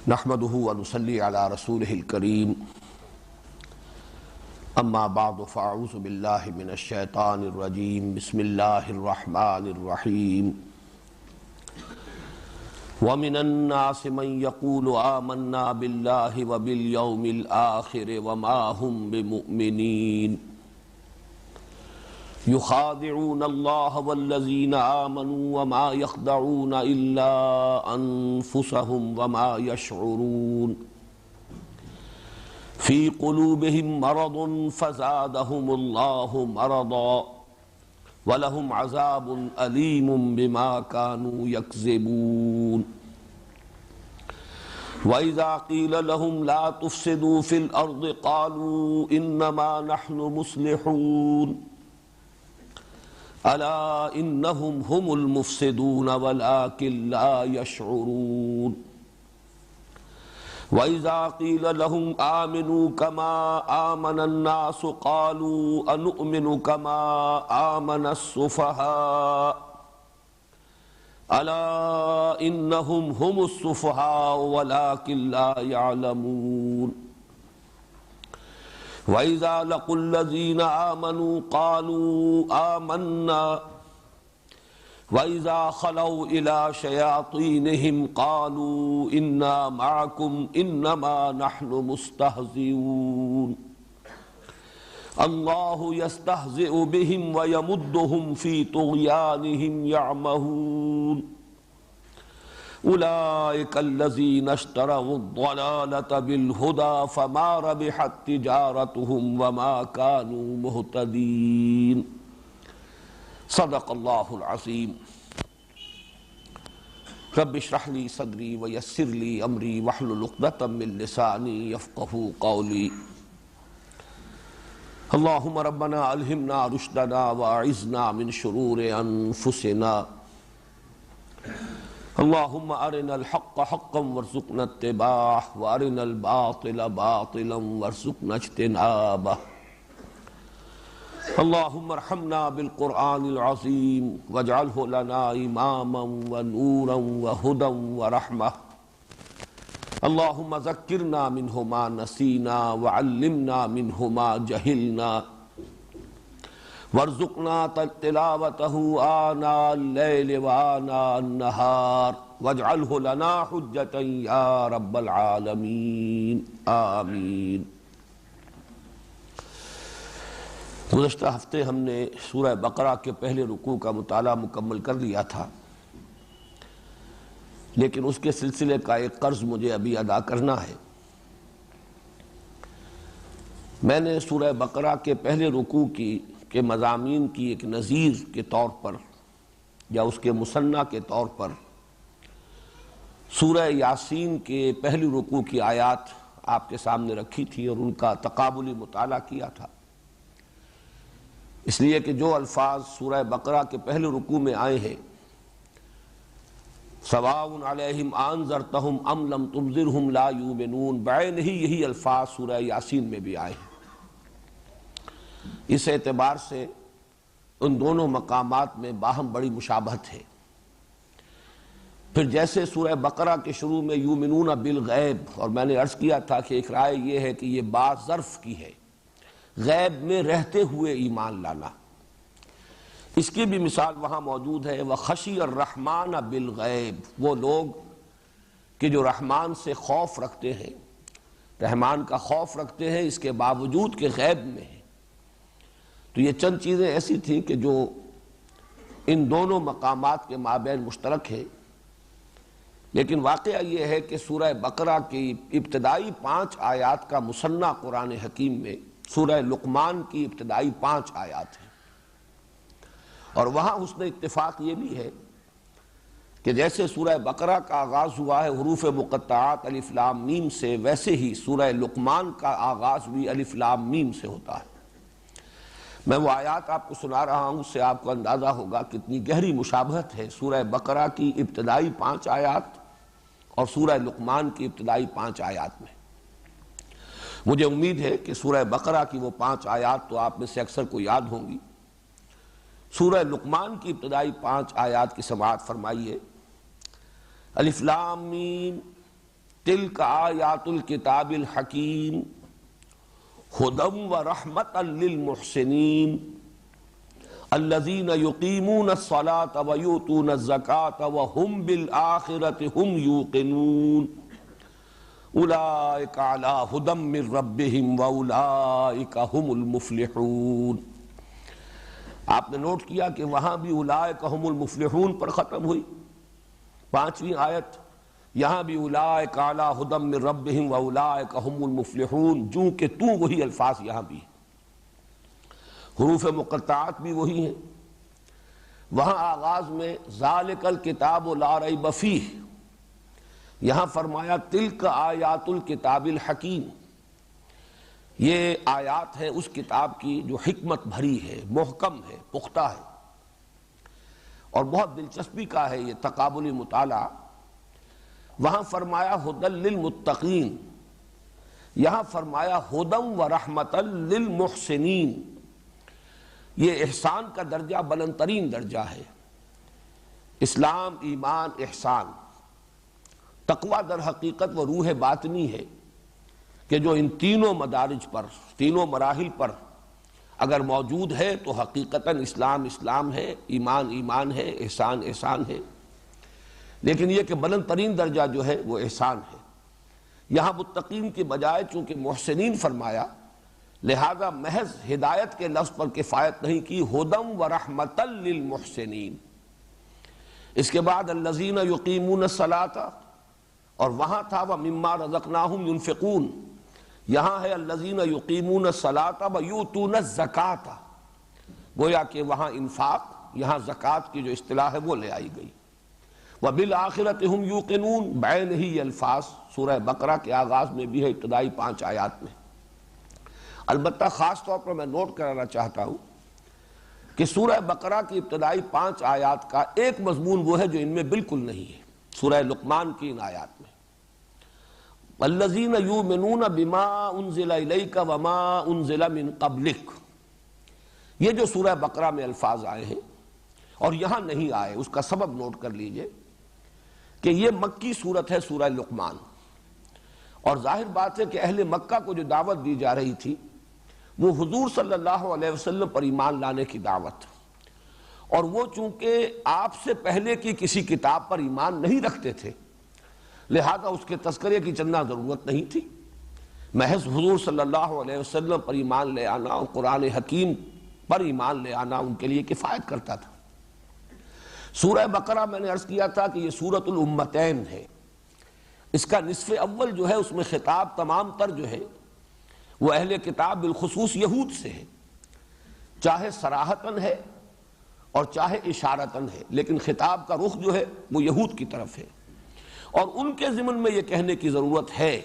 نحمده ونصلي على رسوله الكريم اما بعد فاعوذ بالله من الشيطان الرجيم بسم الله الرحمن الرحيم ومن الناس من يقول آمنا بالله وباليوم الآخر وما هم بمؤمنين يخادعون الله والذين آمنوا وما يخدعون إلا أنفسهم وما يشعرون في قلوبهم مرض فزادهم الله مرضا ولهم عذاب أليم بما كانوا يكذبون وإذا قيل لهم لا تفسدوا في الأرض قالوا إنما نحن مصلحون ألا إنهم هم المفسدون ولكن لا يشعرون وإذا قيل لهم آمنوا كما آمن الناس قالوا أنؤمن كما آمن السفهاء ألا إنهم هم السفهاء ولكن لا يعلمون وإذا لقوا الذين آمنوا قالوا آمنا وإذا خلوا إلى شياطينهم قالوا إنا معكم إنما نحن مستهزئون الله يستهزئ بهم ويمدهم في طغيانهم يعمهون أولئك الذين اشتروا الضلالة بالهدى فما ربحت تجارتهم وما كانوا مهتدين صدق الله العظيم رب اشرح لي صدري ويسر لي أمري واحلل عقدة من لساني يفقهوا قولي اللهم ربنا ألهمنا رشدنا وأعذنا من شرور أنفسنا اللهم أرنا الحق حقا وارزقنا اتباعه وأرنا الباطل باطلا وارزقنا اجتنابه اللهم ارحمنا بالقرآن العظيم واجعله لنا إماما ونورا وهدى ورحمة اللهم ذكرنا منه ما نسينا وعلمنا منه ما جهلنا وارزقنا تلاوته آناء الليل وآناء النهار واجعله لنا حجة يا رب العالمين آمین۔ گزشتہ ہفتے ہم نے سورہ بقرہ کے پہلے رکوع کا مطالعہ مکمل کر لیا تھا، لیکن اس کے سلسلے کا ایک قرض مجھے ابھی ادا کرنا ہے۔ میں نے سورہ بقرہ کے پہلے رکوع کے مضامین کی ایک نظیر کے طور پر یا اس کے مثنیٰ کے طور پر سورہ یاسین کے پہلی رکوع کی آیات آپ کے سامنے رکھی تھی اور ان کا تقابلی مطالعہ کیا تھا، اس لیے کہ جو الفاظ سورہ بقرہ کے پہلے رکوع میں آئے ہیں سواء علیہم انذرتہم ام لم تنذرہم لا یؤمنون، بعین ہی یہی الفاظ سورہ یاسین میں بھی آئے ہیں۔ اس اعتبار سے ان دونوں مقامات میں باہم بڑی مشابہت ہے۔ پھر جیسے سورہ بقرہ کے شروع میں یؤمنون بالغیب، اور میں نے عرض کیا تھا کہ ایک رائے یہ ہے کہ یہ بات ظرف کی ہے، غیب میں رہتے ہوئے ایمان لانا، اس کی بھی مثال وہاں موجود ہے۔ وَخَشِيَ الرَّحْمَانَ بِالْغَیب، وہ لوگ کہ جو رحمان سے خوف رکھتے ہیں، رحمان کا خوف رکھتے ہیں اس کے باوجود کہ غیب میں ہے۔ تو یہ چند چیزیں ایسی تھیں کہ جو ان دونوں مقامات کے مابین مشترک ہے، لیکن واقعہ یہ ہے کہ سورہ بقرہ کی ابتدائی 5 آیات کا مثنیٰ قرآن حکیم میں سورہ لقمان کی ابتدائی 5 آیات ہیں، اور وہاں حسن اتفاق یہ بھی ہے کہ جیسے سورہ بقرہ کا آغاز ہوا ہے حروف مقطعات الف لام میم سے، ویسے ہی سورہ لقمان کا آغاز بھی الف لام میم سے ہوتا ہے۔ میں وہ آیات آپ کو سنا رہا ہوں، اس سے آپ کو اندازہ ہوگا کتنی گہری مشابہت ہے سورہ بقرہ کی ابتدائی 5 آیات اور سورہ لقمان کی ابتدائی 5 آیات میں۔ مجھے امید ہے کہ سورہ بقرہ کی وہ 5 آیات تو آپ میں سے اکثر کو یاد ہوں گی۔ سورہ لقمان کی ابتدائی 5 آیات کی سماعت فرمائیے۔ الف لام میم تلک آیات الکتاب الحکیم ہدی ورحمۃ للمحسنین الذین یقیمون الصلاة ویؤتون الزکاة وہم بالآخرۃ ہم یوقنون اولئک علی ھدی من ربہم واولئک ھم المفلحون۔ آپ نے نوٹ کیا کہ وہاں بھی اولئک ھم المفلحون پر ختم ہوئی 5ویں آیت، یہاں بھی اولئک علی ھدی من ربہم واولئک ھم المفلحون، جو کہ تو وہی الفاظ یہاں بھی، حروف مقطعات بھی وہی ہیں۔ وہاں آغاز میں ذالک الکتاب لا ریب فیہ، یہاں فرمایا تلک آیات الکتاب الحکیم، یہ آیات ہے اس کتاب کی جو حکمت بھری ہے، محکم ہے، پختہ ہے۔ اور بہت دلچسپی کا ہے یہ تقابلی مطالعہ، وہاں فرمایا ھدی للمتقین، یہاں فرمایا ھدی ورحمۃ للمحسنین۔ یہ احسان کا درجہ بلند ترین درجہ ہے، اسلام، ایمان، احسان۔ تقویٰ در حقیقت وہ روح باطنی ہے کہ جو ان تینوں مدارج پر، تینوں مراحل پر اگر موجود ہے تو حقیقتاً اسلام اسلام ہے، ایمان ایمان ہے، احسان احسان ہے۔ لیکن یہ کہ بلند ترین درجہ جو ہے وہ احسان ہے۔ یہاں متقین کے بجائے چونکہ محسنین فرمایا، لہذا محض ہدایت کے لفظ پر کفایت نہیں کی، ھدی ورحمۃ للمحسنین۔ اس کے بعد الذین یقیمون الصلاۃ، اور وہاں تھا ومما رزقناہم ینفقون، یہاں ہے الذین یقیمون الصلاۃ ویؤتون الزکاۃ، گویا کہ وہاں انفاق، یہاں زکوٰۃ کی جو اصطلاح ہے وہ لے آئی گئی۔ وبالآخرۃ ہم یوقنون، بعین ہی یہ الفاظ سورہ بقرہ کے آغاز میں بھی ہے، ابتدائی 5 آیات میں۔ البتہ خاص طور پر میں نوٹ کرانا چاہتا ہوں کہ سورہ بقرہ کی ابتدائی 5 آیات کا ایک مضمون وہ ہے جو ان میں بالکل نہیں ہے، سورہ لقمان کی ان آیات میں۔ الذین یؤمنون بما انزل الیک وما انزل من قبلک، یہ جو سورہ بقرہ میں الفاظ آئے ہیں اور یہاں نہیں آئے، اس کا سبب نوٹ کر لیجئے کہ یہ مکی صورت ہے، سورہ لقمان، اور ظاہر بات ہے کہ اہل مکہ کو جو دعوت دی جا رہی تھی وہ حضور صلی اللہ علیہ وسلم پر ایمان لانے کی دعوت، اور وہ چونکہ آپ سے پہلے کی کسی کتاب پر ایمان نہیں رکھتے تھے، لہذا اس کے تذکرے کی چندہ ضرورت نہیں تھی، محض حضور صلی اللہ علیہ وسلم پر ایمان لے آنا اور قرآن حکیم پر ایمان لے آنا ان کے لیے کفایت کرتا تھا۔ سورہ بقرہ میں نے عرض کیا تھا کہ یہ سورۃ الامتین ہے، اس کا نصف اول جو ہے اس میں خطاب تمام تر جو ہے وہ اہل کتاب بالخصوص یہود سے ہے، چاہے صراحتاً ہے اور چاہے اشارتاً ہے، لیکن خطاب کا رخ جو ہے وہ یہود کی طرف ہے، اور ان کے ضمن میں یہ کہنے کی ضرورت ہے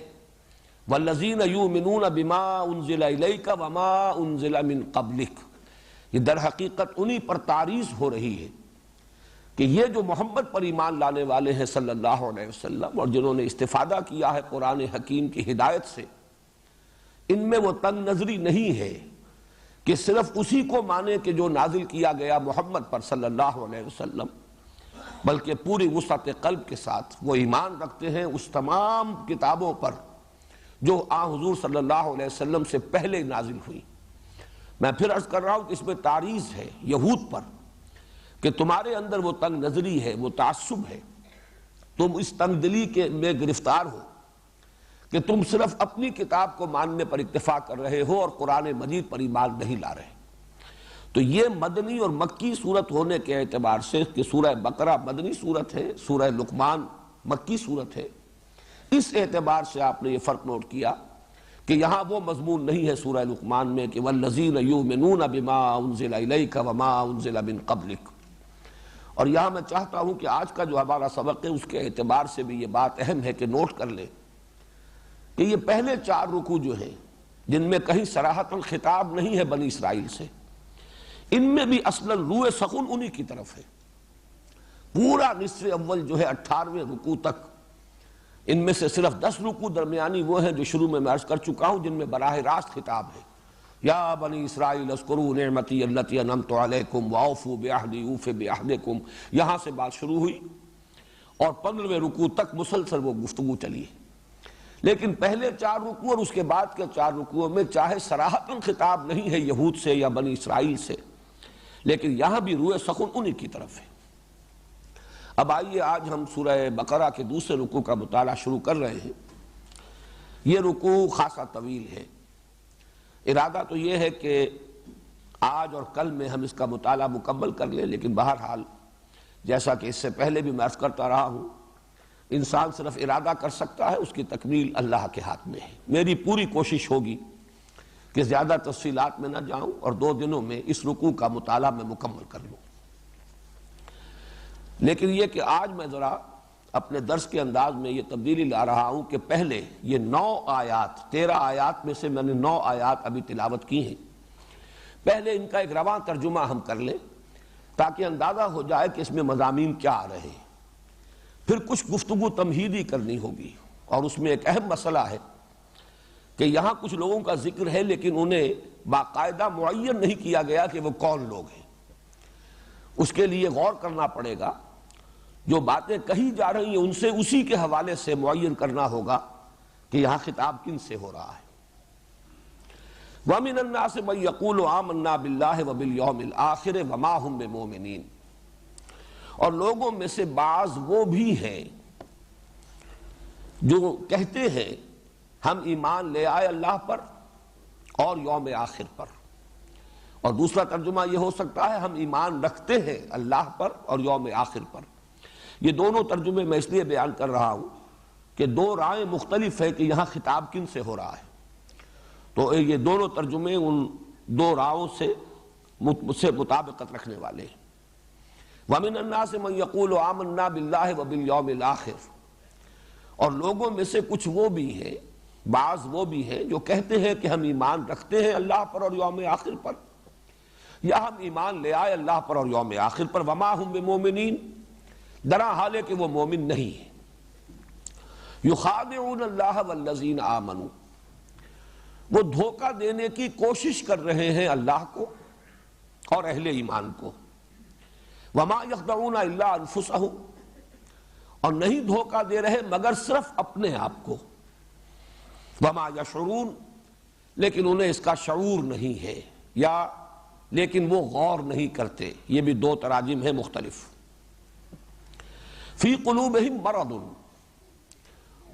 والذین یؤمنون بما انزل الیک وما انزل من قبلک، یہ در حقیقت انہی پر تعریض ہو رہی ہے کہ یہ جو محمد پر ایمان لانے والے ہیں صلی اللہ علیہ وسلم، اور جنہوں نے استفادہ کیا ہے قرآن حکیم کی ہدایت سے، ان میں وہ تنگ نظری نہیں ہے کہ صرف اسی کو مانے کہ جو نازل کیا گیا محمد پر صلی اللہ علیہ وسلم، بلکہ پوری وسعت قلب کے ساتھ وہ ایمان رکھتے ہیں اس تمام کتابوں پر جو حضور صلی اللہ علیہ وسلم سے پہلے نازل ہوئی۔ میں پھر عرض کر رہا ہوں کہ اس میں تعریض ہے یہود پر کہ تمہارے اندر وہ تنگ نظری ہے، وہ تعصب ہے، تم اس تنگ دلی میں گرفتار ہو کہ تم صرف اپنی کتاب کو ماننے پر اکتفا کر رہے ہو اور قرآن مجید پر ایمان نہیں لا رہے۔ تو یہ مدنی اور مکی صورت ہونے کے اعتبار سے کہ سورہ بقرہ مدنی صورت ہے، سورہ لقمان مکی صورت ہے، اس اعتبار سے آپ نے یہ فرق نوٹ کیا کہ یہاں وہ مضمون نہیں ہے سورہ لقمان میں کہ والذین یؤمنون بما انزل الیک وما انزل من قبلک، اور یہاں میں چاہتا ہوں کہ آج کا جو ہمارا سبق ہے اس کے اعتبار سے بھی یہ بات اہم ہے کہ نوٹ کر لیں کہ یہ پہلے 4 رکوع جو ہیں جن میں کہیں صراحتاً خطاب نہیں ہے بنی اسرائیل سے، ان میں بھی اصلاً روح سخن انہی کی طرف ہے۔ پورا نصف اول جو ہے 18ویں رکوع تک، ان میں سے صرف 10 رکوع درمیانی وہ ہیں جو شروع میں عرض کر چکا ہوں جن میں براہ راست خطاب ہے، یا بنی اسرائیل اذکروا نعمتی التی انعمت علیکم واوفوا بعہدی اوف بعہدکم، یہاں سے بات شروع ہوئی اور 15ویں رکوع تک مسلسل وہ گفتگو چلی ہے۔ لیکن پہلے 4 رکوع اور اس کے بعد کے 4 رکوعوں میں چاہے صراحتاً خطاب نہیں ہے یہود سے یا بنی اسرائیل سے، لیکن یہاں بھی روئے سخن انہی کی طرف ہے۔ اب آئیے آج ہم سورہ بقرہ کے دوسرے رکوع کا مطالعہ شروع کر رہے ہیں۔ یہ رکوع خاصا طویل ہے۔ ارادہ تو یہ ہے کہ آج اور کل میں ہم اس کا مطالعہ مکمل کر لیں، لیکن بہرحال جیسا کہ اس سے پہلے بھی میں عرض کرتا رہا ہوں، انسان صرف ارادہ کر سکتا ہے، اس کی تکمیل اللہ کے ہاتھ میں ہے۔ میری پوری کوشش ہوگی کہ زیادہ تفصیلات میں نہ جاؤں اور 2 دنوں میں اس رکوع کا مطالعہ میں مکمل کر لوں۔ لیکن یہ کہ آج میں ذرا اپنے درس کے انداز میں یہ تبدیلی لا رہا ہوں کہ پہلے یہ 9 آیات، 13 آیات میں سے میں نے 9 آیات ابھی تلاوت کی ہیں، پہلے ان کا ایک رواں ترجمہ ہم کر لیں تاکہ اندازہ ہو جائے کہ اس میں مضامین کیا آ رہے ہیں۔ پھر کچھ گفتگو تمہیدی کرنی ہوگی، اور اس میں ایک اہم مسئلہ ہے کہ یہاں کچھ لوگوں کا ذکر ہے لیکن انہیں باقاعدہ معین نہیں کیا گیا کہ وہ کون لوگ ہیں۔ اس کے لیے غور کرنا پڑے گا، جو باتیں کہی جا رہی ہیں ان سے اسی کے حوالے سے معین کرنا ہوگا کہ یہاں خطاب کن سے ہو رہا ہے۔ وَمِنَ النَّاسِ مَن يَقُولُ آمَنَّا بِاللَّهِ وَبِالْيَوْمِ الْآخِرِ وَمَا هُم بِمُؤْمِنِينَ، اور لوگوں میں سے بعض وہ بھی ہیں جو کہتے ہیں ہم ایمان لے آئے اللہ پر اور یوم آخر پر، اور دوسرا ترجمہ یہ ہو سکتا ہے ہم ایمان رکھتے ہیں اللہ پر اور یوم آخر پر۔ یہ دونوں ترجمے میں اس لیے بیان کر رہا ہوں کہ 2 رائیں مختلف ہے کہ یہاں خطاب کن سے ہو رہا ہے، تو یہ دونوں ترجمے ان 2 راؤں سے مطابقت رکھنے والے ہیں۔ وَمِنَ النَّاسِ مَن يَقُولُ آمَنَّا بِاللَّهِ وَبِالْيَوْمِ الْآخِرِ، اور لوگوں میں سے کچھ وہ بھی ہیں، بعض وہ بھی ہیں جو کہتے ہیں کہ ہم ایمان رکھتے ہیں اللہ پر اور یوم آخر پر، یا ہم ایمان لے آئے اللہ پر اور یوم آخر پر۔ وما ہم بمومنین، درا حال ہے کہ وہ مومن نہیں ہیں۔ یخادعون اللہ والذین آمنوا، وہ دھوکہ دینے کی کوشش کر رہے ہیں اللہ کو اور اہل ایمان کو۔ وما یخدعون الا انفسہم، اور نہیں دھوکہ دے رہے مگر صرف اپنے آپ کو۔ وما یشعرون، لیکن انہیں اس کا شعور نہیں ہے، یا لیکن وہ غور نہیں کرتے۔ یہ بھی 2 تراجم ہیں مختلف۔ فی قلوبہم مرض،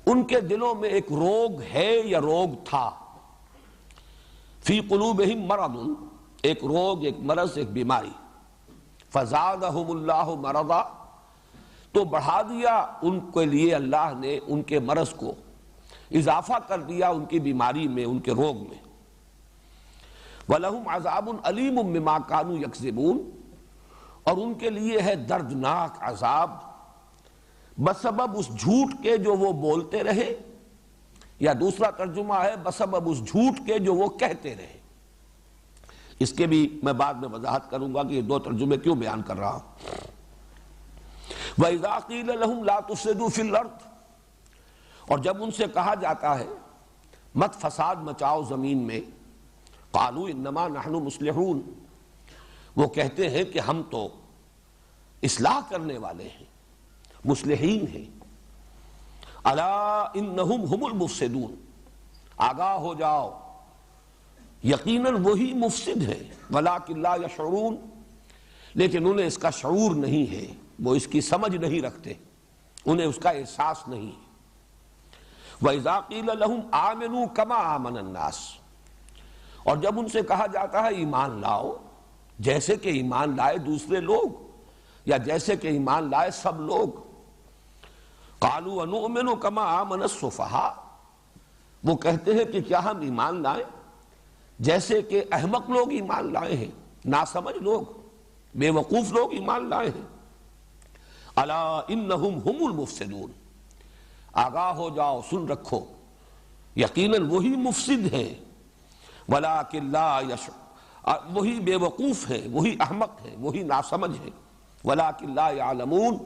ان کے دلوں میں ایک روگ ہے یا روگ تھا۔ فی قلوبہم مرض، ایک روگ، ایک مرض، ایک بیماری۔ فزادہم اللہ مرضا، تو بڑھا دیا ان کے لیے اللہ نے ان کے مرض کو، اضافہ کر دیا ان کی بیماری میں، ان کے روگ میں۔ وَلَهُمْ عَذَابٌ أَلِيمٌ بِمَا كَانُوا يَكْذِبُونَ، اور ان کے لیے ہے دردناک عذاب بسبب اس جھوٹ کے جو وہ بولتے رہے، یا دوسرا ترجمہ ہے بسبب اس جھوٹ کے جو وہ کہتے رہے۔ اس کے بھی میں بعد میں وضاحت کروں گا کہ یہ 2 ترجمے کیوں بیان کر رہا ہوں۔ وَإِذَا قِيلَ لَهُمْ لَا تُفْسِدُوا فِي الْأَرْضِ، اور جب ان سے کہا جاتا ہے مت فساد مچاؤ زمین میں، قالوا انما نحن مصلحون، وہ کہتے ہیں کہ ہم تو اصلاح کرنے والے ہیں، مصلحین ہیں۔ الا انہم هم المفسدون، آگاہ ہو جاؤ یقیناً وہی مفسد ہے، ولکن لا یشعرون، لیکن انہیں اس کا شعور نہیں ہے، وہ اس کی سمجھ نہیں رکھتے، انہیں اس کا احساس نہیں ہے۔ وَإِذَا قِيلَ لَهُمْ آمِنُوا كَمَا آمَنَ النَّاسِ، اور جب ان سے کہا جاتا ہے ایمان لاؤ جیسے کہ ایمان لائے دوسرے لوگ، یا جیسے کہ ایمان لائے سب لوگ، قَالُوا وَنُؤْمِنُ كَمَا آمَنَ السُّفَهَاءُ، وہ کہتے ہیں کہ کیا ہم ایمان لائیں جیسے کہ احمق لوگ ایمان لائے ہیں، ناسمجھ لوگ، بے وقوف لوگ ایمان لائے ہیں۔ الا انہم هم المفسدون، آگاہ ہو جاؤ، سن رکھو، یقیناً وہی مفسد ہیں، ولکن لا یشعرون، وہی بے وقوف ہیں، وہی احمق ہیں، وہی ناسمجھ ہیں، ولکن لا یعلمون،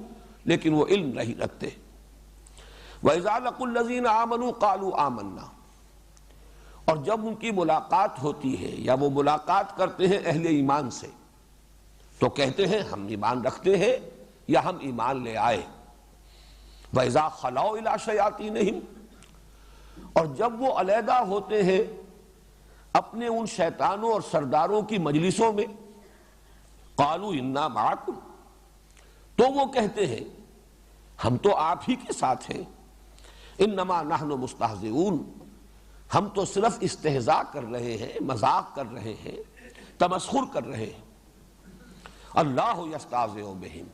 لیکن وہ علم نہیں رکھتے۔ وَإِذَا لَقُوا الَّذِينَ آمَنُوا قَالُوا آمَنَّا، اور جب ان کی ملاقات ہوتی ہے یا وہ ملاقات کرتے ہیں اہل ایمان سے تو کہتے ہیں ہم ایمان رکھتے ہیں یا ہم ایمان لے آئے۔ وَإِذَا خَلَوْا إِلَىٰ شَيَاطِینِهِمْ، اور جب وہ علیحدہ ہوتے ہیں اپنے ان شیطانوں اور سرداروں کی مجلسوں میں، قالوا انا معکم، تو وہ کہتے ہیں ہم تو آپ ہی کے ساتھ ہیں، انما نحن مستہزئون، ہم تو صرف استہزاء کر رہے ہیں، مذاق کر رہے ہیں، تمسخر کر رہے ہیں۔ اللہ یستہزئ بہم،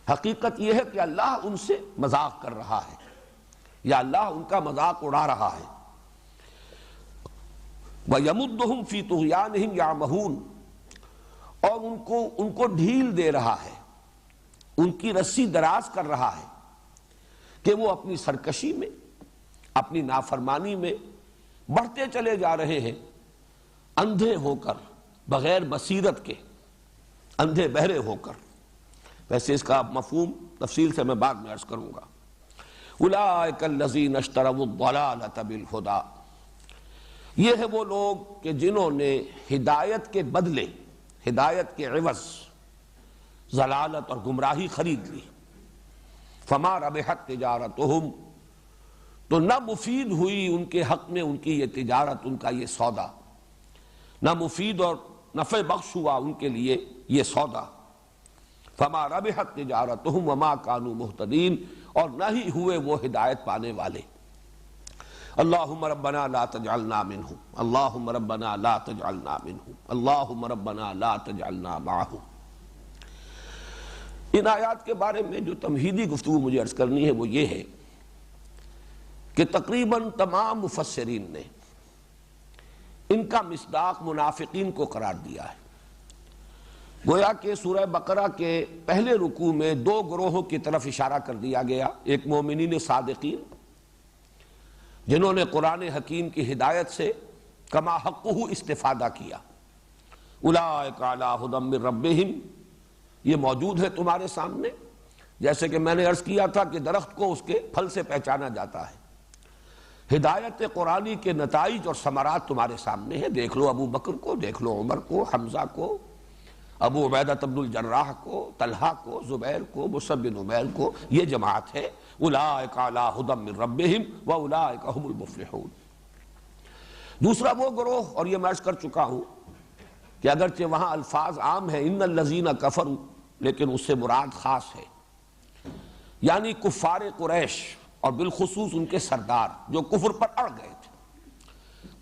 حقیقت یہ ہے کہ اللہ ان سے مذاق کر رہا ہے، یا اللہ ان کا مذاق اڑا رہا ہے۔ وَيَمُدُّهُمْ فِي طُغْيَانِهِمْ يَعْمَهُونَ، اور ان کو ڈھیل دے رہا ہے، ان کی رسی دراز کر رہا ہے کہ وہ اپنی سرکشی میں، اپنی نافرمانی میں بڑھتے چلے جا رہے ہیں، اندھے ہو کر، بغیر بصیرت کے، اندھے بہرے ہو کر۔ ویسے اس کا مفہوم تفصیل سے میں بعد میں عرض کروں گا۔ اولئک الذین اشتروا الضلالۃ بالہدی، یہ ہے وہ لوگ کہ جنہوں نے ہدایت کے بدلے، ہدایت کے عوض ضلالت اور گمراہی خرید لی۔ فما ربحت تجارتہم، تو نہ مفید ہوئی ان کے حق میں ان کی یہ تجارت، ان کا یہ سودا، نہ مفید اور نفع بخش ہوا ان کے لیے یہ سودا۔ فما ربحت تجارتہم وما کانوا مہتدین، اور نہ ہی ہوئے وہ ہدایت پانے والے۔ اللہم ربنا لا تجعلنا منہم، اللہم ربنا لا تجعلنا منہم، اللہم ربنا لا تجعلنا معہم۔ ان آیات کے بارے میں جو تمہیدی گفتگو مجھے عرض کرنی ہے وہ یہ ہے کہ تقریباً تمام مفسرین نے ان کا مصداق منافقین کو قرار دیا ہے۔ گویا کہ سورہ بقرہ کے پہلے رکوع میں دو گروہوں کی طرف اشارہ کر دیا گیا، ایک مومنین صادقین جنہوں نے قرآن حکیم کی ہدایت سے کما حقہ استفادہ کیا، اولئک علی ھدی من ربہم، یہ موجود ہے تمہارے سامنے، جیسے کہ میں نے عرض کیا تھا کہ درخت کو اس کے پھل سے پہچانا جاتا ہے۔ ہدایت قرآنی کے نتائج اور ثمرات تمہارے سامنے ہیں، دیکھ لو ابو بکر کو، دیکھ لو عمر کو، حمزہ کو، ابو عبیدہ بن الجراح کو، طلحہ کو، زبیر کو، مصعب بن عمیر کو، یہ جماعت ہے۔ اولئک علی ھدی من ربہم واولئک ھم المفلحون۔ دوسرا وہ گروہ، اور یہ میں عرض کر چکا ہوں کہ اگرچہ وہاں الفاظ عام ہیں ان الذین کفروا، لیکن اس سے مراد خاص ہے، یعنی کفار قریش اور بالخصوص ان کے سردار جو کفر پر اڑ گئے تھے،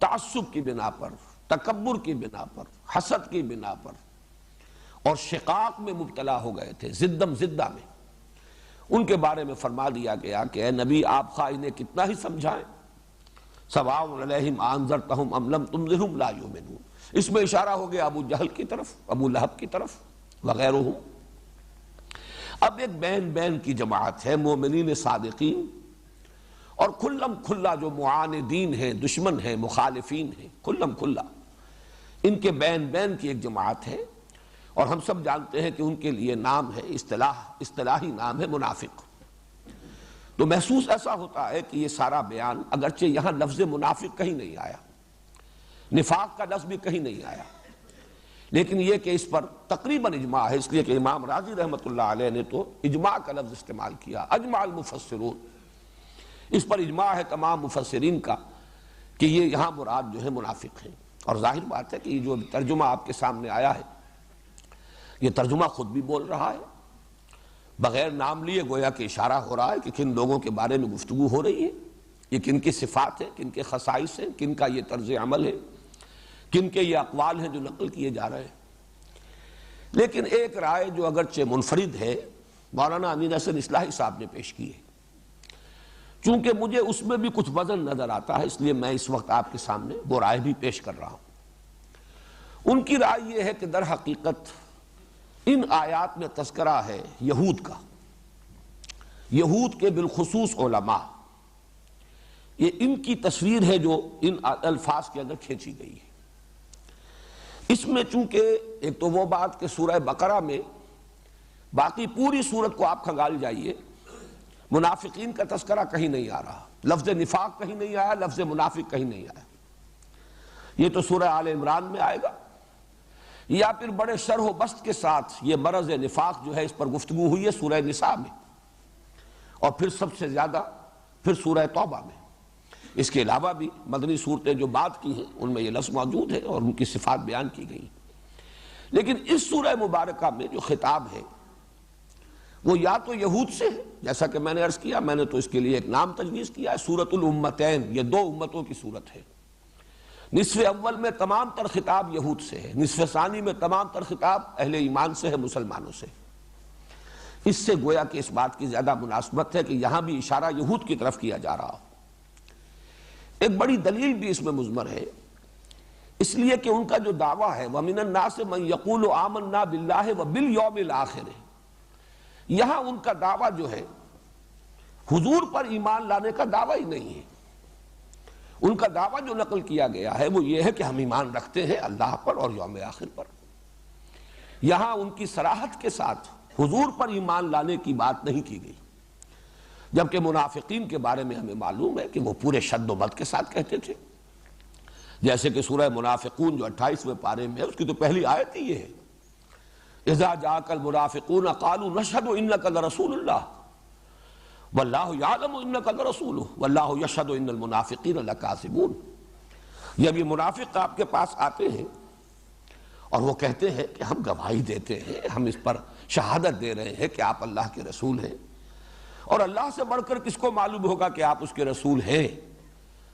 تعصب کی بنا پر، تکبر کی بنا پر، حسد کی بنا پر، اور شقاق میں مبتلا ہو گئے تھے، زدم زدہ میں۔ ان کے بارے میں فرما دیا گیا کہ اے نبی آپ خواہ انہیں کتنا ہی سمجھائیں، سواء علیہم انذرتہم ام لم تنذرہم لا یؤمنون۔ اس میں اشارہ ہو گیا ابو جہل کی طرف، ابو لہب کی طرف وغیرہ۔ اب ایک بین کی جماعت ہے، مومنین صادقین، اور کھلم کھلا جو معاندین ہیں، دشمن ہیں، مخالفین ہیں، کھلم کھلا ان کے بین کی ایک جماعت ہے، اور ہم سب جانتے ہیں کہ ان کے لیے نام ہے، اصطلاحی نام ہے منافق۔ تو محسوس ایسا ہوتا ہے کہ یہ سارا بیان، اگرچہ یہاں لفظ منافق کہیں نہیں آیا، نفاق کا لفظ بھی کہیں نہیں آیا، لیکن یہ کہ اس پر تقریباً اجماع ہے، اس لیے کہ امام راضی رحمۃ اللہ علیہ نے تو اجماع کا لفظ استعمال کیا، اجماع المفسرون، اس پر اجماع ہے تمام مفسرین کا کہ یہ یہاں مراد جو ہے منافق ہیں۔ اور ظاہر بات ہے کہ یہ جو ترجمہ آپ کے سامنے آیا ہے، یہ ترجمہ خود بھی بول رہا ہے، بغیر نام لیے گویا کہ اشارہ ہو رہا ہے کہ کن لوگوں کے بارے میں گفتگو ہو رہی ہے، یہ کن کی صفات ہیں، کن کے خصائص ہیں، کن کا یہ طرز عمل ہے، کن کے یہ اقوال ہیں جو نقل کیے جا رہے ہیں۔ لیکن ایک رائے جو اگرچہ منفرد ہے، مولانا امین حسن اصلاحی صاحب نے پیش کی ہے، چونکہ مجھے اس میں بھی کچھ وزن نظر آتا ہے، اس لیے میں اس وقت آپ کے سامنے وہ رائے بھی پیش کر رہا ہوں۔ ان کی رائے یہ ہے کہ در حقیقت ان آیات میں تذکرہ ہے یہود کا، یہود کے بالخصوص علماء، یہ ان کی تصویر ہے جو ان الفاظ کے اندر کھینچی گئی ہے۔ اس میں چونکہ ایک تو وہ بات کہ سورہ بقرہ میں، باقی پوری سورت کو آپ کھنگال جائیے، منافقین کا تذکرہ کہیں نہیں آ رہا، لفظ نفاق کہیں نہیں آیا، لفظ منافق کہیں نہیں آیا۔ یہ تو سورہ آل عمران میں آئے گا، یا پھر بڑے شرح و بسط کے ساتھ یہ مرض نفاق جو ہے اس پر گفتگو ہوئی ہے سورہ نساء میں، اور پھر سب سے زیادہ پھر سورہ توبہ میں۔ اس کے علاوہ بھی مدنی صورتیں جو بات کی ہیں ان میں یہ لفظ موجود ہے اور ان کی صفات بیان کی گئی. لیکن اس سورہ مبارکہ میں جو خطاب ہے وہ یا تو یہود سے ہے، جیسا کہ میں نے عرض کیا، میں نے تو اس کے لیے ایک نام تجویز کیا ہے، سورۃ الامتین، یہ دو امتوں کی صورت ہے. نصف اول میں تمام تر خطاب یہود سے ہے، نصف ثانی میں تمام تر خطاب اہل ایمان سے ہے، مسلمانوں سے. اس سے گویا کہ اس بات کی زیادہ مناسبت ہے کہ یہاں بھی اشارہ یہود کی طرف کیا جا رہا ہو. ایک بڑی دلیل بھی اس میں مضمر ہے، اس لیے کہ ان کا جو دعویٰ ہے وَمِنَ النَّاسِ مَن يَقُولُ آمَنَّا بِاللَّهِ وَبِالْيَوْمِ الْآخِرِ، یہاں ان کا دعویٰ جو ہے حضور پر ایمان لانے کا دعویٰ ہی نہیں ہے. ان کا دعویٰ جو نقل کیا گیا ہے وہ یہ ہے کہ ہم ایمان رکھتے ہیں اللہ پر اور یوم آخر پر. یہاں ان کی صراحت کے ساتھ حضور پر ایمان لانے کی بات نہیں کی گئی، جبکہ منافقین کے بارے میں ہمیں معلوم ہے کہ وہ پورے شد و بد کے ساتھ کہتے تھے. جیسے کہ سورہ منافقون جو 28ویں پارے میں ہے اس کی تو پہلی آیت ہی یہ ہے، اذا جاءک المنافقون قالوا نشهد انک لرسول اللہ واللہ یعلم انک لرسولہ واللہ یشہد ان المنافقین لکاذبون. جب یہ منافق آپ کے پاس آتے ہیں اور وہ کہتے ہیں کہ ہم گواہی دیتے ہیں، ہم اس پر شہادت دے رہے ہیں کہ آپ اللہ کے رسول ہیں، اور اللہ سے بڑھ کر کس کو معلوم ہوگا کہ آپ اس کے رسول ہیں،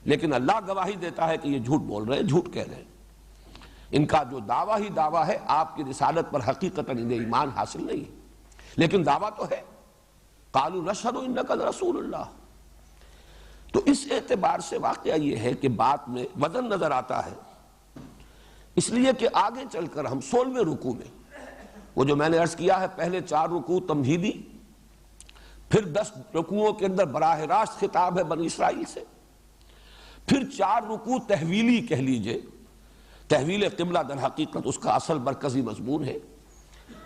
لیکن اللہ گواہی دیتا ہے کہ یہ جھوٹ بول رہے ہیں، جھوٹ کہہ رہے ہیں. ان کا جو دعویٰ ہی دعویٰ ہے، آپ کی رسالت پر حقیقتاً انہیں ایمان حاصل نہیں، لیکن دعویٰ تو ہے. قالوا نشہد انک لرسول اللہ. تو اس اعتبار سے واقعہ یہ ہے کہ بات میں وزن نظر آتا ہے، اس لیے کہ آگے چل کر ہم 16ویں رکوع میں وہ جو میں نے عرض کیا ہے پہلے 4 رکوع تمہیدی، پھر 10 رکوعوں کے اندر براہ راست خطاب ہے بنی اسرائیل سے، پھر 4 رکوع تحویلی کہہ لیجئے. تحویل قبلہ در حقیقت اس کا اصل مرکزی مضمون ہے،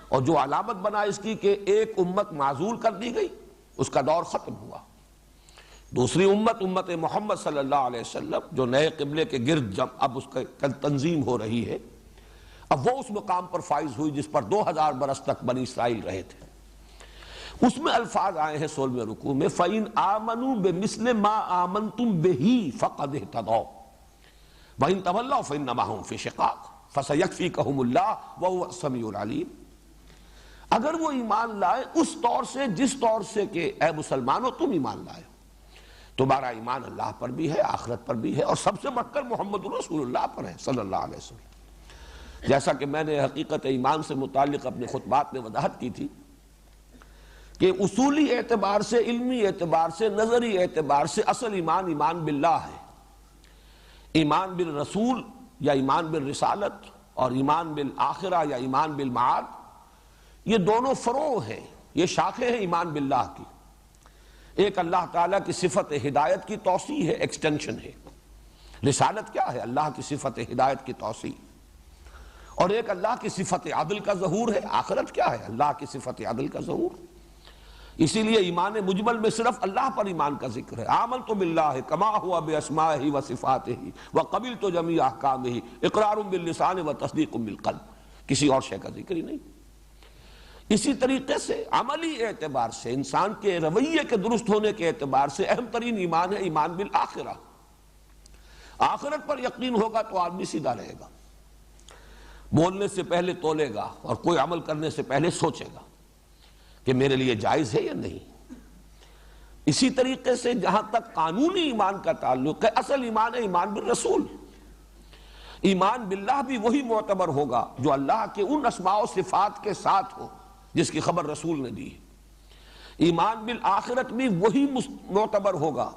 اور جو علامت بنا اس کی کہ ایک امت معزول کر دی گئی، اس کا دور ختم ہوا. دوسری امت محمد صلی اللہ علیہ وسلم جو نئے قبلے کے گرد اب اس کا تنظیم ہو رہی ہے، اب وہ اس مقام پر فائز ہوئی جس پر 2000 برس تک بنی اسرائیل رہے تھے. اس میں الفاظ آئے ہیں 16ویں رکوع میں فَإِنْ آمَنُوا بِمِثْلِ مَا آمَنْتُمْ بِهِ فَقَدْ اهْتَدَوْا وَإِنْ تَوَلَّوْا فَإِنَّمَا هُمْ فِي شِقَاقٍ فَسَيَكْفِيكَهُمُ اللَّهُ وَهُوَ السَّمِيعُ الْعَلِيمُ. اگر وہ ایمان لائے اس طور سے جس طور سے کہ اے مسلمانوں تم ایمان لائے، تمہارا ایمان اللہ پر بھی ہے، آخرت پر بھی ہے، اور سب سے بڑھ کر محمد رسول اللہ پر ہے صلی اللہ علیہ وسلم. جیسا کہ میں نے حقیقت ایمان سے متعلق اپنے خطبات میں وضاحت کی تھی کہ اصولی اعتبار سے، علمی اعتبار سے، نظری اعتبار سے اصل ایمان باللہ ہے. ایمان بالرسول یا ایمان بالرسالت اور ایمان بالآخرہ یا ایمان بالمعاد، یہ دونوں فروع ہیں، یہ شاخیں ہیں ایمان باللہ کی. ایک اللہ تعالیٰ کی صفت ہدایت کی توسیع ہے، ایکسٹینشن ہے. رسالت کیا ہے؟ اللہ کی صفت ہدایت کی توسیع. اور ایک اللہ کی صفت عدل کا ظہور ہے. آخرت کیا ہے؟ اللہ کی صفت عدل کا ظہور. اسی لیے ایمان مجمل میں صرف اللہ پر ایمان کا ذکر ہے. آمنت باللہ کما ہوا باسمائہ و صفاتہ وقبلت جمیع احکامہ اقرار باللسان و تصدیق بالقلب. کسی اور شے کا ذکر ہی نہیں. اسی طریقے سے عملی اعتبار سے، انسان کے رویے کے درست ہونے کے اعتبار سے اہم ترین ایمان ہے ایمان بالآخرہ. آخرت پر یقین ہوگا تو آدمی سیدھا رہے گا، بولنے سے پہلے تولے گا اور کوئی عمل کرنے سے پہلے سوچے گا کہ میرے لیے جائز ہے یا نہیں. اسی طریقے سے جہاں تک قانونی ایمان کا تعلق ہے، اصل ایمان ہے ایمان بالرسول. ایمان باللہ بھی وہی معتبر ہوگا جو اللہ کے ان اسماء و صفات کے ساتھ ہو جس کی خبر رسول نے دی ہے. ایمان بالآخرت بھی وہی معتبر ہوگا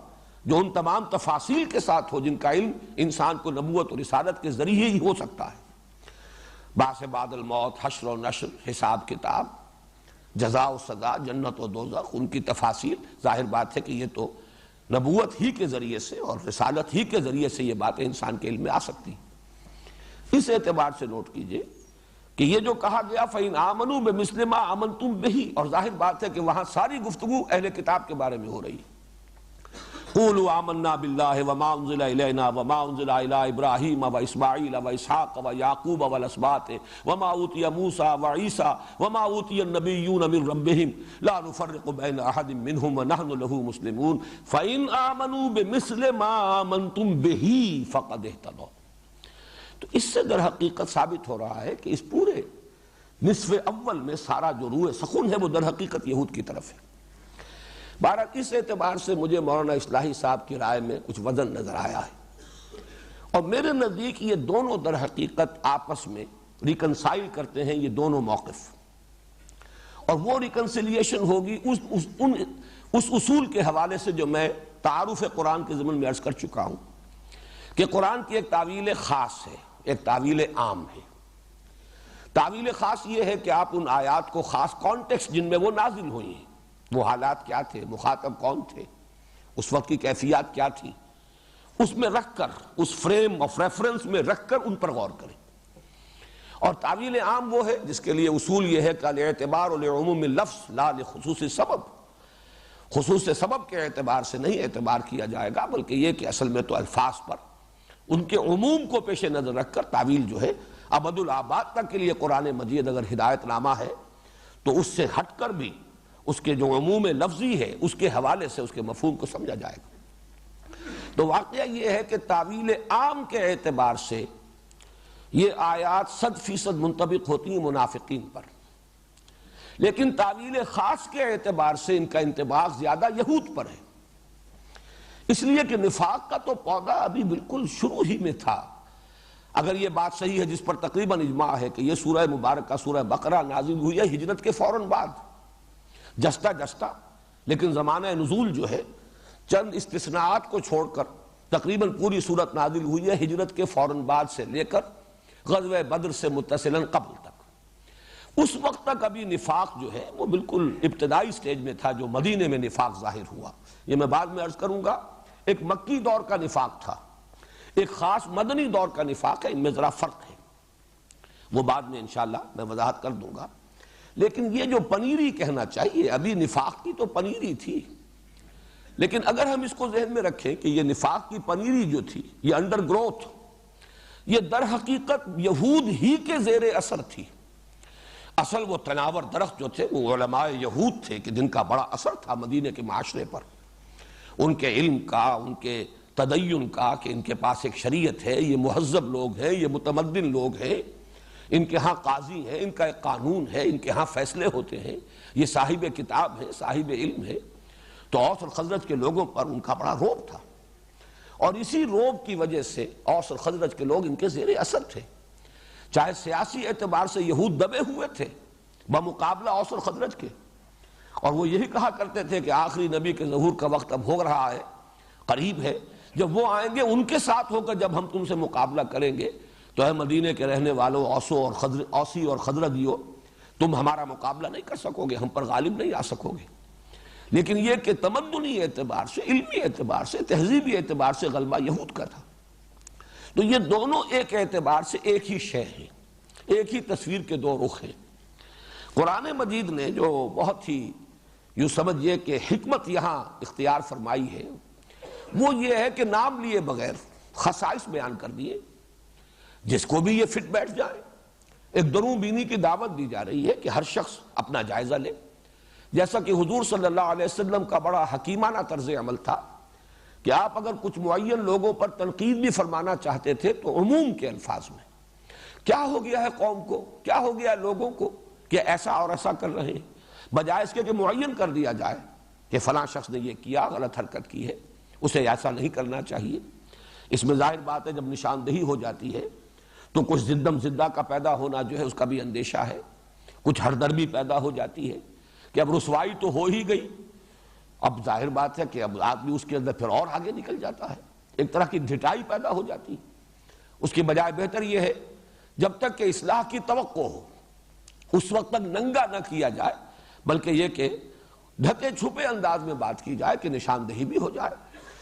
جو ان تمام تفاصیل کے ساتھ ہو جن کا علم انسان کو نبوت اور رسالت کے ذریعے ہی ہو سکتا ہے. بعث بعد الموت، حشر و نشر، حساب کتاب، جزا و سزا، جنت و دوزخ، ان کی تفاصیل ظاہر بات ہے کہ یہ تو نبوت ہی کے ذریعے سے اور رسالت ہی کے ذریعے سے یہ باتیں انسان کے علم میں آ سکتی. اس اعتبار سے نوٹ کیجئے کہ یہ جو کہا گیا فَإِنْ آمَنُوا بِمِثْلِ مَا آمَنْتُمْ بِهِ، اور ظاہر بات ہے کہ وہاں ساری گفتگو اہل کتاب کے بارے میں ہو رہی ہے. قولوا آمنا باللہ وما انزل الینا وما انزل الی ابراہیم واسماعیل واسحاق ویعقوب والاسباط وما اوتی موسیٰ وعیسیٰ وما اوتی النبیون من ربہم لا نفرق بین احد منہم ونحن لہ مسلمون فإن آمنوا بمثل ما آمنتم بہ فقد اہتدوا۔ تو اس سے در حقیقت ثابت ہو رہا ہے کہ اس پورے نصف اول میں سارا جو روح سخن ہے وہ در حقیقت یہود کی طرف ہے۔ بہرحال اس اعتبار سے مجھے مولانا اصلاحی صاحب کی رائے میں کچھ وزن نظر آیا ہے، اور میرے نزدیک یہ دونوں در حقیقت آپس میں ریکنسائل کرتے ہیں یہ دونوں موقف، اور وہ ریکنسیلیشن ہوگی اس اصول کے حوالے سے جو میں تعارف قرآن کے ضمن میں عرض کر چکا ہوں کہ قرآن کی ایک تعویل خاص ہے، ایک تعویل عام ہے۔ تعویل خاص یہ ہے کہ آپ ان آیات کو خاص کانٹیکسٹ جن میں وہ نازل ہوئی ہیں، وہ حالات کیا تھے، مخاطب کون تھے، اس وقت کی کیفیات کیا تھی، اس میں رکھ کر، اس فریم آف ریفرنس میں رکھ کر ان پر غور کریں۔ اور تعویل عام وہ ہے جس کے لیے اصول یہ ہے کہ الاعتبار لعموم اللفظ لا لخصوص سبب، خصوص سبب کے اعتبار سے نہیں اعتبار کیا جائے گا، بلکہ یہ کہ اصل میں تو الفاظ پر ان کے عموم کو پیش نظر رکھ کر تعویل جو ہے ابد الآباد تک کے لیے قرآن مجید اگر ہدایت نامہ ہے تو اس سے ہٹ کر بھی اس کے جو عموم لفظی ہے اس کے حوالے سے اس کے مفہوم کو سمجھا جائے گا۔ تو واقعہ یہ ہے کہ تعویل عام کے اعتبار سے یہ آیات 100% منطبق ہوتی ہیں منافقین پر، لیکن تعویل خاص کے اعتبار سے ان کا انطباق زیادہ یہود پر ہے، اس لیے کہ نفاق کا تو پودا ابھی بالکل شروع ہی میں تھا۔ اگر یہ بات صحیح ہے جس پر تقریباً اجماع ہے کہ یہ سورہ مبارکہ سورہ بقرہ نازل ہوئی ہے ہجرت کے فوراً بعد، جستا جستا، لیکن زمانہ نزول جو ہے چند استثناءات کو چھوڑ کر تقریباً پوری صورت نازل ہوئی ہے ہجرت کے فوراً بعد سے لے کر غزوہ بدر سے متصلاً قبل تک۔ اس وقت تک ابھی نفاق جو ہے وہ بالکل ابتدائی سٹیج میں تھا، جو مدینے میں نفاق ظاہر ہوا، یہ میں بعد میں عرض کروں گا۔ ایک مکی دور کا نفاق تھا، ایک خاص مدنی دور کا نفاق ہے، ان میں ذرا فرق ہے، وہ بعد میں انشاءاللہ میں وضاحت کر دوں گا۔ لیکن یہ جو پنیری کہنا چاہیے، ابھی نفاق کی تو پنیری تھی، لیکن اگر ہم اس کو ذہن میں رکھیں کہ یہ نفاق کی پنیری جو تھی، یہ انڈر گروتھ، یہ در حقیقت یہود ہی کے زیر اثر تھی۔ اصل وہ تناور درخت جو تھے وہ علماء یہود تھے کہ جن کا بڑا اثر تھا مدینے کے معاشرے پر، ان کے علم کا، ان کے تدین کا، کہ ان کے پاس ایک شریعت ہے، یہ مہذب لوگ ہیں، یہ متمدن لوگ ہیں، ان کے ہاں قاضی ہیں، ان کا ایک قانون ہے، ان کے ہاں فیصلے ہوتے ہیں، یہ صاحب کتاب ہیں، صاحب علم ہے۔ تو اوس اور خزرج کے لوگوں پر ان کا بڑا رعب تھا، اور اسی رعب کی وجہ سے اوس اور خزرج کے لوگ ان کے زیر اثر تھے۔ چاہے سیاسی اعتبار سے یہود دبے ہوئے تھے بمقابلہ اوس اور خزرج کے، اور وہ یہی کہا کرتے تھے کہ آخری نبی کے ظہور کا وقت اب ہو رہا ہے، قریب ہے، جب وہ آئیں گے ان کے ساتھ ہو کر جب ہم تم سے مقابلہ کریں گے تو اے مدینے کے رہنے والوں، اوسی اور خزرجیوں، تم ہمارا مقابلہ نہیں کر سکو گے، ہم پر غالب نہیں آ سکو گے۔ لیکن یہ کہ تمدنی اعتبار سے، علمی اعتبار سے، تہذیبی اعتبار سے غلبہ یہود کا تھا۔ تو یہ دونوں ایک اعتبار سے ایک ہی شے ہیں، ایک ہی تصویر کے دو رخ ہیں۔ قرآن مجید نے جو بہت ہی یوں سمجھئے کہ حکمت یہاں اختیار فرمائی ہے وہ یہ ہے کہ نام لیے بغیر خصائص بیان کر دیے، جس کو بھی یہ فٹ بیٹھ جائے۔ ایک دروں بینی کی دعوت دی جا رہی ہے کہ ہر شخص اپنا جائزہ لے، جیسا کہ حضور صلی اللہ علیہ وسلم کا بڑا حکیمانہ طرز عمل تھا کہ آپ اگر کچھ معین لوگوں پر تنقید بھی فرمانا چاہتے تھے تو عموم کے الفاظ میں، کیا ہو گیا ہے قوم کو، کیا ہو گیا لوگوں کو کہ ایسا اور ایسا کر رہے ہیں، بجائے اس کے کہ معین کر دیا جائے کہ فلاں شخص نے یہ کیا، غلط حرکت کی ہے، اسے ایسا نہیں کرنا چاہیے۔ اس میں ظاہر بات ہے جب نشاندہی ہو جاتی ہے تو کچھ زدم زدہ کا پیدا ہونا جو ہے اس کا بھی اندیشہ ہے، کچھ ہردرمی پیدا ہو جاتی ہے کہ اب رسوائی تو ہو ہی گئی، اب ظاہر بات ہے کہ اب آدمی اس کے اندر پھر اور آگے نکل جاتا ہے، ایک طرح کی ڈھٹائی پیدا ہو جاتی ہے۔ اس کی بجائے بہتر یہ ہے جب تک کہ اصلاح کی توقع ہو اس وقت تک ننگا نہ کیا جائے، بلکہ یہ کہ ڈھکے چھپے انداز میں بات کی جائے کہ نشاندہی بھی ہو جائے،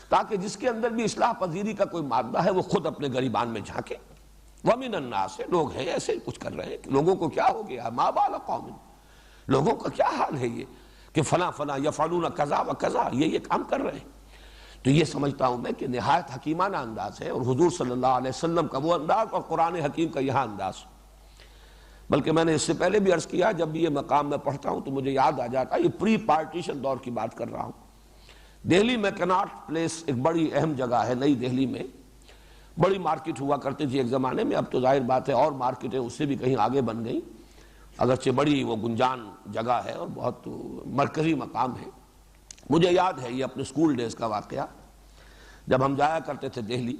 تاکہ جس کے اندر بھی اصلاح پذیری کا کوئی مادہ ہے وہ خود اپنے گریبان میں جھانکے۔ وَمِنَ النَّاسِ، لوگ ہیں ایسے کچھ کر رہے ہیں کہ لوگوں کو کیا ہو گیا، مَا بَالَ قَوْمٍ، لوگوں کا کیا حال ہے یہ کہ فلاں فلاں یفعلون کذا و کذا، یہ کام کر رہے ہیں۔ تو یہ سمجھتا ہوں میں کہ نہایت حکیمانہ انداز ہے، اور حضور صلی اللہ علیہ وسلم کا وہ انداز اور قرآن حکیم کا یہاں انداز۔ بلکہ میں نے اس سے پہلے بھی عرض کیا، جب بھی یہ مقام میں پڑھتا ہوں تو مجھے یاد آ جاتا ہے، یہ پری پارٹیشن دور کی بات کر رہا ہوں۔ دہلی میں کناٹ پلیس ایک بڑی اہم جگہ ہے، نئی دہلی میں بڑی مارکیٹ ہوا کرتی تھی ایک زمانے میں، اب تو ظاہر بات ہے اور مارکیٹیں اس سے بھی کہیں آگے بن گئیں، اگرچہ بڑی وہ گنجان جگہ ہے اور بہت مرکزی مقام ہے۔ مجھے یاد ہے یہ اپنے اسکول ڈیز کا واقعہ، جب ہم جایا کرتے تھے دہلی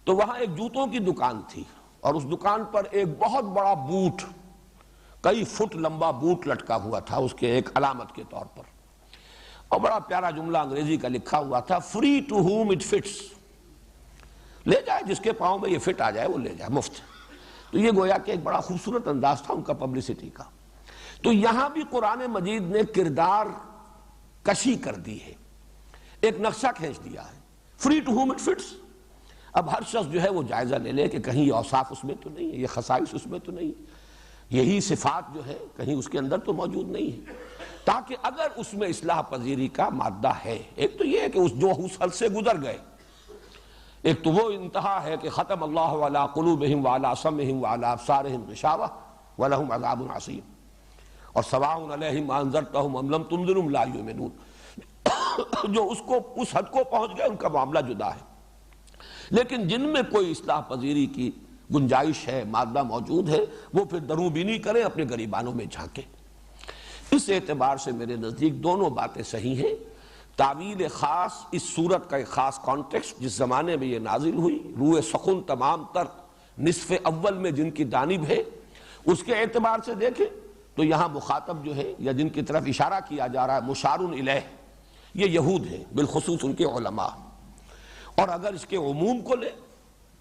تو وہاں ایک جوتوں کی دکان تھی، اور اس دکان پر ایک بہت بڑا بوٹ، کئی فٹ لمبا بوٹ لٹکا ہوا تھا اس کے ایک علامت کے طور پر، اور بڑا پیارا جملہ انگریزی کا لکھا ہوا تھا، free to home it fits, لے جائے جس کے پاؤں میں یہ فٹ آ جائے وہ لے جائے، مفت۔ تو یہ گویا کہ ایک بڑا خوبصورت انداز تھا ان کا پبلسٹی کا۔ تو یہاں بھی قرآن مجید نے کردار کشی کر دی ہے، ایک نقشہ کھینچ دیا ہے، free to home it fits. اب ہر شخص جو ہے وہ جائزہ لے لے کہ کہیں یہ اوصاف اس میں تو نہیں ہے، یہ خصائص اس میں تو نہیں ہے، یہی صفات جو ہے کہیں اس کے اندر تو موجود نہیں ہے، تاکہ اگر اس میں اصلاح پذیری کا مادہ ہے، ایک تو یہ ہے کہ جو اس حد سے گزر گئے، ایک تو وہ انتہا ہے کہ ختم اللہ علی قلوبہم وعلی سمعہم وعلی ابصارہم غشاوہ ولہم عذاب عظیم، اور سواء علیہم انذرتہم ام لم تنذرہم لا یؤمنون۔ جو اس حد کو پہنچ گئے ان کا معاملہ جدا ہے، لیکن جن میں کوئی اصلاح پذیری کی گنجائش ہے، مادہ موجود ہے، وہ پھر دروں بینی کریں، اپنے گریبانوں میں جھانکیں۔ اس اعتبار سے میرے نزدیک دونوں باتیں صحیح ہیں۔ تعویل خاص اس صورت کا ایک خاص کانٹیکسٹ جس زمانے میں یہ نازل ہوئی، روح سخن تمام تر نصف اول میں جن کی جانب ہے، اس کے اعتبار سے دیکھیں تو یہاں مخاطب جو ہے یا جن کی طرف اشارہ کیا جا رہا ہے مشار الیہ، یہ یہود ہیں، بالخصوص ان کے علماء۔ اور اگر اس کے عموم کو لیں،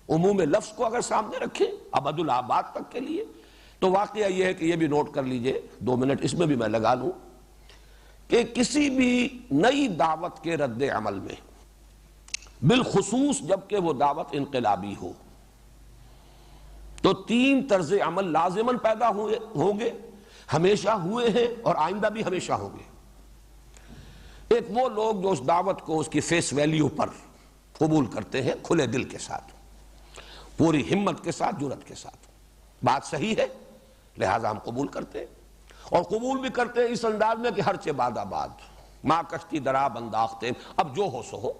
عموم لفظ کو اگر سامنے رکھیں ابد الآباد تک کے لیے، تو واقعہ یہ ہے کہ یہ بھی نوٹ کر لیجئے، 2 منٹ اس میں بھی میں لگا لوں، کہ کسی بھی نئی دعوت کے رد عمل میں، بالخصوص جب کہ وہ دعوت انقلابی ہو، تو 3 طرز عمل لازماً پیدا ہوں گے، ہمیشہ ہوئے ہیں اور آئندہ بھی ہمیشہ ہوں گے۔ ایک وہ لوگ جو اس دعوت کو اس کی فیس ویلیو پر قبول کرتے ہیں، کھلے دل کے ساتھ، پوری ہمت کے ساتھ، جرات کے ساتھ، بات صحیح ہے لہذا ہم قبول کرتے ہیں، اور قبول بھی کرتے ہیں اس انداز میں کہ ہر چہ باد آباد، ماں کشتی دراب انداختے، اب جو ہو سو ہو،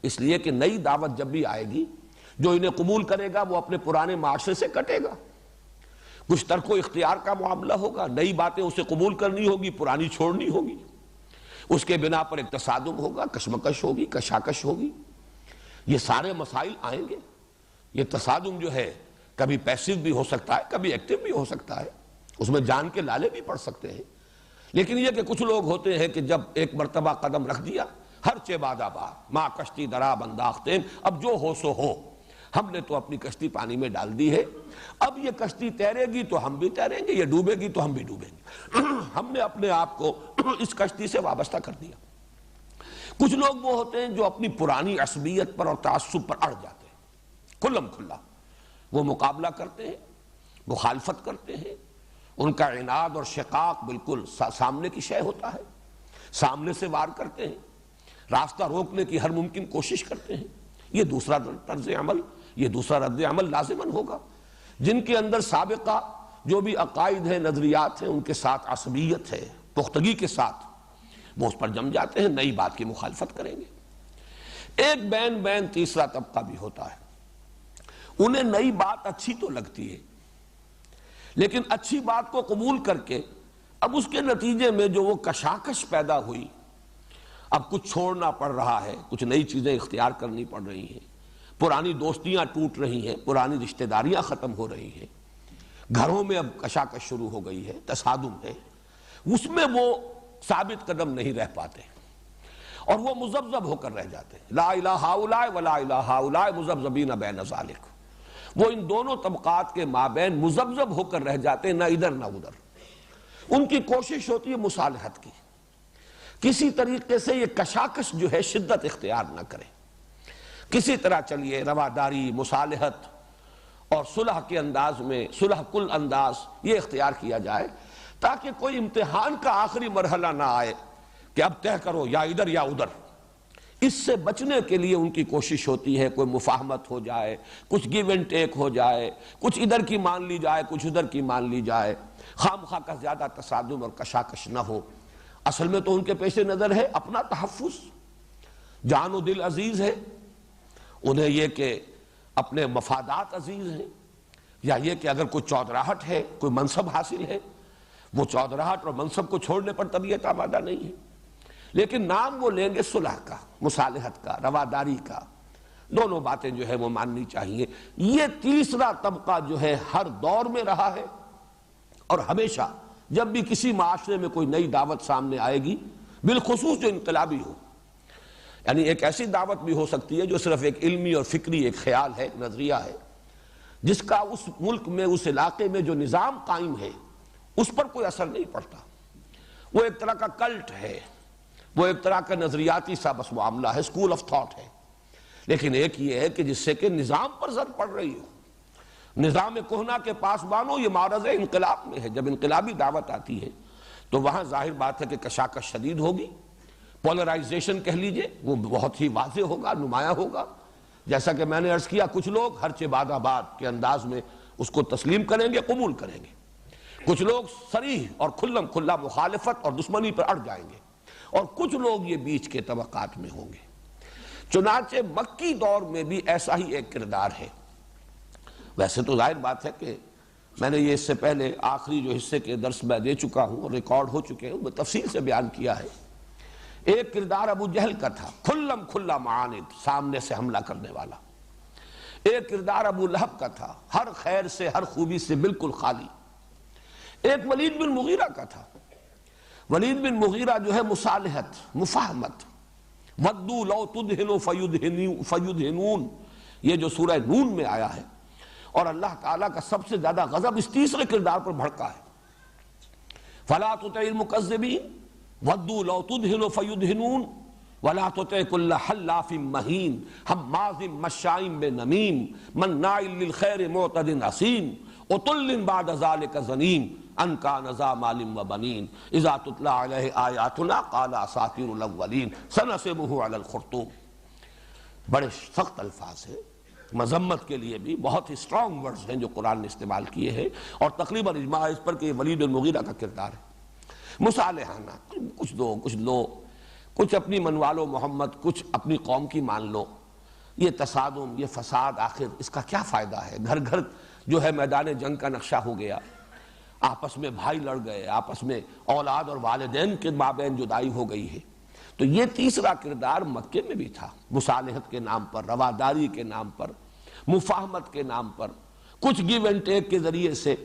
اس لیے کہ نئی دعوت جب بھی آئے گی، جو انہیں قبول کرے گا وہ اپنے پرانے معاشرے سے کٹے گا، کچھ ترک و اختیار کا معاملہ ہوگا، نئی باتیں اسے قبول کرنی ہوگی، پرانی چھوڑنی ہوگی، اس کے بنا پر ایک تصادم ہوگا، کشمکش ہوگی، کشاکش ہوگی، یہ سارے مسائل آئیں گے۔ یہ تصادم جو ہے کبھی پیسو بھی ہو سکتا ہے، کبھی ایکٹیو بھی ہو سکتا ہے، اس میں جان کے لالے بھی پڑ سکتے ہیں، لیکن یہ کہ کچھ لوگ ہوتے ہیں کہ جب ایک مرتبہ قدم رکھ دیا، ہر چہ باد آباد، ماں کشتی دراب انداختے، اب جو ہو سو ہو، ہم نے تو اپنی کشتی پانی میں ڈال دی ہے، اب یہ کشتی تیرے گی تو ہم بھی تیریں گے، یہ ڈوبے گی تو ہم بھی ڈوبیں گے۔ ہم نے اپنے آپ کو اس کشتی سے وابستہ کر دیا۔ کچھ لوگ وہ ہوتے ہیں جو اپنی پرانی عصبیت پر اور تعصب پر اڑ جاتے ہیں، کھلم کھلا وہ مقابلہ کرتے ہیں، مخالفت کرتے ہیں، ان کا عناد اور شقاق بالکل سامنے کی شے ہوتا ہے، سامنے سے وار کرتے ہیں، راستہ روکنے کی ہر ممکن کوشش کرتے ہیں۔ یہ دوسرا طرز عمل، یہ دوسرا رد عمل لازماً ہوگا۔ جن کے اندر سابقہ جو بھی عقائد ہیں، نظریات ہیں، ان کے ساتھ عصبیت ہے، پختگی کے ساتھ وہ اس پر جم جاتے ہیں، نئی بات کی مخالفت کریں گے۔ ایک بین تیسرا طبقہ بھی ہوتا ہے، انہیں نئی بات اچھی تو لگتی ہے، لیکن اچھی بات کو قبول کر کے اب اس کے نتیجے میں جو وہ کشاکش پیدا ہوئی، اب کچھ چھوڑنا پڑ رہا ہے، کچھ نئی چیزیں اختیار کرنی پڑ رہی ہیں، پرانی دوستیاں ٹوٹ رہی ہیں، پرانی رشتہ داریاں ختم ہو رہی ہیں، گھروں میں اب کشاکش شروع ہو گئی ہے، تصادم ہے، اس میں وہ ثابت قدم نہیں رہ پاتے اور وہ مذبذب ہو کر رہ جاتے ہیں۔ لا الہ ہؤلاء ولا الہ ہؤلاء مذبذبین بین ذلک، وہ ان دونوں طبقات کے مابین مذبذب ہو کر رہ جاتے ہیں، نہ ادھر نہ ادھر۔ ان کی کوشش ہوتی ہے مصالحت کی، کسی طریقے سے یہ کشاکش جو ہے شدت اختیار نہ کرے، کسی طرح چلیے رواداری، مصالحت اور صلح کے انداز میں، صلح کل انداز یہ اختیار کیا جائے، تاکہ کوئی امتحان کا آخری مرحلہ نہ آئے کہ اب طے کرو یا ادھر یا ادھر۔ اس سے بچنے کے لیے ان کی کوشش ہوتی ہے کوئی مفاہمت ہو جائے، کچھ گیو اینڈ ٹیک ہو جائے، کچھ ادھر کی مان لی جائے کچھ ادھر کی مان لی جائے، خام خواہ کا زیادہ تصادم اور کشاکش نہ ہو۔ اصل میں تو ان کے پیش نظر ہے اپنا تحفظ، جان و دل عزیز ہے، انہیں یہ کہ اپنے مفادات عزیز ہیں، یا یہ کہ اگر کوئی چودراہٹ ہے، کوئی منصب حاصل ہے، وہ چودراہٹ اور منصب کو چھوڑنے پر طبیعت آمادہ نہیں ہے، لیکن نام وہ لیں گے صلح کا، مصالحت کا، رواداری کا، دونوں باتیں جو ہے وہ ماننی چاہیے۔ یہ تیسرا طبقہ جو ہے ہر دور میں رہا ہے، اور ہمیشہ جب بھی کسی معاشرے میں کوئی نئی دعوت سامنے آئے گی، بالخصوص جو انقلابی ہو، یعنی ایک ایسی دعوت بھی ہو سکتی ہے جو صرف ایک علمی اور فکری ایک خیال ہے، ایک نظریہ ہے، جس کا اس ملک میں اس علاقے میں جو نظام قائم ہے اس پر کوئی اثر نہیں پڑتا، وہ ایک طرح کا کلٹ ہے، وہ ایک طرح کا نظریاتی سا بس معاملہ ہے، اسکول آف تھاٹ ہے۔ لیکن ایک یہ ہے کہ جس سے کہ نظام پر زد پڑ رہی ہو، نظام کہنا کے پاس بانو، یہ معرض انقلاب میں ہے۔ جب انقلابی دعوت آتی ہے تو وہاں ظاہر بات ہے کہ کشاکش شدید ہوگی، پولرائزیشن کہہ لیجئے، وہ بہت ہی واضح ہوگا، نمایاں ہوگا۔ جیسا کہ میں نے عرض کیا، کچھ لوگ ہرچہ باد آباد کے انداز میں اس کو تسلیم کریں گے، قبول کریں گے، کچھ لوگ صریح اور کھلم کھلا مخالفت اور دشمنی پر اڑ جائیں گے، اور کچھ لوگ یہ بیچ کے طبقات میں ہوں گے۔ چنانچہ مکی دور میں بھی ایسا ہی ایک کردار ہے۔ ویسے تو ظاہر بات ہے کہ میں نے یہ اس سے پہلے آخری جو حصے کے درس میں دے چکا ہوں اور ریکارڈ ہو چکے ہیں، میں تفصیل سے بیان کیا ہے۔ ایک کردار ابو جہل کا تھا، کھلم کھلا معاند، سامنے سے حملہ کرنے والا۔ ایک کردار ابو لہب کا تھا، ہر خیر سے ہر خوبی سے بالکل خالی۔ ایک ولید بن مغیرہ کا تھا۔ ولید بن مغیرہ جو ہے مصالحت، مفاہمت، ودو لو تدہنو فیدہنون، یہ جو سورہ نون میں آیا ہے، اور اللہ تعالیٰ کا سب سے زیادہ غضب اس تیسرے کردار پر بھڑکا ہے۔ فلا تطع المکذبین ودو لو تدہن فیدہنون ولا تطع کل حلاف مہین ہماز مشاء بنمیم مناع للخیر معتد اثیم عتل بعد ذلک زنیم ان کان ذا مال وبنین اذا تتلی علیہ آیاتنا قال اساطیر الاولین سنسمہ علی الخرطوم۔ بڑے سخت الفاظ ہیں، مذمت کے لیے بھی بہت ہی اسٹرانگ ورڈز ہیں جو قرآن نے استعمال کیے ہیں، اور تقریباً اجماع اس پر کہ یہ ولید بن مغیرہ کا کردار ہے۔ مصالحانہ، کچھ دو کچھ لو، کچھ اپنی منوالو محمد، کچھ اپنی قوم کی مان لو۔ یہ تصادم، یہ فساد، آخر اس کا کیا فائدہ ہے؟ گھر گھر جو ہے میدان جنگ کا نقشہ ہو گیا، آپس میں بھائی لڑ گئے، آپس میں اولاد اور والدین کے مابین جدائی ہو گئی ہے۔ تو یہ تیسرا کردار مکے میں بھی تھا، مصالحت کے نام پر، رواداری کے نام پر، مفاہمت کے نام پر، کچھ گیو اینڈ ٹیک کے ذریعے سے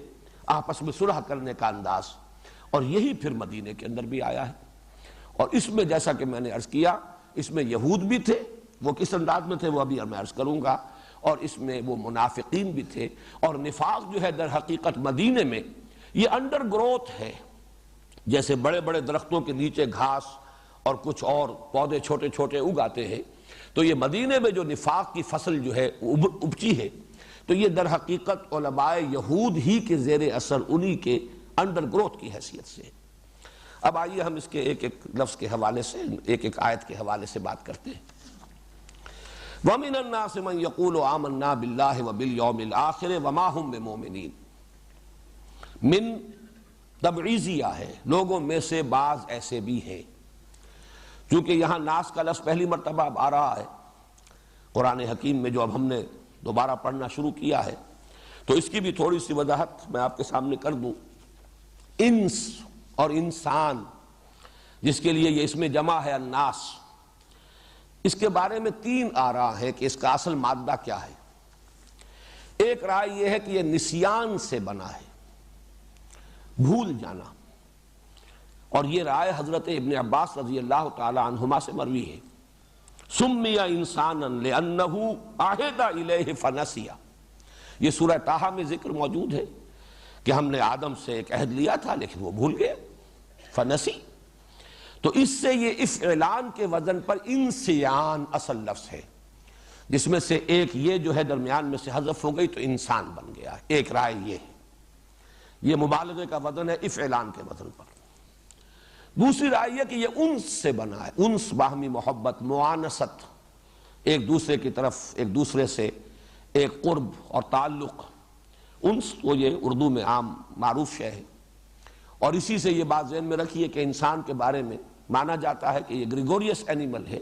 آپس میں صلح کرنے کا انداز، اور یہی پھر مدینے کے اندر بھی آیا ہے۔ اور اس میں جیسا کہ میں نے عرض کیا، اس میں یہود بھی تھے، وہ کس انداز میں تھے وہ ابھی میں عرض کروں گا، اور اس میں وہ منافقین بھی تھے۔ اور نفاق جو ہے در حقیقت مدینے میں یہ انڈر گروتھ ہے، جیسے بڑے بڑے درختوں کے نیچے گھاس اور کچھ اور پودے چھوٹے چھوٹے اگاتے ہیں، تو یہ مدینے میں جو نفاق کی فصل جو ہے اپجی ہے، تو یہ در حقیقت علماء یہود ہی کے زیر اثر، انہی کے انڈر گروتھ کی حیثیت سے۔ اب آئیے ہم اس کے ایک ایک لفظ کے حوالے سے، ایک ایک آیت کے حوالے سے بات کرتے ہیں۔ وَمِنَ النَّاسِ مَن يَقُولُ آمَنَّا بِاللَّهِ وَبِالْيَوْمِ الْآخِرِ وَمَا هُمْ بِمُؤْمِنِينَ۔ من تبعیضیہ ہے، لوگوں میں سے بعض ایسے بھی ہیں۔ چونکہ یہاں ناس کا لفظ پہلی مرتبہ اب آ رہا ہے قرآن حکیم میں، جو اب ہم نے دوبارہ پڑھنا شروع کیا ہے، تو اس کی بھی تھوڑی سی وضاحت میں آپ کے سامنے کر دوں۔ انس اور انسان، جس کے لیے یہ اسم جمع ہے الناس، اس کے بارے میں تین آراء ہے کہ اس کا اصل مادہ کیا ہے۔ ایک رائے یہ ہے کہ یہ نسیان سے بنا ہے، بھول جانا، اور یہ رائے حضرت ابن عباس رضی اللہ تعالی عنہما سے مروی ہے۔ سمی انسانا لأنہ عہد الیہ فنسی، یہ سورہ طٰہٰ میں ذکر موجود ہے کہ ہم نے آدم سے ایک عہد لیا تھا لیکن وہ بھول گئے، فنسی۔ تو اس سے یہ افعلان کے وزن پر انسیان اصل لفظ ہے، جس میں سے ایک یہ جو ہے درمیان میں سے حذف ہو گئی تو انسان بن گیا۔ ایک رائے یہ ہے، یہ مبالغے کا وزن ہے افعلان کے وزن پر۔ دوسری رائے یہ کہ یہ انس سے بنا ہے، انس باہمی محبت، معانست، ایک دوسرے کی طرف ایک دوسرے سے ایک قرب اور تعلق۔ انس تو یہ اردو میں عام معروف شے ہے، اور اسی سے یہ بات ذہن میں رکھیے کہ انسان کے بارے میں مانا جاتا ہے کہ یہ گریگوریس اینیمل ہے،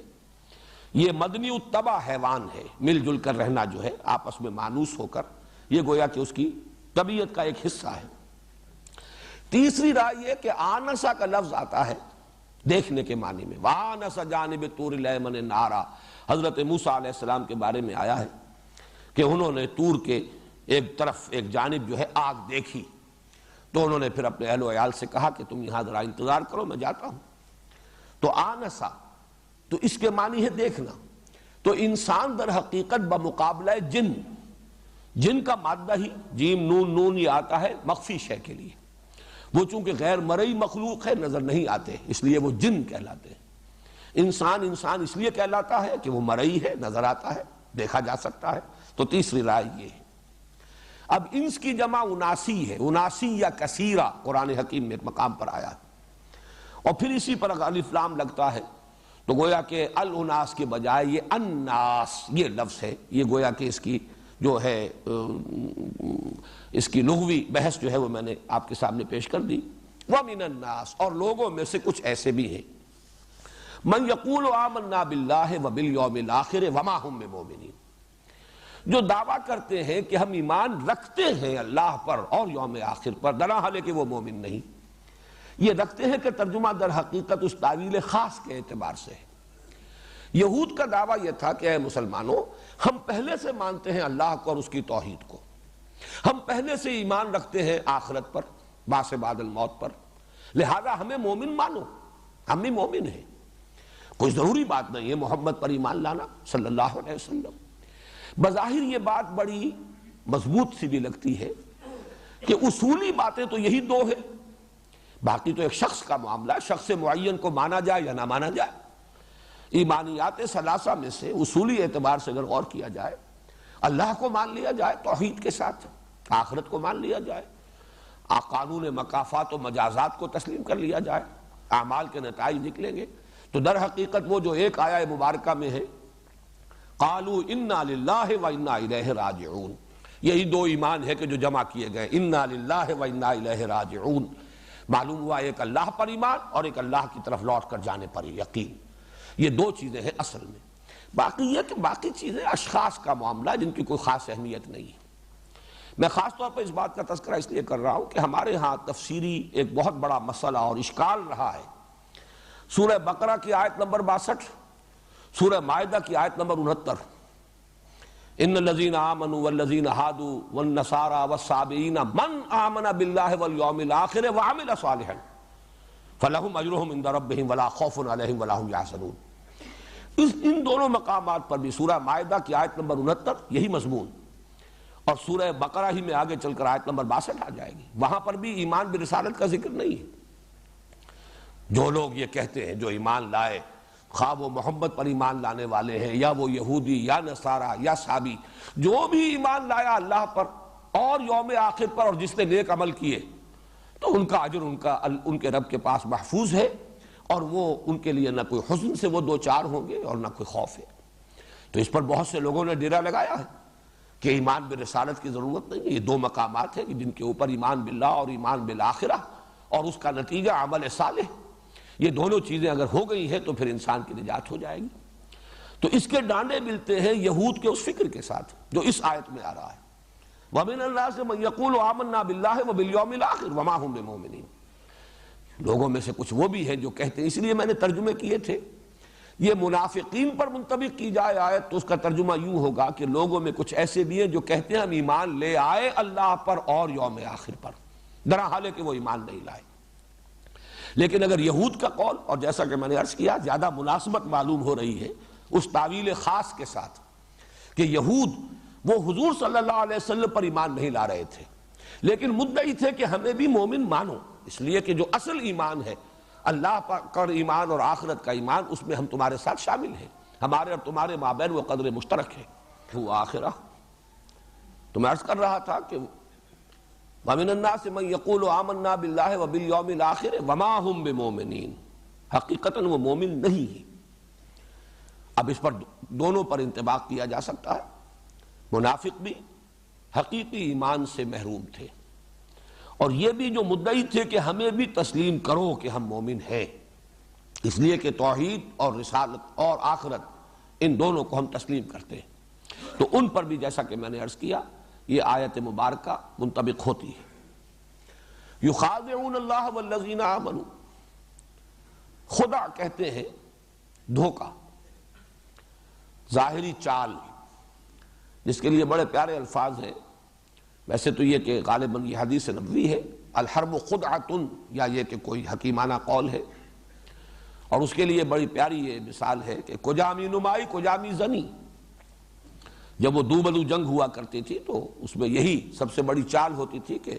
یہ مدنی الطبع حیوان ہے، مل جل کر رہنا جو ہے آپس میں مانوس ہو کر، یہ گویا کہ اس کی طبیعت کا ایک حصہ ہے۔ تیسری رائے یہ کہ آنسا کا لفظ آتا ہے دیکھنے کے معنی میں، وآنس جانب طور الایمن نارا، حضرت موسیٰ علیہ السلام کے بارے میں آیا ہے کہ انہوں نے طور کے ایک طرف ایک جانب جو ہے آگ دیکھی، تو انہوں نے پھر اپنے اہل و عیال سے کہا کہ تم یہاں ذرا انتظار کرو، میں جاتا ہوں۔ تو آنسا تو اس کے معنی ہے دیکھنا۔ تو انسان در حقیقت بمقابلہ جن کا مادہ ہی جیم نون نون یہ آتا ہے مخفی شے کے لیے، وہ چونکہ غیر مرئی مخلوق ہے، نظر نہیں آتے، اس لیے وہ جن کہلاتے ہیں۔ انسان اس لیے کہلاتا ہے کہ وہ مرئی ہے، نظر آتا ہے، دیکھا جا سکتا ہے۔ تو تیسری رائے یہ ہے۔ اب انس کی جمع اناسی ہے، اناسی یا کثیرہ قرآن حکیم میں ایک مقام پر آیا ہے، اور پھر اسی پر اگر الف لام لگتا ہے تو گویا کہ الاناس کے بجائے یہ الناس یہ لفظ ہے، یہ گویا کہ اس کی جو ہے اس کی لغوی بحث جو ہے وہ میں نے آپ کے سامنے پیش کر دی۔ وَمِنَ النَّاسِ، اور لوگوں میں سے کچھ ایسے بھی ہیں، مَن يَقُولُ آمَنَّا بِاللَّهِ وَبِالْيَوْمِ الْآخِرِ وَمَا هُم بِمُؤْمِنِينَ، جو دعویٰ کرتے ہیں کہ ہم ایمان رکھتے ہیں اللہ پر اور یوم آخر پر، درحال کہ وہ مومن نہیں۔ یہ رکھتے ہیں کہ ترجمہ در حقیقت اس تعویل خاص کے اعتبار سے ہے۔ یہود کا دعویٰ یہ تھا کہ اے مسلمانوں، ہم پہلے سے مانتے ہیں اللہ کو اور اس کی توحید کو، ہم پہلے سے ایمان رکھتے ہیں آخرت پر، بعث بعد الموت پر، لہذا ہمیں مومن مانو، ہم بھی مومن ہیں۔ کوئی ضروری بات نہیں ہے محمد پر ایمان لانا صلی اللہ علیہ وسلم۔ بظاہر یہ بات بڑی مضبوط سی بھی لگتی ہے کہ اصولی باتیں تو یہی دو ہیں، باقی تو ایک شخص کا معاملہ ہے، شخص معین کو مانا جائے یا نہ مانا جائے۔ ایمانیات ثلاثہ میں سے اصولی اعتبار سے اگر غور کیا جائے، اللہ کو مان لیا جائے توحید کے ساتھ، آخرت کو مان لیا جائے، قانون مکافات و مجازات کو تسلیم کر لیا جائے، اعمال کے نتائج نکلیں گے، تو در حقیقت وہ جو ایک آیہ مبارکہ میں ہے قالوا انا للہ و انا الیہ راجعون، یہی دو ایمان ہے کہ جو جمع کیے گئے، انا للہ و انا الیہ راجعون، معلوم ہوا ایک اللہ پر ایمان اور ایک اللہ کی طرف لوٹ کر جانے پر یقین، یہ دو چیزیں ہیں اصل میں۔ باقی یہ کہ باقی چیزیں اشخاص کا معاملہ جن کی کوئی خاص اہمیت نہیں ہے۔ میں خاص طور پر اس بات کا تذکرہ اس لیے کر رہا ہوں کہ ہمارے ہاں تفسیری ایک بہت بڑا مسئلہ اور اشکال رہا ہے۔ سورہ بقرہ کی آیت نمبر 62، سورہ مائدہ کی آیت نمبر 69، ان الذین آمنوا والذین ہادوا والنصارى والصابئین من آمن باللہ والیوم الآخر وعمل صالحا فلہم اجرہم عند ربہم ولا خوف علیہم ولا ہم یحزنون۔ ان دونوں مقامات پر بھی سورہ مائدہ کی آیت نمبر 69 یہی مضمون، اور سورہ بقرہ ہی میں آگے چل کر آیت نمبر 62 آ جائے گی، وہاں پر بھی ایمان برسالت کا ذکر نہیں ہے۔ جو لوگ یہ کہتے ہیں، جو ایمان لائے، خواہ وہ محمد پر ایمان لانے والے ہیں یا وہ یہودی یا نصارہ یا صابی، جو بھی ایمان لایا اللہ پر اور یوم آخر پر اور جس نے نیک عمل کیے، تو ان کا اجر ان کے رب کے پاس محفوظ ہے، اور وہ ان کے لیے نہ کوئی حزن سے وہ دو چار ہوں گے اور نہ کوئی خوف ہے۔ تو اس پر بہت سے لوگوں نے ڈیرا لگایا ہے کہ ایمان برسالت کی ضرورت نہیں ہے۔ یہ دو مقامات ہیں جن کے اوپر ایمان باللہ اور ایمان بالآخرہ اور اس کا نتیجہ عمل صالح، یہ دونوں چیزیں اگر ہو گئی ہیں تو پھر انسان کی نجات ہو جائے گی۔ تو اس کے ڈانڈے ملتے ہیں یہود کے اس فکر کے ساتھ جو اس آیت میں آ رہا ہے، وَمِنَ النَّاسِ مَن يَقُولُ آمَنَّا بِاللَّهِ وَبِالْيَوْمِ الْآخِرِ وَمَا هُم بِمُؤْمِنِينَ۔ لوگوں میں سے کچھ وہ بھی ہیں جو کہتے ہیں، اس لیے میں نے ترجمے کیے تھے، یہ منافقین پر منطبق کی جائے آیت تو اس کا ترجمہ یوں ہوگا کہ لوگوں میں کچھ ایسے بھی ہیں جو کہتے ہیں ہم ایمان لے آئے اللہ پر اور یوم آخر پر، درحال کہ وہ ایمان نہیں لائے۔ لیکن اگر یہود کا قول، اور جیسا کہ میں نے عرض کیا زیادہ مناسبت معلوم ہو رہی ہے اس تعویل خاص کے ساتھ کہ یہود وہ حضور صلی اللہ علیہ وسلم پر ایمان نہیں لا رہے تھے، لیکن مدعی تھے کہ ہمیں بھی مومن مانو، اس لیے کہ جو اصل ایمان ہے اللہ پر ایمان اور آخرت کا ایمان، اس میں ہم تمہارے ساتھ شامل ہیں، ہمارے اور تمہارے مابین وہ قدر مشترک ہے۔ وہ آخرہ تو میں عرض کر رہا تھا کہ وَمِنَ النَّاسِ مَن يَقُولُ آمَنَّا بِاللَّهِ وَبِالْيَوْمِ الْآخِرِ وَمَا هُمْ بِمُؤْمِنِينَ، حقیقتاً وہ مومن نہیں ہے۔ اب اس پر دونوں پر انطباق کیا جا سکتا ہے، منافق بھی حقیقی ایمان سے محروم تھے، اور یہ بھی جو مدعی تھے کہ ہمیں بھی تسلیم کرو کہ ہم مومن ہیں، اس لیے کہ توحید اور رسالت اور آخرت ان دونوں کو ہم تسلیم کرتے ہیں، تو ان پر بھی جیسا کہ میں نے عرض کیا یہ آیت مبارکہ منطبق ہوتی ہے۔ یخادعون اللہ والذین آمنوا، خدا کہتے ہیں دھوکہ، ظاہری چال، جس کے لیے بڑے پیارے الفاظ ہیں۔ ویسے تو یہ کہ غالباً یہ حدیث نبوی ہے، الحرب خدعۃ، یا یہ کہ کوئی حکیمانہ قول ہے، اور اس کے لیے بڑی پیاری یہ مثال ہے کہ کجامی نمائی کجامی زنی، جب وہ دوبدو جنگ ہوا کرتی تھی تو اس میں یہی سب سے بڑی چال ہوتی تھی کہ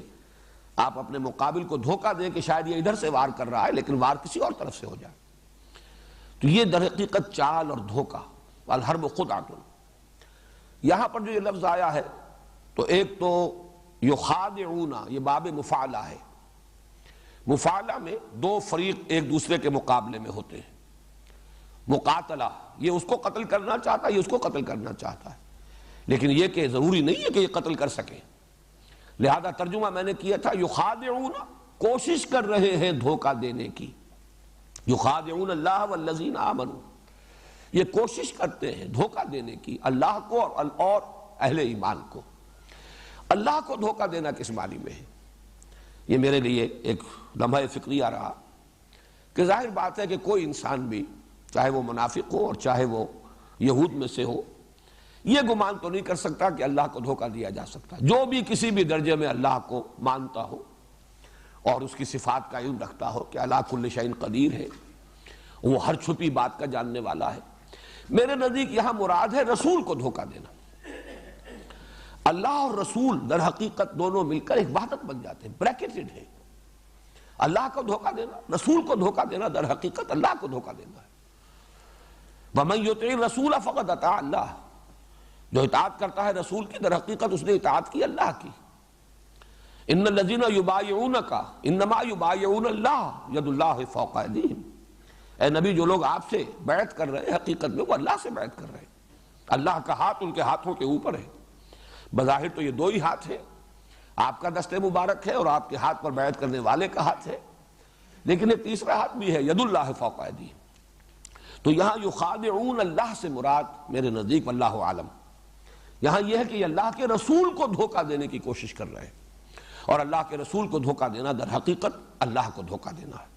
آپ اپنے مقابل کو دھوکہ دیں کہ شاید یہ ادھر سے وار کر رہا ہے لیکن وار کسی اور طرف سے ہو جائے، تو یہ در حقیقت چال اور دھوکہ، الحرب خدعۃ۔ یہاں پر جو یہ لفظ آیا ہے تو ایک تو یخادعون، یہ باب مفعلہ ہے، مفعلہ میں دو فریق ایک دوسرے کے مقابلے میں ہوتے ہیں، مقاتلہ، یہ اس کو قتل کرنا چاہتا ہے، یہ اس کو قتل کرنا چاہتا ہے، لیکن یہ کہ ضروری نہیں ہے کہ یہ قتل کر سکے، لہذا ترجمہ میں نے کیا تھا یخادعون، کوشش کر رہے ہیں دھوکہ دینے کی، یخادعون اللہ والذین آمنوا، یہ کوشش کرتے ہیں دھوکہ دینے کی اللہ کو اور اہل ایمان کو۔ اللہ کو دھوکہ دینا کس معنی میں ہے؟ یہ میرے لیے ایک لمحہ فکریہ رہا کہ ظاہر بات ہے کہ کوئی انسان بھی، چاہے وہ منافق ہو اور چاہے وہ یہود میں سے ہو، یہ گمان تو نہیں کر سکتا کہ اللہ کو دھوکہ دیا جا سکتا۔ جو بھی کسی بھی درجے میں اللہ کو مانتا ہو اور اس کی صفات کا علم رکھتا ہو کہ علی کل شیء قدیر ہے، وہ ہر چھپی بات کا جاننے والا ہے، میرے نزدیک یہاں مراد ہے رسول کو دھوکہ دینا۔ اللہ اور رسول در حقیقت دونوں مل کر ایک وحدت بن جاتے ہیں، بریکٹڈ ہے۔ اللہ کو دھوکہ دینا، رسول کو دھوکہ دینا، در حقیقت اللہ کو دھوکہ دینا ہے۔ وَمَن يُطِعِ الرَّسُولَ فَقَدْ أَطَاعَ اللَّهَ، جو اطاعت کرتا ہے رسول کی در حقیقت اس نے اطاعت کی اللہ کی۔ ان الذین یبایعونک انما یبایعون اللہ ید اللہ فوق ایدیہم، اے نبی جو لوگ آپ سے بیعت کر رہے ہیں حقیقت میں وہ اللہ سے بیعت کر رہے ہیں، اللہ کا ہاتھ ان کے ہاتھوں کے اوپر ہے۔ بظاہر تو یہ دو ہی ہاتھ ہیں، آپ کا دست مبارک ہے اور آپ کے ہاتھ پر بیعت کرنے والے کا ہاتھ ہے، لیکن ایک تیسرا ہاتھ بھی ہے، ید اللہ فوق ایدیہم۔ تو یہاں یخادعون اللہ سے مراد میرے نزدیک واللہ عالم یہاں یہ ہے کہ یہ اللہ کے رسول کو دھوکہ دینے کی کوشش کر رہے ہیں، اور اللہ کے رسول کو دھوکہ دینا در حقیقت اللہ کو دھوکہ دینا ہے۔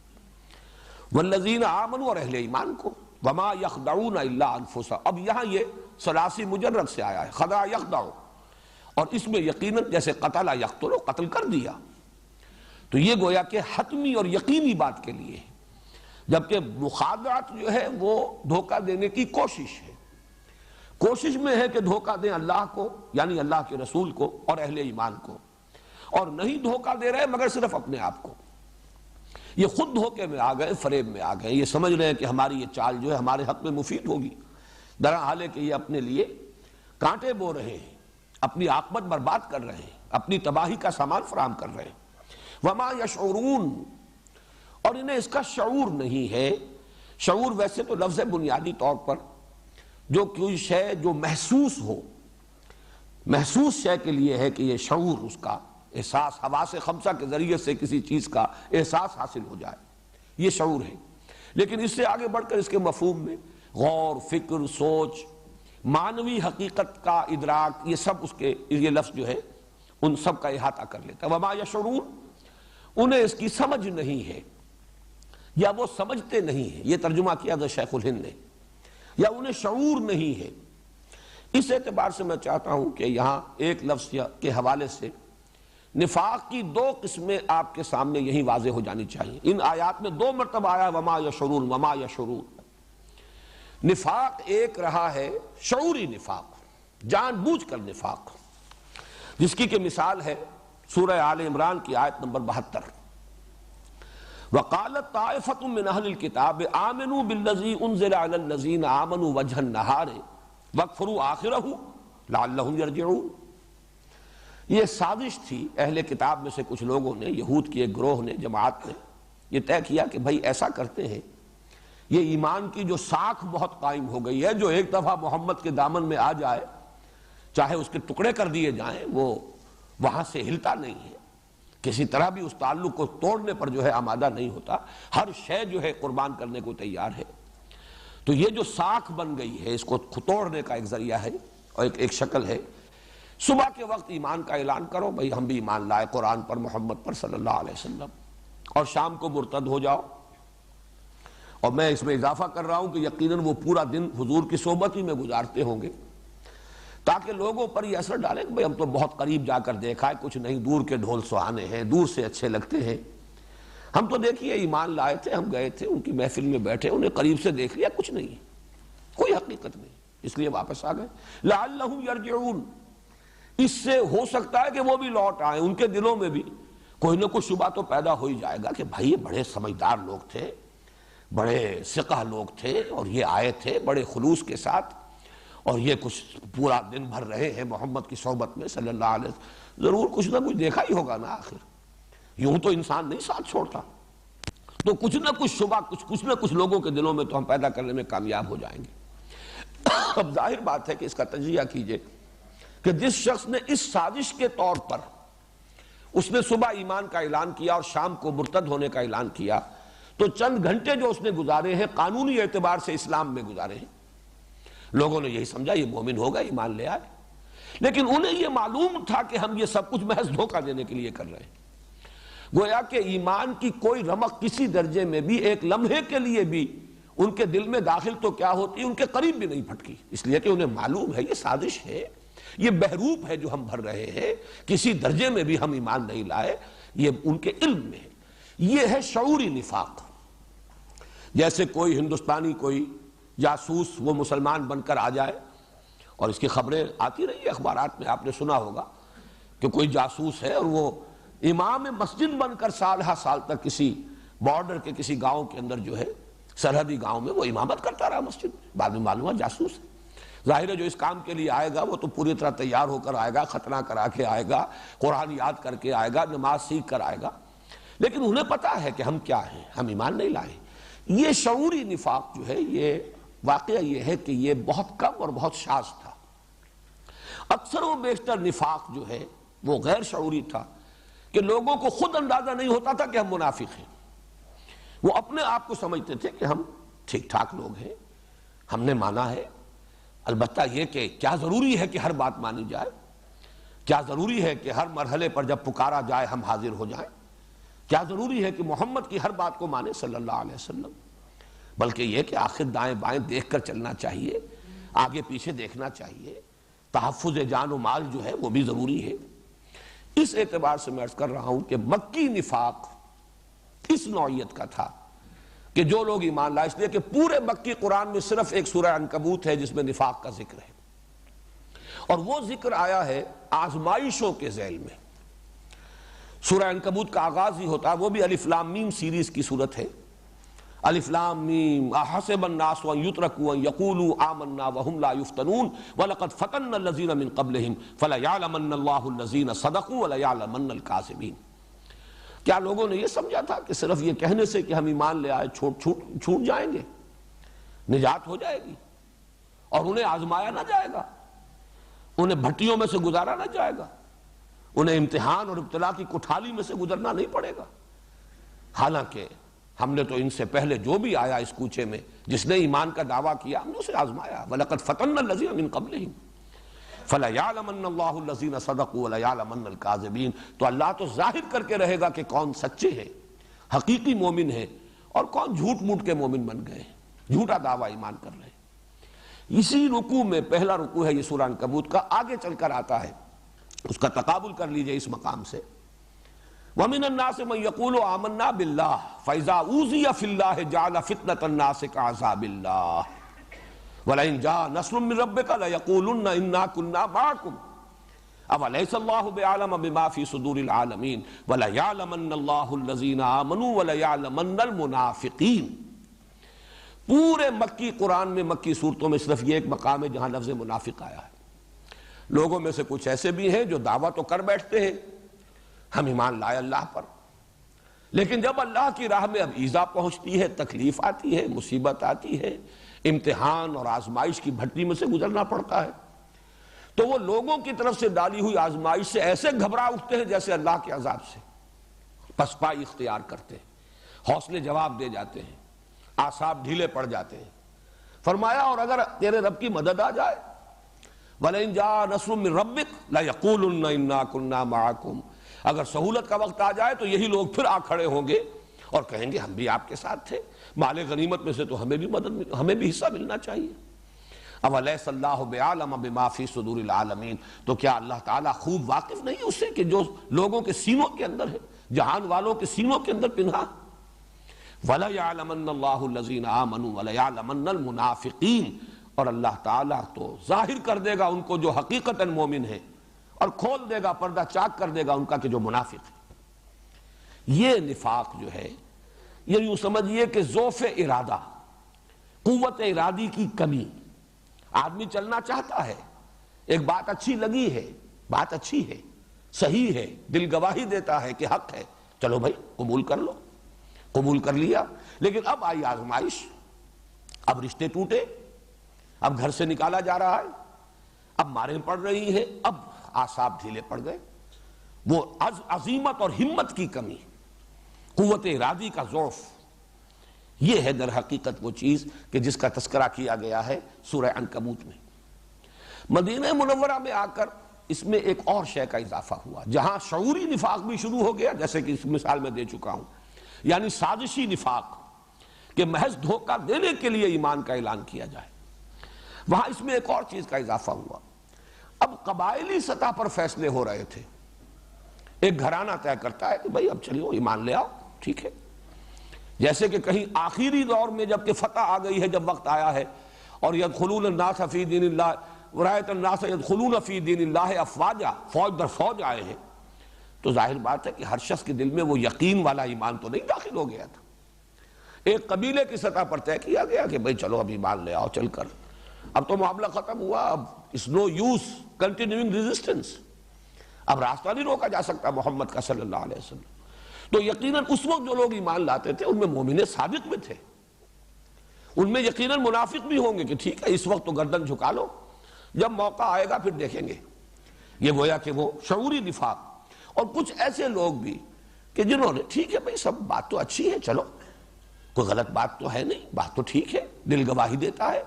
والذین آمنوا، اور اہل ایمان کو، وما یخدعون الا انفسهم، اب یہاں یہ ثلاثی مجرد سے آیا ہے، خدع یخدع، اور اس میں یقیناً جیسے قتل یقتل، قتل کر دیا، تو یہ گویا کہ حتمی اور یقینی بات کے لیے ہے، جبکہ مخادعت جو ہے وہ دھوکہ دینے کی کوشش ہے، کوشش میں ہے کہ دھوکہ دیں اللہ کو یعنی اللہ کے رسول کو اور اہل ایمان کو، اور نہیں دھوکہ دے رہے مگر صرف اپنے آپ کو، یہ خود دھوکے میں آ گئے، فریب میں آ گئے، یہ سمجھ رہے ہیں کہ ہماری یہ چال جو ہے ہمارے حق میں مفید ہوگی، درحال ہے کہ یہ اپنے لیے کانٹے بو رہے ہیں، اپنی عاقبت برباد کر رہے ہیں، اپنی تباہی کا سامان فراہم کر رہے ہیں۔ وما یشعرون، اور انہیں اس کا شعور نہیں ہے۔ شعور ویسے تو لفظ بنیادی طور پر جو کوئی شے جو محسوس ہو، محسوس شے کے لیے ہے کہ یہ شعور، اس کا احساس، حواس خمسہ کے ذریعے سے کسی چیز کا احساس حاصل ہو جائے، یہ شعور ہے، لیکن اس سے آگے بڑھ کر اس کے مفہوم میں غور، فکر، سوچ، معنوی حقیقت کا ادراک، یہ سب اس کے یہ لفظ جو ہے ان سب کا احاطہ کر لیتا ہے۔ وما یشعرون، انہیں اس کی سمجھ نہیں ہے، یا وہ سمجھتے نہیں ہیں، یہ ترجمہ کیا تھا شیخ الہند نے، یا انہیں شعور نہیں ہے۔ اس اعتبار سے میں چاہتا ہوں کہ یہاں ایک لفظ کے حوالے سے نفاق کی دو قسمیں آپ کے سامنے یہی واضح ہو جانی چاہیے۔ ان آیات میں دو مرتبہ آیا وما یشعرون، وما یشعرون۔ نفاق ایک رہا ہے شعوری نفاق، جان بوجھ کر نفاق، جس کی کہ مثال ہے سورہ آل عمران کی آیت نمبر 72، وقالت طائفۃ من اہل الکتاب آمنوا بالذی انزل علی الذین آمنوا وجہ النہار واکفروا آخرہ لعلہم یرجعون۔ یہ سازش تھی اہل کتاب میں سے کچھ لوگوں نے، یہود کی ایک گروہ نے، جماعت نے یہ طے کیا کہ بھائی ایسا کرتے ہیں، یہ ایمان کی جو ساکھ بہت قائم ہو گئی ہے، جو ایک دفعہ محمد کے دامن میں آ جائے چاہے اس کے ٹکڑے کر دیے جائیں وہ وہاں سے ہلتا نہیں ہے، کسی طرح بھی اس تعلق کو توڑنے پر جو ہے آمادہ نہیں ہوتا، ہر شے جو ہے قربان کرنے کو تیار ہے۔ تو یہ جو ساکھ بن گئی ہے اس کو توڑنے کا ایک ذریعہ ہے اور ایک شکل ہے، صبح کے وقت ایمان کا اعلان کرو، بھئی ہم بھی ایمان لائے قرآن پر، محمد پر صلی اللہ علیہ وسلم، اور شام کو مرتد ہو جاؤ۔ اور میں اس میں اضافہ کر رہا ہوں کہ یقیناً وہ پورا دن حضور کی صحبت ہی میں گزارتے ہوں گے تاکہ لوگوں پر یہ اثر ڈالے کہ بھئی ہم تو بہت قریب جا کر دیکھا ہے، کچھ نہیں، دور کے ڈھول سہانے ہیں، دور سے اچھے لگتے ہیں، ہم تو دیکھیے ایمان لائے تھے، ہم گئے تھے ان کی محفل میں بیٹھے، انہیں قریب سے دیکھ لیا، کچھ نہیں، کوئی حقیقت نہیں، اس لیے واپس آ گئے۔ لعلہم یرجعون، اس سے ہو سکتا ہے کہ وہ بھی لوٹ آئیں، ان کے دلوں میں بھی کوئی نہ کوئی شبہ تو پیدا ہو ہی جائے گا کہ بھائی یہ بڑے سمجھدار لوگ تھے، بڑے ثقہ لوگ تھے، اور یہ آئے تھے بڑے خلوص کے ساتھ، اور یہ کچھ پورا دن بھر رہے ہیں محمد کی صحبت میں صلی اللہ علیہ وسلم، ضرور کچھ نہ کچھ دیکھا ہی ہوگا نا، آخر یوں تو انسان نہیں ساتھ چھوڑتا، تو کچھ نہ کچھ شبہ کچھ نہ کچھ لوگوں کے دلوں میں تو ہم پیدا کرنے میں کامیاب ہو جائیں گے۔ اب ظاہر بات ہے کہ اس کا تجزیہ کیجئے کہ جس شخص نے اس سازش کے طور پر اس نے صبح ایمان کا اعلان کیا اور شام کو مرتد ہونے کا اعلان کیا، تو چند گھنٹے جو اس نے گزارے ہیں قانونی اعتبار سے اسلام میں گزارے ہیں، لوگوں نے یہی سمجھا یہ مومن ہوگا، ایمان لے آئے، لیکن انہیں یہ معلوم تھا کہ ہم یہ سب کچھ محض دھوکہ دینے کے لیے کر رہے ہیں، گویا کہ ایمان کی کوئی رمق کسی درجے میں بھی ایک لمحے کے لیے بھی ان کے دل میں داخل تو کیا ہوتی، ان کے قریب بھی نہیں پھٹکی، اس لیے کہ انہیں معلوم ہے یہ سازش ہے، یہ بہروپ ہے جو ہم بھر رہے ہیں، کسی درجے میں بھی ہم ایمان نہیں لائے، یہ ان کے علم میں ہے۔ یہ ہے شعوری نفاق۔ جیسے کوئی ہندوستانی کوئی جاسوس وہ مسلمان بن کر آ جائے، اور اس کی خبریں آتی رہی اخبارات میں، آپ نے سنا ہوگا کہ کوئی جاسوس ہے اور وہ امام مسجد بن کر سال ہا سال تک کسی بارڈر کے کسی گاؤں کے اندر جو ہے سرحدی گاؤں میں وہ امامت کرتا رہا مسجد میں، بعد میں معلوم ہوا جاسوس ہے۔ ظاہر ہے جو اس کام کے لیے آئے گا وہ تو پوری طرح تیار ہو کر آئے گا، ختنہ کرا کے آئے گا، قرآن یاد کر کے آئے گا، نماز سیکھ کر آئے گا، لیکن انہیں پتا ہے کہ ہم کیا ہیں، ہم ایمان نہیں لائے۔ یہ شعوری نفاق جو ہے یہ واقعہ یہ ہے کہ یہ بہت کم اور بہت شاذ تھا۔ اکثر و بیشتر نفاق جو ہے وہ غیر شعوری تھا کہ لوگوں کو خود اندازہ نہیں ہوتا تھا کہ ہم منافق ہیں، وہ اپنے آپ کو سمجھتے تھے کہ ہم ٹھیک ٹھاک لوگ ہیں، ہم نے مانا ہے، البتہ یہ کہ کیا ضروری ہے کہ ہر بات مانی جائے، کیا ضروری ہے کہ ہر مرحلے پر جب پکارا جائے ہم حاضر ہو جائیں، کیا ضروری ہے کہ محمد کی ہر بات کو مانے صلی اللہ علیہ وسلم، بلکہ یہ کہ آخر دائیں بائیں دیکھ کر چلنا چاہیے، آگے پیچھے دیکھنا چاہیے، تحفظ جان و مال جو ہے وہ بھی ضروری ہے۔ اس اعتبار سے میں عرض کر رہا ہوں کہ مکی نفاق اس نوعیت کا تھا کہ جو لوگ ایمان لائے، اس لیے کہ پورے مکی قرآن میں صرف ایک سورہ عنکبوت ہے جس میں نفاق کا ذکر ہے، اور وہ ذکر آیا ہے آزمائشوں کے ذیل میں۔ سورہ عنکبوت کا آغاز ہی ہوتا ہے، وہ بھی الف لام میم سیریز کی صورت ہے، الف لام میم احسب الناس ان یترکوا ان یقولوا آمنا وهم لا یفتنون ولقد فتنا الذین من قبلهم فلیعلمن اللہ الذین صدقوا ولیعلمن الکاذبین۔ کیا لوگوں نے یہ سمجھا تھا کہ صرف یہ کہنے سے کہ ہم ایمان لے آئے چھوٹ جائیں گے، نجات ہو جائے گی، اور انہیں آزمایا نہ جائے گا، انہیں بھٹیوں میں سے گزارا نہ جائے گا، انہیں امتحان اور ابتلا کی کٹھالی میں سے گزرنا نہیں پڑے گا؟ حالانکہ ہم نے تو ان سے پہلے جو بھی آیا اس کوچے میں جس نے ایمان کا دعویٰ کیا ہم نے اسے آزمایا، وَلَقَدْ فَتَنَّا الَّذِينَ مِن قَبْلِهِمْ فَلَيَعْلَمَنَّ اللَّهُ الَّذِينَ صَدَقُوا وَلَيَعْلَمَنَّ الْكَاذِبِينَ۔ تو اللہ تو ظاہر کر کے رہے گا کہ کون سچے ہیں، حقیقی مومن ہیں، اور کون جھوٹ موٹ کے مومن بن گئے ہیں، جھوٹا دعویٰ ایمان کر رہے ہیں۔ اسی رکوع میں پہلا رکوع ہے یہ سورہ عنکبوت کا، آگے چل کر آتا ہے، اس کا تقابل کر لیجئے اس مقام سے، وَمِنَ النَّاسِ مَن يَقُولُ آمَنَّا بِاللَّهِ فَإِذَا أُوذِيَ فِي اللَّهِ جَعَلَ فِتْنَةَ النَّاسِ كَعَذَابِ اللَّهِ وَلَئِن جَاءَ نَصْرٌ مِّن رَّبِّكَ لَيَقُولُنَّ إِنَّا كُنَّا مَعَكُمْ أَوَلَيْسَ اللَّهُ بِأَعْلَمَ بِمَا فِي صُدُورِ الْعَالَمِينَ وَلَيَعْلَمَنَّ اللَّهُ الَّذِينَ آمَنُوا وَلَيَعْلَمَنَّ الْمُنَافِقِينَ۔ پورے مکی قرآن میں مکی صورتوں میں صرف یہ ایک مقام ہے جہاں لفظ منافق آیا ہے۔ لوگوں میں سے کچھ ایسے بھی ہیں جو دعویٰ تو کر بیٹھتے ہیں ہم ایمان لائے اللہ پر، لیکن جب اللہ کی راہ میں اب ایذا پہنچتی ہے، تکلیف آتی ہے، مصیبت آتی ہے، امتحان اور آزمائش کی بھٹی میں سے گزرنا پڑتا ہے، تو وہ لوگوں کی طرف سے ڈالی ہوئی آزمائش سے ایسے گھبرا اٹھتے ہیں جیسے اللہ کے عذاب سے، پسپائی اختیار کرتے ہیں، حوصلے جواب دے جاتے ہیں، اعصاب ڈھیلے پڑ جاتے ہیں۔ فرمایا اور اگر تیرے رب کی مدد آ جائے وَلَئِن جَاءَ نَصْرٌ مِّن رَّبِّكَ لَيَقُولُنَّ إِنَّا كُنَّا مَعَكُمْ، اگر سہولت کا وقت آ جائے تو یہی لوگ پھر آ کھڑے ہوں گے اور کہیں گے ہم بھی آپ کے ساتھ تھے، مال غنیمت میں سے تو ہمیں بھی حصہ ملنا چاہیے۔ أَوَلَيْسَ اللَّهُ بِأَعْلَمَ بِمَا فِي صُدُورِ الْعَالَمِينَ، تو کیا اللہ تعالیٰ خوب واقف نہیں اس سے کہ جو لوگوں کے سینوں کے اندر ہے، جہان والوں کے سینوں کے اندر پنہا۔ وَلَيَعْلَمَنَّ اللَّهُ الَّذِينَ آمَنُوا وَلَيَعْلَمَنَّ الْمُنَافِقِينَ، اور اللہ تعالیٰ تو ظاہر کر دے گا ان کو جو حقیقتاً مومن ہے، اور کھول دے گا، پردہ چاک کر دے گا ان کا کہ جو منافق ہے۔ یہ نفاق جو ہے، یہ یوں سمجھئے کہ ضعف ارادہ، قوت ارادی کی کمی۔ آدمی چلنا چاہتا ہے، ایک بات اچھی لگی ہے، بات اچھی ہے، صحیح ہے، دل گواہی دیتا ہے کہ حق ہے، چلو بھائی قبول کر لو، قبول کر لیا، لیکن اب آئی آزمائش، اب رشتے ٹوٹے، اب گھر سے نکالا جا رہا ہے، اب ماریں پڑ رہی ہیں، اب اعصاب ڈھیلے پڑ گئے، وہ عزیمت اور ہمت کی کمی، قوت ارادی کا ضعف، یہ ہے در حقیقت وہ چیز کہ جس کا تذکرہ کیا گیا ہے سورہ عنکبوت میں۔ مدینہ منورہ میں آ کر اس میں ایک اور شے کا اضافہ ہوا، جہاں شعوری نفاق بھی شروع ہو گیا، جیسے کہ اس مثال میں دے چکا ہوں، یعنی سازشی نفاق کہ محض دھوکہ دینے کے لیے ایمان کا اعلان کیا جائے، وہاں اس میں ایک اور چیز کا اضافہ ہوا۔ اب قبائلی سطح پر فیصلے ہو رہے تھے، ایک گھرانہ طے کرتا ہے کہ بھائی اب چلیو ایمان لے آؤ، ٹھیک ہے، جیسے کہ کہیں آخری دور میں جب کہ فتح آ گئی ہے، جب وقت آیا ہے، اور يدخلون الناس فی دین اللہ ورایت الناس يدخلون فی دین اللہ افواجا، فوج در فوج آئے ہیں، تو ظاہر بات ہے کہ ہر شخص کے دل میں وہ یقین والا ایمان تو نہیں داخل ہو گیا تھا۔ ایک قبیلے کی سطح پر طے کیا گیا کہ بھئی چلو اب ایمان لے آؤ چل کر، اب تو معاملہ ختم ہوا، اب اس نو یوز کنٹینیوئنگ ریزسٹنس، اب راستہ نہیں روکا جا سکتا محمد کا صلی اللہ علیہ وسلم۔ تو یقیناً اس وقت جو لوگ ایمان لاتے تھے ان میں مومن صادق بھی تھے، ان میں یقیناً منافق بھی ہوں گے کہ ٹھیک ہے اس وقت تو گردن جھکا لو، جب موقع آئے گا پھر دیکھیں گے۔ یہ گویا کہ وہ شعوری نفاق۔ اور کچھ ایسے لوگ بھی کہ جنہوں نے ٹھیک ہے بھئی سب بات تو اچھی ہے، چلو کوئی غلط بات تو ہے نہیں، بات تو ٹھیک ہے، دل گواہی دیتا ہے،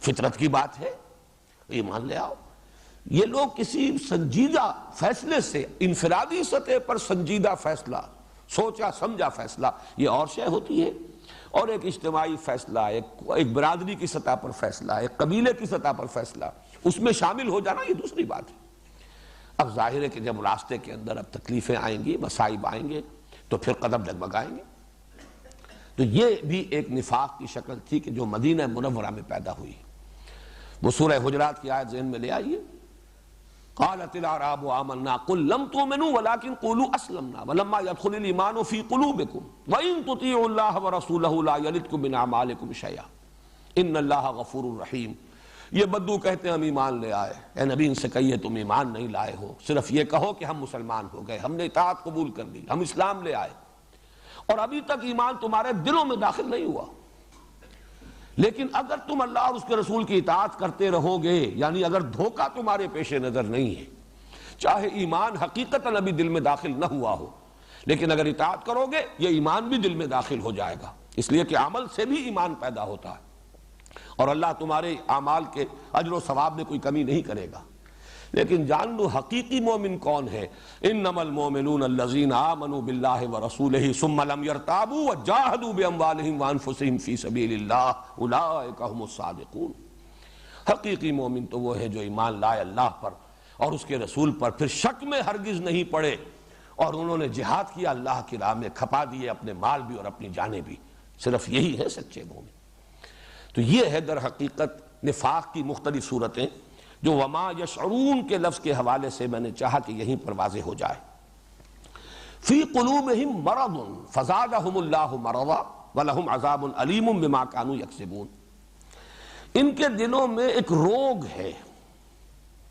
فطرت کی بات ہے، ایمان لے آؤ۔ یہ لوگ کسی سنجیدہ فیصلے سے، انفرادی سطح پر سنجیدہ فیصلہ، سوچا سمجھا فیصلہ، یہ اور شے ہوتی ہے، اور ایک اجتماعی فیصلہ، ایک برادری کی سطح پر فیصلہ، ایک قبیلے کی سطح پر فیصلہ، اس میں شامل ہو جانا یہ دوسری بات ہے۔ اب ظاہر ہے کہ جب راستے کے اندر اب تکلیفیں آئیں گی، مصائب آئیں گے، تو پھر قدم ڈگمگائیں گے۔ تو یہ بھی ایک نفاق کی شکل تھی کہ جو مدینہ منورہ میں پیدا ہوئی۔ وہ سورہ حجرات کی آیت ذہن میں لے آئیے، قالت الاعراب آمنا قل لم تؤمنوا ولكن قولوا اسلمنا ولما يدخل الايمان في قلوبكم وان تطيعوا الله ورسوله لا يلدكم من اعمالكم شيئا ان الله غفور رحیم۔ یہ بدو کہتے ہیں ہم ایمان لے آئے، اے نبی ان سے کہیے تم ایمان نہیں لائے ہو، صرف یہ کہو کہ ہم مسلمان ہو گئے، ہم نے اطاعت قبول کر لی، ہم اسلام لے آئے، اور ابھی تک ایمان تمہارے دلوں میں داخل نہیں ہوا، لیکن اگر تم اللہ اور اس کے رسول کی اطاعت کرتے رہو گے، یعنی اگر دھوکہ تمہارے پیش نظر نہیں ہے، چاہے ایمان حقیقتاً ابھی دل میں داخل نہ ہوا ہو، لیکن اگر اطاعت کرو گے یہ ایمان بھی دل میں داخل ہو جائے گا، اس لیے کہ عمل سے بھی ایمان پیدا ہوتا ہے، اور اللہ تمہارے اعمال کے اجر و ثواب میں کوئی کمی نہیں کرے گا۔ لیکن جان لو حقیقی مومن کون ہے، انما المؤمنون الذین آمنوا باللہ ورسولہ ثم لم یرتابوا وجاہدوا باموالہم وانفسہم فی سبیل اللہ اولئک هم الصادقون۔ حقیقی مومن تو وہ ہے جو ایمان لائے اللہ پر اور اس کے رسول پر، پھر شک میں ہرگز نہیں پڑے، اور انہوں نے جہاد کیا اللہ کی راہ میں، کھپا دیے اپنے مال بھی اور اپنی جانیں بھی، صرف یہی ہے سچے مومن۔ تو یہ ہے در حقیقت نفاق کی مختلف صورتیں، جو وما یشعرون کے لفظ کے حوالے سے میں نے چاہا کہ یہیں پر واضح ہو جائے۔ فی قلوبہم مرض فزادہم اللہ مرضا ولہم عذاب علیم بما کانوا یکسبون۔ ان کے دلوں میں ایک روگ ہے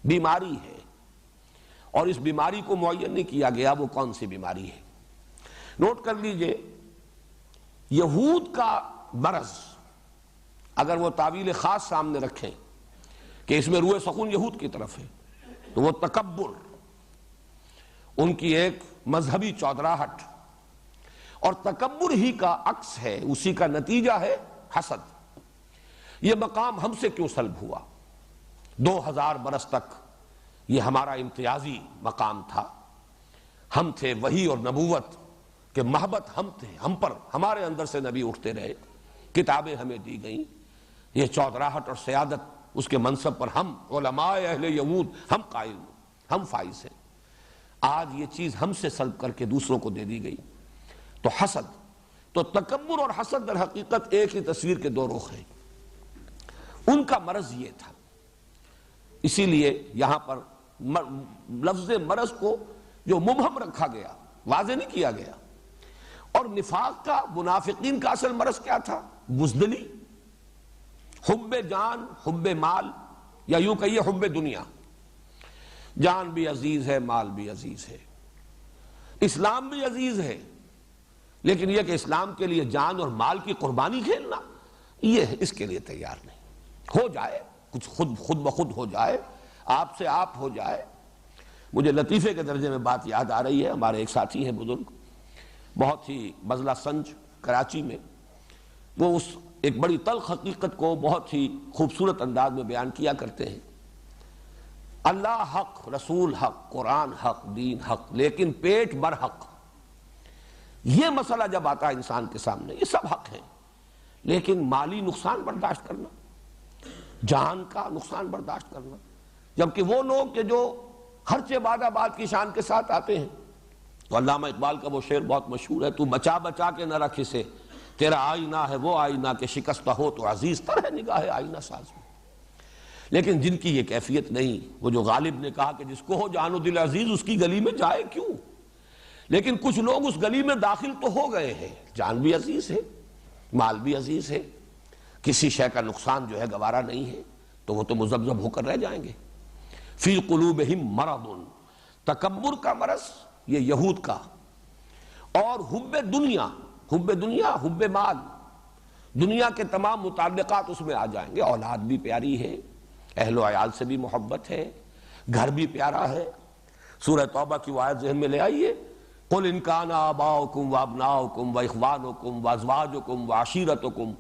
بیماری ہے، اور اس بیماری کو معین نہیں کیا گیا وہ کون سی بیماری ہے۔ نوٹ کر لیجئے، یہود کا مرض اگر وہ تعویل خاص سامنے رکھیں کہ اس میں روح سخن یہود کی طرف ہے، تو وہ تکبر، ان کی ایک مذہبی چودراہٹ، اور تکبر ہی کا عکس ہے، اسی کا نتیجہ ہے حسد۔ یہ مقام ہم سے کیوں سلب ہوا؟ 2000 برس تک یہ ہمارا امتیازی مقام تھا، ہم تھے وحی اور نبوت کہ محبت ہم تھے، ہم پر، ہمارے اندر سے نبی اٹھتے رہے، کتابیں ہمیں دی گئیں، یہ چودراہٹ اور سیادت اس کے منصب پر ہم علماء اہل یہود ہم قائم، ہم فائز ہیں۔ آج یہ چیز ہم سے سلب کر کے دوسروں کو دے دی گئی، تو حسد، تو تکبر اور حسد در حقیقت ایک ہی تصویر کے دو رخ ہیں۔ ان کا مرض یہ تھا، اسی لیے یہاں پر لفظ مرض کو جو مبہم رکھا گیا، واضح نہیں کیا گیا۔ اور نفاق کا، منافقین کا اصل مرض کیا تھا؟ بزدلی، حب جان، حب مال، یا یوں کہیے حب دنیا۔ جان بھی عزیز ہے، مال بھی عزیز ہے، اسلام بھی عزیز ہے، لیکن یہ کہ اسلام کے لیے جان اور مال کی قربانی کھیلنا، یہ اس کے لیے تیار نہیں۔ ہو جائے کچھ، خود بخود ہو جائے، آپ سے آپ ہو جائے۔ مجھے لطیفے کے درجے میں بات یاد آ رہی ہے، ہمارے ایک ساتھی ہیں بزرگ، بہت ہی بزلہ سنج کراچی میں، وہ اس ایک بڑی تلخ حقیقت کو بہت ہی خوبصورت انداز میں بیان کیا کرتے ہیں۔ اللہ حق، رسول حق، قرآن حق، دین حق، لیکن پیٹ بر حق۔ یہ مسئلہ جب آتا ہے انسان کے سامنے، یہ سب حق ہیں، لیکن مالی نقصان برداشت کرنا، جان کا نقصان برداشت کرنا، جبکہ وہ لوگ کہ جو خرچ بعد آباد کی شان کے ساتھ آتے ہیں، تو علامہ اقبال کا وہ شعر بہت مشہور ہے، تو بچا بچا کے نہ رکھ اسے، تیرا آئینہ ہے وہ آئینہ کہ شکستہ ہو تو عزیز تر ہے نگاہ آئینہ ساز میں۔ لیکن جن کی یہ کیفیت نہیں، وہ جو غالب نے کہا کہ جس کو ہو جان و دل عزیز اس کی گلی میں جائے کیوں، لیکن کچھ لوگ اس گلی میں داخل تو ہو گئے ہیں، جان بھی عزیز ہے، مال بھی عزیز ہے، کسی شے کا نقصان جو ہے گوارا نہیں ہے، تو وہ تو مذبذب ہو کر رہ جائیں گے۔ فی قلوبہم مرض، تکبر کا مرض یہ یہود کا، اور حب دنیا، حب مال، دنیا کے تمام متعلقات اس میں آ جائیں گے۔ اولاد بھی پیاری ہے، اہل و عیال سے بھی محبت ہے، گھر بھی پیارا ہے۔ سورہ توبہ کی وہ آیت ذہن میں لے آئیے، قُلْ إِنْ كَانَ آبَاؤُكُمْ وَأَبْنَاؤُكُمْ وَإِخْوَانُكُمْ وَأَزْوَاجُكُمْ وَعَشِيرَتُكُمْ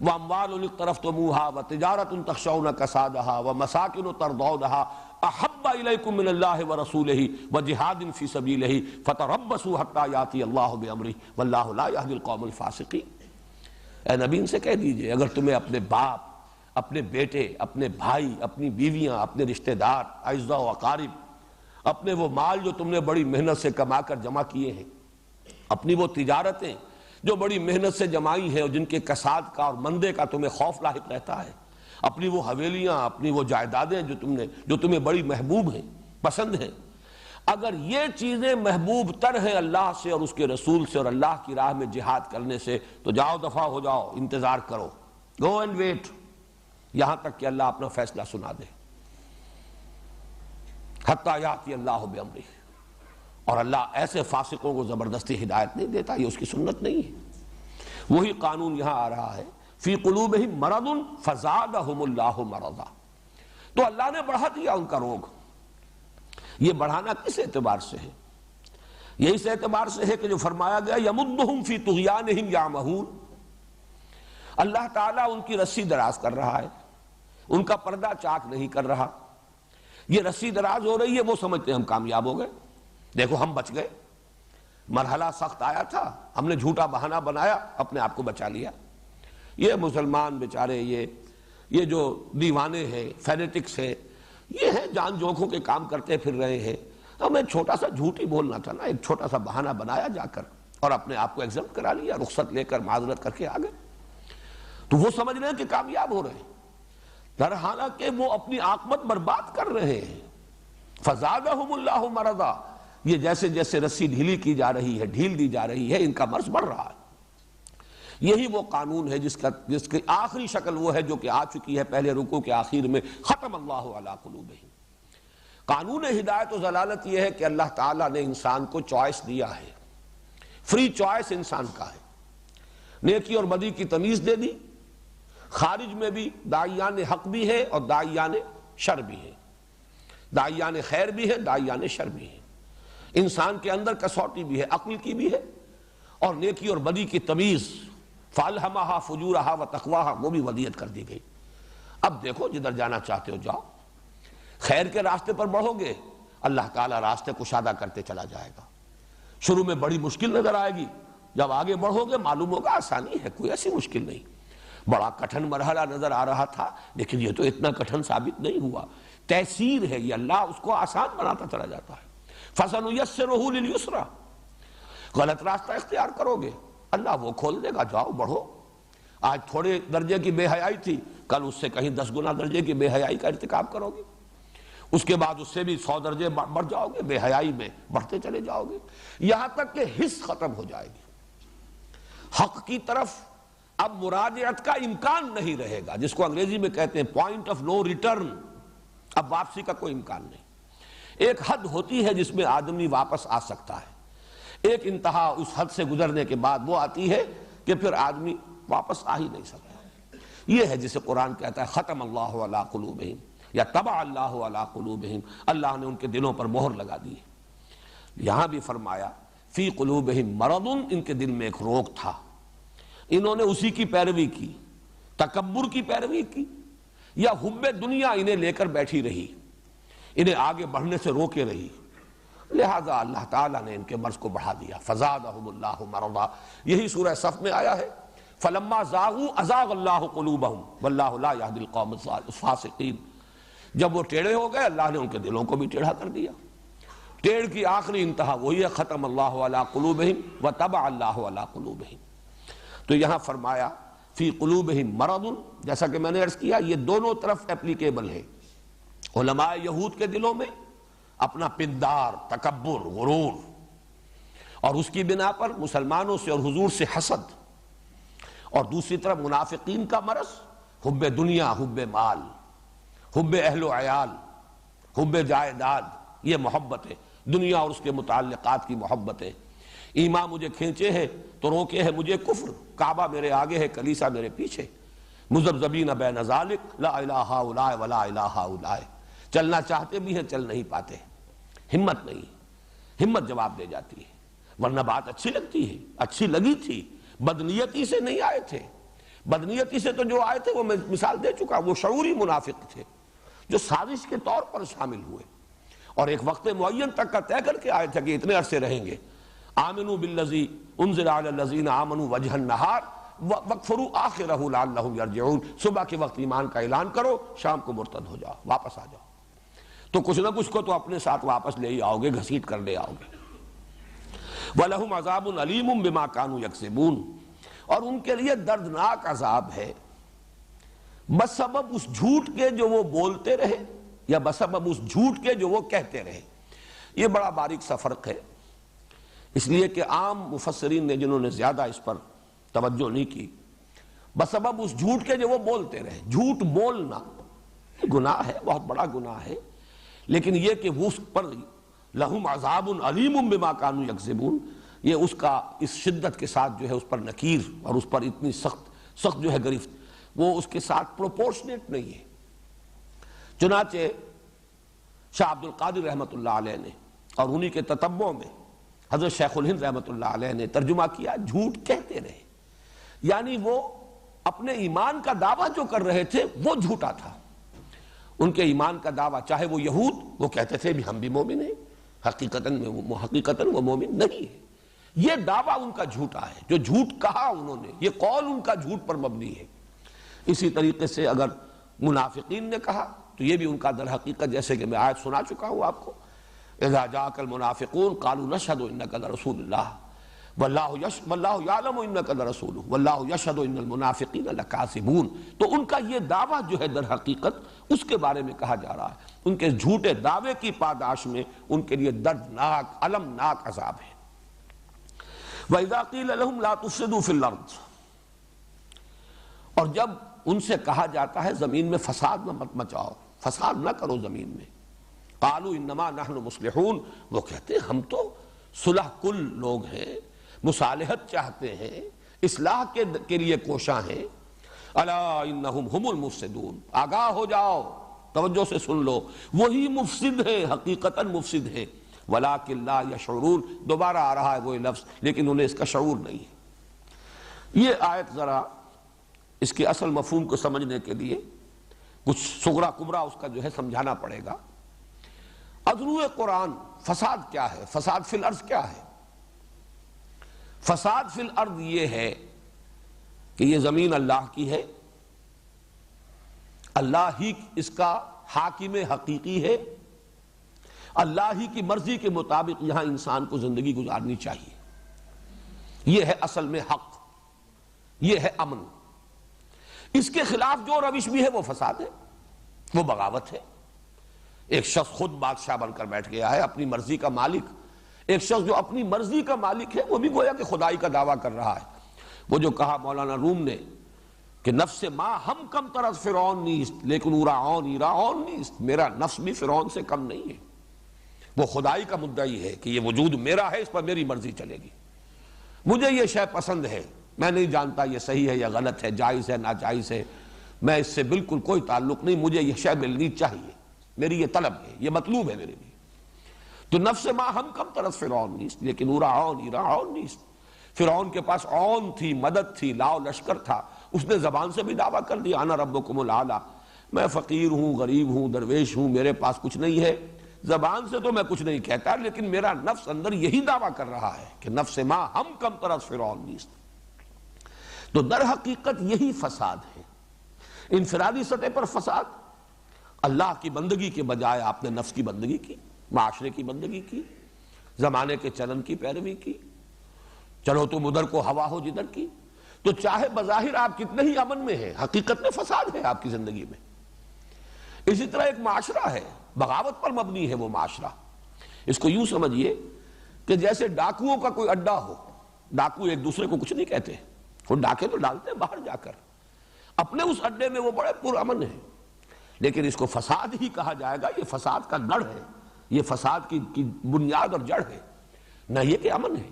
وَأَمْوَالٌ اقْتَرَفْتُمُوهَا وَتِجَارَةٌ تَخْشَوْنَ كَسَادَهَا وَمَسَاكِنُ تَرْضَوْنَهَا أَحَبَّ إِلَيْكُم مِّنَ اللَّهِ وَرَسُولِهِ وَجِهَادٍ فِي سَبِيلِهِ فَتَرَبَّصُوا حَتَّىٰ يَأْتِيَ اللَّهُ بِأَمْرِهِ وَاللَّهُ لَا يَهْدِي الْقَوْمَ الْفَاسِقِينَ۔ اے نبی ان سے کہہ دیجئے، اگر تمہیں اپنے باپ، اپنے بیٹے، اپنے بھائی، اپنی بیویاں، اپنے رشتہ دار، اعزاء و اقارب، اپنے وہ مال جو تم نے بڑی محنت سے کما کر جمع کیے ہیں، اپنی وہ تجارتیں جو بڑی محنت سے جمائی ہیں اور جن کے کساد کا اور مندے کا تمہیں خوف لاحق رہتا ہے، اپنی وہ حویلیاں، اپنی وہ جائیدادیں جو تمہیں بڑی محبوب ہیں، پسند ہیں، اگر یہ چیزیں محبوب تر ہیں اللہ سے اور اس کے رسول سے اور اللہ کی راہ میں جہاد کرنے سے، تو جاؤ دفع ہو جاؤ، انتظار کرو، گو اینڈ ویٹ، یہاں تک کہ اللہ اپنا فیصلہ سنا دے۔ حتیٰ یاتی اللہ بامرہ، اور اللہ ایسے فاسقوں کو زبردستی ہدایت نہیں دیتا، یہ اس کی سنت نہیں ہے۔ وہی قانون یہاں آ رہا ہے، فی قلوبہم مرض فزادہم اللہ مرضا، تو اللہ نے بڑھا دیا ان کا روگ۔ یہ بڑھانا کس اعتبار سے ہے؟ یہ اس اعتبار سے ہے کہ جو فرمایا گیا یمدہم فی طغیانہم یعمہون، اللہ تعالیٰ ان کی رسی دراز کر رہا ہے، ان کا پردہ چاک نہیں کر رہا۔ یہ رسی دراز ہو رہی ہے، وہ سمجھتے ہیں ہم کامیاب ہو گئے، دیکھو ہم بچ گئے، مرحلہ سخت آیا تھا، ہم نے جھوٹا بہانہ بنایا، اپنے آپ کو بچا لیا۔ یہ مسلمان بیچارے، یہ جو دیوانے ہیں، فینیٹکس ہیں، یہ ہیں جان جوکھوں کے کام کرتے پھر رہے ہیں، ہمیں چھوٹا سا جھوٹ ہی بولنا تھا نا، ایک چھوٹا سا بہانہ بنایا جا کر اور اپنے آپ کو ایگزمپٹ کرا لیا، رخصت لے کر معذرت کر کے آ گئے، تو وہ سمجھ رہے ہیں کہ کامیاب ہو رہے ہیں، در حالانکہ وہ اپنی عاقبت برباد کر رہے ہیں۔ فزادہم اللہ مرضا، یہ جیسے جیسے رسی ڈھیلی کی جا رہی ہے، ڈھیل دی جا رہی ہے، ان کا مرض بڑھ رہا ہے۔ یہی وہ قانون ہے جس کی آخری شکل وہ ہے جو کہ آ چکی ہے پہلے رکوع کے آخر میں، ختم اللہ علی قلوبہم، قانون ہدایت و ضلالت یہ ہے کہ اللہ تعالیٰ نے انسان کو چوائس دیا ہے، فری چوائس انسان کا ہے، نیکی اور بدی کی تمیز دے دی، خارج میں بھی داعیان حق بھی ہے اور داعیان شر بھی ہے، داعیان خیر بھی ہے، داعیان شر بھی ہے، انسان کے اندر کسوٹی بھی ہے، عقل کی بھی ہے، اور نیکی اور بدی کی تمیز فَأَلْهَمَهَا فُجُورَهَا وَتَقْوَاهَا وہ بھی ودیت کر دی گئی۔ اب دیکھو جدھر جانا چاہتے ہو جاؤ، خیر کے راستے پر بڑھو گے اللہ تعالیٰ راستے کشادہ کرتے چلا جائے گا۔ شروع میں بڑی مشکل نظر آئے گی، جب آگے بڑھو گے معلوم ہوگا آسانی ہے، کوئی ایسی مشکل نہیں۔ بڑا کٹھن مرحلہ نظر آ رہا تھا لیکن یہ تو اتنا کٹھن ثابت نہیں ہوا، تیسیر ہے یہ، اللہ اس کو آسان بناتا چلا جاتا ہے۔ فَسَنُيَسِّرُهُ لِلْيُسْرَىٰ غلط راستہ اختیار کرو گے اللہ وہ کھول دے گا، جاؤ بڑھو۔ آج تھوڑے درجے کی بے حیائی تھی، کل اس سے کہیں 10 گنا درجے کی بے حیائی کا ارتکاب کرو گے، اس کے بعد اس سے بھی 100 درجے بڑھ جاؤ گے، بے حیائی میں بڑھتے چلے جاؤ گے، یہاں تک کہ حس ختم ہو جائے گی۔ حق کی طرف اب مراجعت کا امکان نہیں رہے گا، جس کو انگریزی میں کہتے ہیں پوائنٹ آف نو ریٹرن، اب واپسی کا کوئی امکان نہیں۔ ایک حد ہوتی ہے جس میں آدمی واپس آ سکتا ہے، ایک انتہا اس حد سے گزرنے کے بعد وہ آتی ہے کہ پھر آدمی واپس آ ہی نہیں سکتا۔ یہ ہے جسے قرآن کہتا ہے ختم اللہ علی قلوبہم یا طبع اللہ علی قلوبہم، اللہ نے ان کے دلوں پر مہر لگا دی ہے۔ یہاں بھی فرمایا فی قلوبہم مرض، ان کے دل میں ایک روگ تھا، انہوں نے اسی کی پیروی کی، تکبر کی پیروی کی، یا حب دنیا انہیں لے کر بیٹھی رہی، انہیں آگے بڑھنے سے روکے رہی، لہذا اللہ تعالیٰ نے ان کے مرض کو بڑھا دیا۔ فزادہم اللہ مرضا، یہی سورہ صف میں آیا ہے فلما زاغوا ازاغ اللہ قلوبہم واللہ لا یہدی القوم الفاسقین، جب وہ ٹیڑھے ہو گئے اللہ نے ان کے دلوں کو بھی ٹیڑھا کر دیا۔ ٹیڑھ کی آخری انتہا وہی ہے ختم اللہ علی قلوبہم وطبع اللہ علی قلوبہم۔ تو یہاں فرمایا فی قلوبہم مرض، جیسا کہ میں نے عرض کیا یہ دونوں طرف اپلیکیبل ہے۔ علماء یہود کے دلوں میں اپنا پندار، تکبر، غرور، اور اس کی بنا پر مسلمانوں سے اور حضور سے حسد، اور دوسری طرف منافقین کا مرض حب دنیا، حب مال، حب اہل و عیال، حب جائیداد، یہ محبت ہے دنیا اور اس کے متعلقات کی محبت ہے۔ ایمان مجھے کھینچے ہے تو روکے ہے مجھے کفر، کعبہ میرے آگے ہے کلیسا میرے پیچھے، مذبذبین بین ذالک لا الہ ہؤلاء ولا الہ ہؤلاء، چلنا چاہتے بھی ہیں چل نہیں پاتے، ہمت نہیں، ہمت جواب دے جاتی ہے، ورنہ بات اچھی لگتی ہے، اچھی لگی تھی، بدنیتی سے نہیں آئے تھے، بدنیتی سے تو جو آئے تھے وہ میں مثال دے چکا، وہ شعوری منافق تھے جو سازش کے طور پر شامل ہوئے اور ایک وقت معین تک کا طے کر کے آئے تھے کہ اتنے عرصے رہیں گے۔ آمنوا بالذی انزل علی الذین آمنوا وجہ النہار وَاکْفُرُوا آخِرَهُ لَعَلَّهُمْ يَرْجِعُونَ، صبح کے وقت ایمان کا اعلان کرو، شام کو مرتد ہو جاؤ، واپس آ جاؤ، تو کچھ نہ کچھ کو تو اپنے ساتھ واپس لے ہی آؤ گے، گھسیٹ کر لے آؤ گے۔ وَلَهُمْ عَذَابٌ عَلِيمٌ بِمَا كَانُوا يَكْسِبُونَ، اور ان کے لیے دردناک عذاب ہے بسبب اس جھوٹ کے جو وہ بولتے رہے یا بسبب اس جھوٹ کے جو وہ کہتے رہے۔ یہ بڑا باریک سا فرق ہے، اس لیے کہ عام مفسرین نے جنہوں نے زیادہ اس پر توجہ نہیں کی، بسبب اس جھوٹ کے جو وہ بولتے رہے۔ جھوٹ بولنا گناہ ہے، بہت بڑا گناہ ہے، لیکن یہ کہ وہ اس پر لہم عذاب علیم بما کانوا یکذبون، یہ اس کا اس شدت کے ساتھ جو ہے اس پر نکیر اور اس پر اتنی سخت جو ہے گرفت، وہ اس کے ساتھ پروپورشنیٹ نہیں ہے۔ چنانچہ شاہ عبد القادر رحمۃ اللہ علیہ نے اور انہی کے تتبع میں حضرت شیخ الہند رحمۃ اللہ علیہ نے ترجمہ کیا جھوٹ کہتے رہے، یعنی وہ اپنے ایمان کا دعویٰ جو کر رہے تھے وہ جھوٹا تھا۔ ان کے ایمان کا دعویٰ، چاہے وہ یہود، وہ کہتے تھے بھی ہم بھی مومن ہیں، حقیقتاً وہ مومن نہیں ہے، یہ دعویٰ ان کا جھوٹا ہے، جو جھوٹ کہا انہوں نے، یہ قول ان کا جھوٹ پر مبنی ہے۔ اسی طریقے سے اگر منافقین نے کہا تو یہ بھی ان کا در حقیقت، جیسے کہ میں آیت سنا چکا ہوں آپ کو، اذا جاءک المنافقون قالوا نشهد انک لرسول اللہ واللہ یعلم انک لرسولہ واللہ یشہد ان المنافقین لکاذبون، تو ان کا یہ دعویٰ جو ہے در حقیقت اس کے بارے میں کہا جا رہا ہے، ان کے جھوٹے دعوے کی پاداش میں ان کے لیے دردناک المناک عذاب ہے۔ وَإِذَا قِيلَ لَهُمْ لَا تُفْسِدُوا فِي الْأَرْضِ، اور جب ان سے کہا جاتا ہے زمین میں فساد نہ مت مچاؤ، فساد نہ کرو زمین میں، قالوا انما نحن مصلحون، وہ کہتے ہیں ہم تو صلح کل لوگ ہیں، مصالحت چاہتے ہیں، اصلاح کے لیے کوشاں ہیں۔ الا انہم هم المفسدون، آگاہ ہو جاؤ، توجہ سے سن لو، وہی مفسد ہے، حقیقتاً مفسد ہے، ولکن لا یشعرون، دوبارہ آ رہا ہے وہی لفظ، لیکن انہیں اس کا شعور نہیں ہے۔ یہ آیت ذرا اس کے اصل مفہوم کو سمجھنے کے لیے کچھ صغرا کبرا اس کا جو ہے سمجھانا پڑے گا۔ اذرو قرآن فساد کیا ہے، فساد فی الارض کیا ہے؟ فساد فی الارض یہ ہے کہ یہ زمین اللہ کی ہے، اللہ ہی اس کا حاکم حقیقی ہے، اللہ ہی کی مرضی کے مطابق یہاں انسان کو زندگی گزارنی چاہیے، یہ ہے اصل میں حق، یہ ہے امن۔ اس کے خلاف جو روش بھی ہے وہ فساد ہے، وہ بغاوت ہے۔ ایک شخص خود بادشاہ بن کر بیٹھ گیا ہے، اپنی مرضی کا مالک۔ ایک شخص جو اپنی مرضی کا مالک ہے وہ بھی گویا کہ خدائی کا دعویٰ کر رہا ہے۔ وہ جو کہا مولانا روم نے کہ نفس ما ہم کم طرز فرعون نیست لیکن اورعون ایرعون نیست، میرا نفس بھی فرعون سے کم نہیں ہے۔ وہ خدائی کا مدعی ہے کہ یہ وجود میرا ہے، اس پر میری مرضی چلے گی، مجھے یہ شے پسند ہے، میں نہیں جانتا یہ صحیح ہے یا غلط ہے، جائز ہے ناجائز ہے، میں اس سے بالکل کوئی تعلق نہیں، مجھے یہ شے ملنی چاہیے، میری یہ طلب ہے، یہ مطلوب ہے میرے لیے۔ تو نفس ما ہم کم طرز فرعون نیست لیکن اورعون ایرعون نیست، فرعون کے پاس عون تھی، مدد تھی، لاؤ لشکر تھا، اس نے زبان سے بھی دعویٰ کر دیا انا ربکم الاعلی، میں فقیر ہوں، غریب ہوں، درویش ہوں، میرے پاس کچھ نہیں ہے، زبان سے تو میں کچھ نہیں کہتا، لیکن میرا نفس اندر یہی دعویٰ کر رہا ہے کہ نفس ما ہم کم طرز فرعون نیست۔ تو در حقیقت یہی فساد ہے، انفرادی سطح پر فساد، اللہ کی بندگی کے بجائے آپ نے نفس کی بندگی کی، معاشرے کی بندگی کی، زمانے کے چلن کی پیروی کی، چلو تم ادھر کو ہوا ہو جدھر کی، تو چاہے بظاہر آپ کتنے ہی امن میں ہیں، حقیقت میں فساد ہے آپ کی زندگی میں۔ اسی طرح ایک معاشرہ ہے، بغاوت پر مبنی ہے وہ معاشرہ۔ اس کو یوں سمجھیے کہ جیسے ڈاکوؤں کا کوئی اڈا ہو، ڈاکو ایک دوسرے کو کچھ نہیں کہتے، وہ ڈاکے تو ڈالتے ہیں باہر جا کر، اپنے اس اڈے میں وہ بڑے پرامن ہیں، لیکن اس کو فساد ہی کہا جائے گا، یہ فساد کا گڑھ ہے، یہ فساد کی بنیاد اور جڑ ہے، نہ یہ کہ امن ہے۔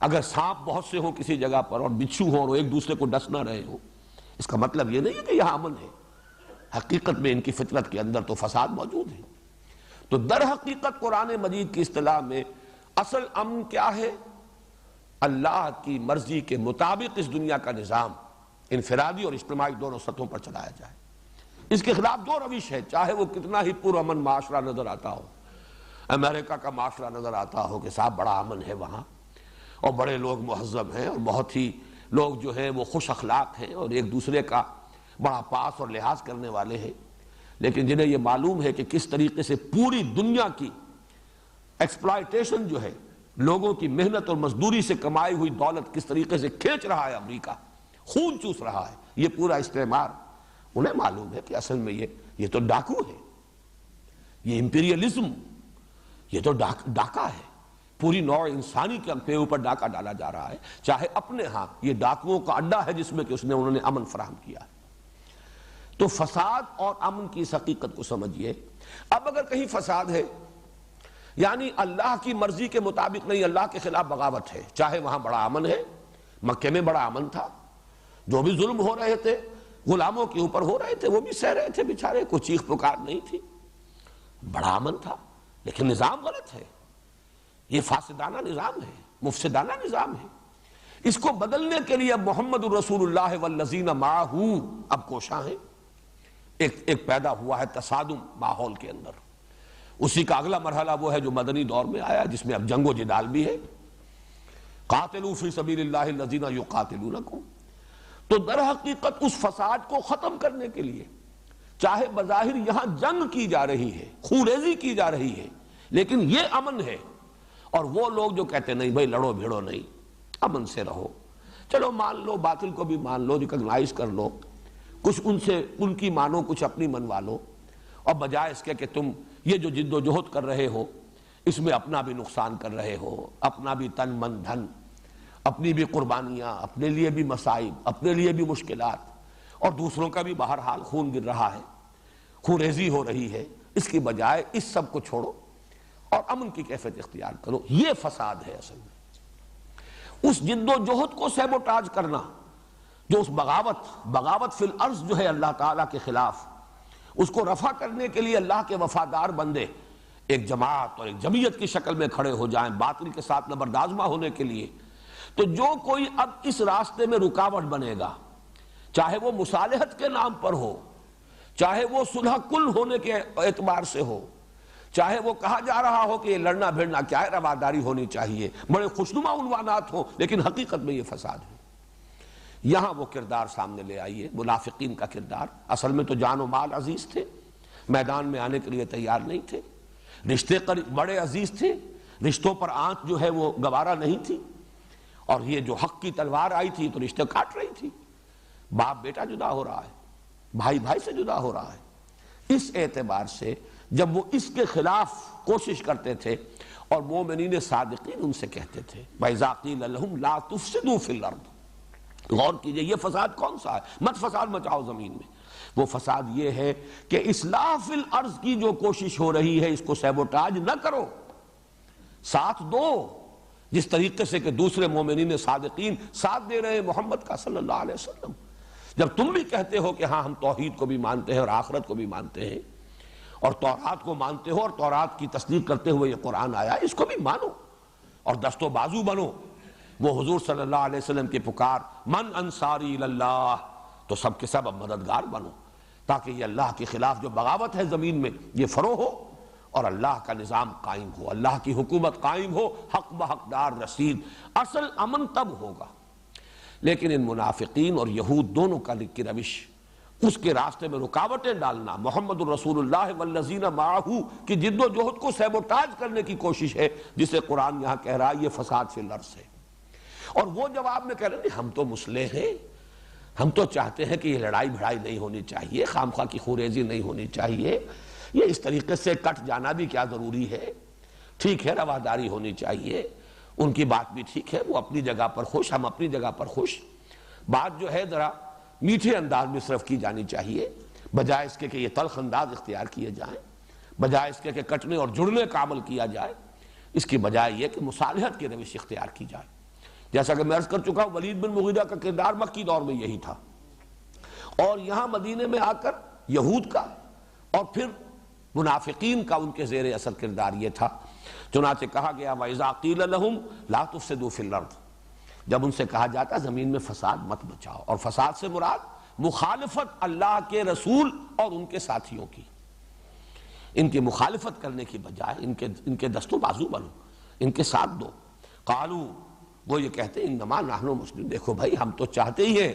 اگر سانپ بہت سے ہوں کسی جگہ پر اور بچھو ہوں اور وہ ایک دوسرے کو ڈس نہ رہے ہوں، اس کا مطلب یہ نہیں ہے کہ یہاں امن ہے، حقیقت میں ان کی فطرت کے اندر تو فساد موجود ہے۔ تو در حقیقت قرآن مجید کی اصطلاح میں اصل امن کیا ہے؟ اللہ کی مرضی کے مطابق اس دنیا کا نظام انفرادی اور اجتماعی دونوں سطحوں پر چلایا جائے۔ اس کے خلاف جو روش ہے، چاہے وہ کتنا ہی پرامن معاشرہ نظر آتا ہو، امریکہ کا معاشرہ نظر آتا ہو کہ صاحب بڑا امن ہے وہاں، اور بڑے لوگ مہذب ہیں، اور بہت ہی لوگ جو ہیں وہ خوش اخلاق ہیں اور ایک دوسرے کا بڑا پاس اور لحاظ کرنے والے ہیں، لیکن جنہیں یہ معلوم ہے کہ کس طریقے سے پوری دنیا کی ایکسپلائٹیشن جو ہے، لوگوں کی محنت اور مزدوری سے کمائی ہوئی دولت کس طریقے سے کھینچ رہا ہے امریکہ، خون چوس رہا ہے یہ پورا استعمار، انہیں معلوم ہے کہ اصل میں یہ تو ڈاکو ہے، یہ امپیریلزم، یہ تو ڈاکہ ہے، پوری نوع انسانی کے اوپر ڈاکہ ڈالا جا رہا ہے، چاہے اپنے ہاں یہ ڈاکوؤں کا اڈا ہے جس میں کہ انہوں نے امن فراہم کیا ہے۔ تو فساد اور امن کی اس حقیقت کو سمجھیے۔ اب اگر کہیں فساد ہے یعنی اللہ کی مرضی کے مطابق نہیں، اللہ کے خلاف بغاوت ہے، چاہے وہاں بڑا امن ہے، مکے میں بڑا امن تھا، جو بھی ظلم ہو رہے تھے غلاموں کے اوپر ہو رہے تھے وہ بھی سہ رہے تھے بیچارے، کوئی چیخ پکار نہیں تھی، بڑا امن تھا، لیکن نظام غلط ہے، یہ فاسدانہ نظام ہے، مفسدانہ نظام ہے۔ اس کو بدلنے کے لیے محمد الرسول اللہ والذین معہ اب کوشاں ہیں۔ ایک پیدا ہوا ہے تصادم ماحول کے اندر، اسی کا اگلا مرحلہ وہ ہے جو مدنی دور میں آیا، جس میں اب جنگ و جدال بھی ہے۔ قاتلوا فی سبیل اللہ الذین یقاتلونکم، تو در حقیقت اس فساد کو ختم کرنے کے لیے چاہے بظاہر یہاں جنگ کی جا رہی ہے، خونریزی کی جا رہی ہے، لیکن یہ امن ہے، اور وہ لوگ جو کہتے نہیں بھائی لڑو بھیڑو نہیں، امن سے رہو، چلو مان لو، باطل کو بھی مان لو، ریکگنائز کر لو، کچھ ان سے ان کی مانو، کچھ اپنی منوا لو، اور بجائے اس کے کہ تم یہ جو جد و جہد کر رہے ہو اس میں اپنا بھی نقصان کر رہے ہو، اپنا بھی تن من دھن، اپنی بھی قربانیاں، اپنے لیے بھی مصائب، اپنے لیے بھی مشکلات، اور دوسروں کا بھی بہرحال خون گر رہا ہے، خون ریزی ہو رہی ہے، اس کی بجائے اس سب کو چھوڑو اور امن کی کیفیت اختیار کرو. یہ فساد ہے اصل میں. اس جد و جہد کو سیبوٹاج کرنا، جو اس بغاوت فی الارض جو ہے اللہ تعالیٰ کے خلاف، اس کو رفع کرنے کے لیے اللہ کے وفادار بندے ایک جماعت اور ایک جمعیت کی شکل میں کھڑے ہو جائیں باطل کے ساتھ نبردآزمہ ہونے کے لیے. تو جو کوئی اب اس راستے میں رکاوٹ بنے گا، چاہے وہ مصالحت کے نام پر ہو، چاہے وہ صلح کل ہونے کے اعتبار سے ہو، چاہے وہ کہا جا رہا ہو کہ یہ لڑنا بھیڑنا کیا ہے، رواداری ہونی چاہیے، بڑے خوشنما عنوانات ہوں، لیکن حقیقت میں یہ فساد ہے. یہاں وہ کردار سامنے لے آئیے، منافقین کا کردار. اصل میں تو جان و مال عزیز تھے، میدان میں آنے کے لیے تیار نہیں تھے. رشتے بڑے عزیز تھے، رشتوں پر آنچ جو ہے وہ گوارا نہیں تھی. اور یہ جو حق کی تلوار آئی تھی تو رشتے کاٹ رہی تھی. باپ بیٹا جدا ہو رہا ہے، بھائی بھائی سے جدا ہو رہا ہے. اس اعتبار سے جب وہ اس کے خلاف کوشش کرتے تھے اور مومنین صادقین ان سے کہتے تھے وَإِذَا قِيلَ لَهُمْ لَا تُفْسِدُوا فِي الْأَرْضِ، غور کیجئے یہ فساد کون سا ہے؟ مت فساد مچاؤ زمین میں. وہ فساد یہ ہے کہ اصلاح فی الارض کی جو کوشش ہو رہی ہے اس کو سیبوٹاج نہ کرو، ساتھ دو. جس طریقے سے کہ دوسرے مومنین صادقین ساتھ دے رہے ہیں محمد کا صلی اللہ علیہ وسلم. جب تم بھی کہتے ہو کہ ہاں ہم توحید کو بھی مانتے ہیں اور آخرت کو بھی مانتے ہیں اور تورات کو مانتے ہو اور تورات کی تصدیق کرتے ہوئے یہ قرآن آیا، اس کو بھی مانو اور دست و بازو بنو. وہ حضور صلی اللہ علیہ وسلم کی پکار من انصاری اللہ، تو سب کے سب اب مددگار بنو تاکہ یہ اللہ کے خلاف جو بغاوت ہے زمین میں یہ فرو ہو اور اللہ کا نظام قائم ہو، اللہ کی حکومت قائم ہو، حق بحقدار رسید. اصل امن تب ہوگا. لیکن ان منافقین اور یہود دونوں کا کی روش، اس کے راستے میں رکاوٹیں ڈالنا، محمد الرسول اللہ والذین معہ کی جد و جہد کو سیبوٹاج کرنے کی کوشش ہے، جسے قرآن یہاں کہہ رہا ہے یہ فساد فی الارض ہے. اور وہ جواب میں کہہ رہے ہیں ہم تو مسلح ہیں، ہم تو چاہتے ہیں کہ یہ لڑائی بھڑائی نہیں ہونی چاہیے، خام خواہ کی خوریزی نہیں ہونی چاہیے، یہ اس طریقے سے کٹ جانا بھی کیا ضروری ہے. ٹھیک ہے رواداری ہونی چاہیے، ان کی بات بھی ٹھیک ہے، وہ اپنی جگہ پر خوش، ہم اپنی جگہ پر خوش. بات جو ہے ذرا میٹھے انداز میں صرف کی جانی چاہیے، بجائے اس کے کہ یہ تلخ انداز اختیار کیے جائیں، بجائے اس کے کہ کٹنے اور جڑنے کا عمل کیا جائے. اس کی بجائے یہ کہ مصالحت کی روش اختیار کی جائے. جیسا کہ میں عرض کر چکا ہوں ولید بن مغیرہ کا کردار مکی دور میں یہی تھا، اور یہاں مدینے میں آ کر یہود کا اور پھر منافقین کا ان کے زیر اثر کردار یہ تھا. چنانچہ کہا گیا وَإِذَا قِيلَ لَهُمْ لَا تُفْسِدُوا فِي الْأَرْضِ، جب ان سے کہا جاتا زمین میں فساد مت بچاؤ. اور فساد سے مراد مخالفت اللہ کے رسول اور ان کے ساتھیوں کی. ان کی مخالفت کرنے کی بجائے ان کے دست و بازو بنو، ان کے ساتھ دو. قالوا، وہ یہ کہتے ہیں انما نحن مسلمون، دیکھو بھائی ہم تو چاہتے ہی ہیں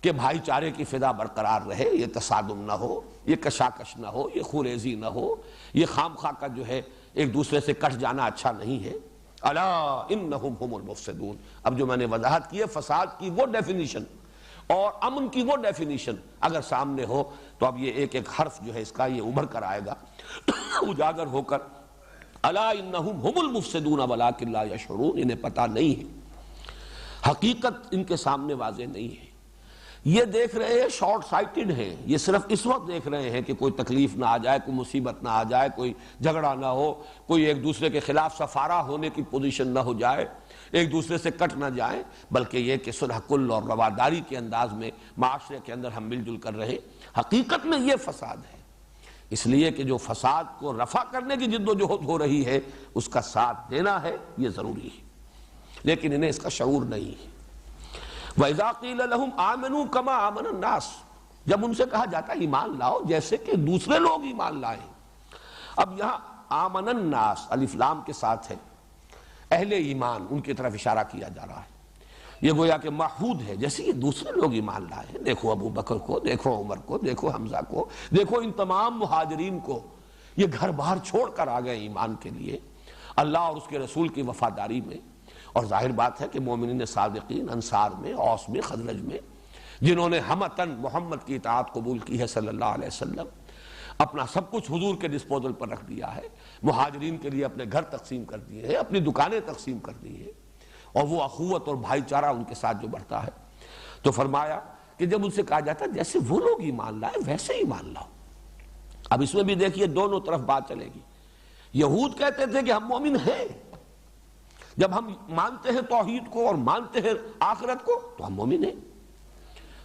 کہ بھائی چارے کی فضا برقرار رہے، یہ تصادم نہ ہو، یہ کشاکش نہ ہو، یہ خوریزی نہ ہو، یہ خام خواہ کا جو ہے ایک دوسرے سے کٹ جانا اچھا نہیں ہے. الا انہم هم المفسدون. اب جو میں نے وضاحت کی ہے فساد کی وہ ڈیفینیشن اور امن کی وہ ڈیفینیشن اگر سامنے ہو تو اب یہ ایک ایک حرف جو ہے اس کا یہ ابھر کر آئے گا اجاگر ہو کر. الا انہم هم المفسدون ولکن لا یشعرون، انہیں پتہ نہیں ہے، حقیقت ان کے سامنے واضح نہیں ہے. یہ دیکھ رہے ہیں شارٹ سائٹڈ ہیں، یہ صرف اس وقت دیکھ رہے ہیں کہ کوئی تکلیف نہ آ جائے، کوئی مصیبت نہ آ جائے، کوئی جھگڑا نہ ہو، کوئی ایک دوسرے کے خلاف سفارہ ہونے کی پوزیشن نہ ہو جائے، ایک دوسرے سے کٹ نہ جائیں، بلکہ یہ کہ صلح کل اور رواداری کے انداز میں معاشرے کے اندر ہم مل جل کر رہے. حقیقت میں یہ فساد ہے. اس لیے کہ جو فساد کو رفع کرنے کی جد و جہد ہو رہی ہے اس کا ساتھ دینا ہے، یہ ضروری ہے، لیکن انہیں اس کا شعور نہیں ہے. وَإِذَا قِيلَ لَهُمْ آمِنُوا كَمَا آمَنَ النَّاسِ، جب ان سے کہا جاتا ہے ایمان لاؤ جیسے کہ دوسرے لوگ ایمان لائیں. اب یہاں آمن الناس الف لام کے ساتھ ہے، اہل ایمان ان کی طرف اشارہ کیا جا رہا ہے. یہ گویا کہ معہود ہے جیسے یہ دوسرے لوگ ایمان لائے. دیکھو ابو بکر کو، دیکھو عمر کو، دیکھو حمزہ کو، دیکھو ان تمام مہاجرین کو، یہ گھر باہر چھوڑ کر آ گئے ایمان کے لیے اللہ اور اس کے رسول کی وفاداری میں. اور ظاہر بات ہے کہ مومنین صادقین انصار میں، اوس میں، خزرج میں، جنہوں نے ہمتن محمد کی اطاعت قبول کی ہے صلی اللہ علیہ وسلم، اپنا سب کچھ حضور کے ڈسپوزل پر رکھ دیا ہے، مہاجرین کے لیے اپنے گھر تقسیم کر دیے ہیں، اپنی دکانیں تقسیم کر دی ہیں، اور وہ اخوت اور بھائی چارہ ان کے ساتھ جو بڑھتا ہے. تو فرمایا کہ جب ان سے کہا جاتا ہے جیسے وہ لوگ ایمان لائے ویسے ایمان لاؤ. اب اس میں بھی دیکھیے دونوں طرف بات چلے گی. یہود کہتے تھے کہ ہم مومن ہیں، جب ہم مانتے ہیں توحید کو اور مانتے ہیں آخرت کو تو ہم مومن ہیں.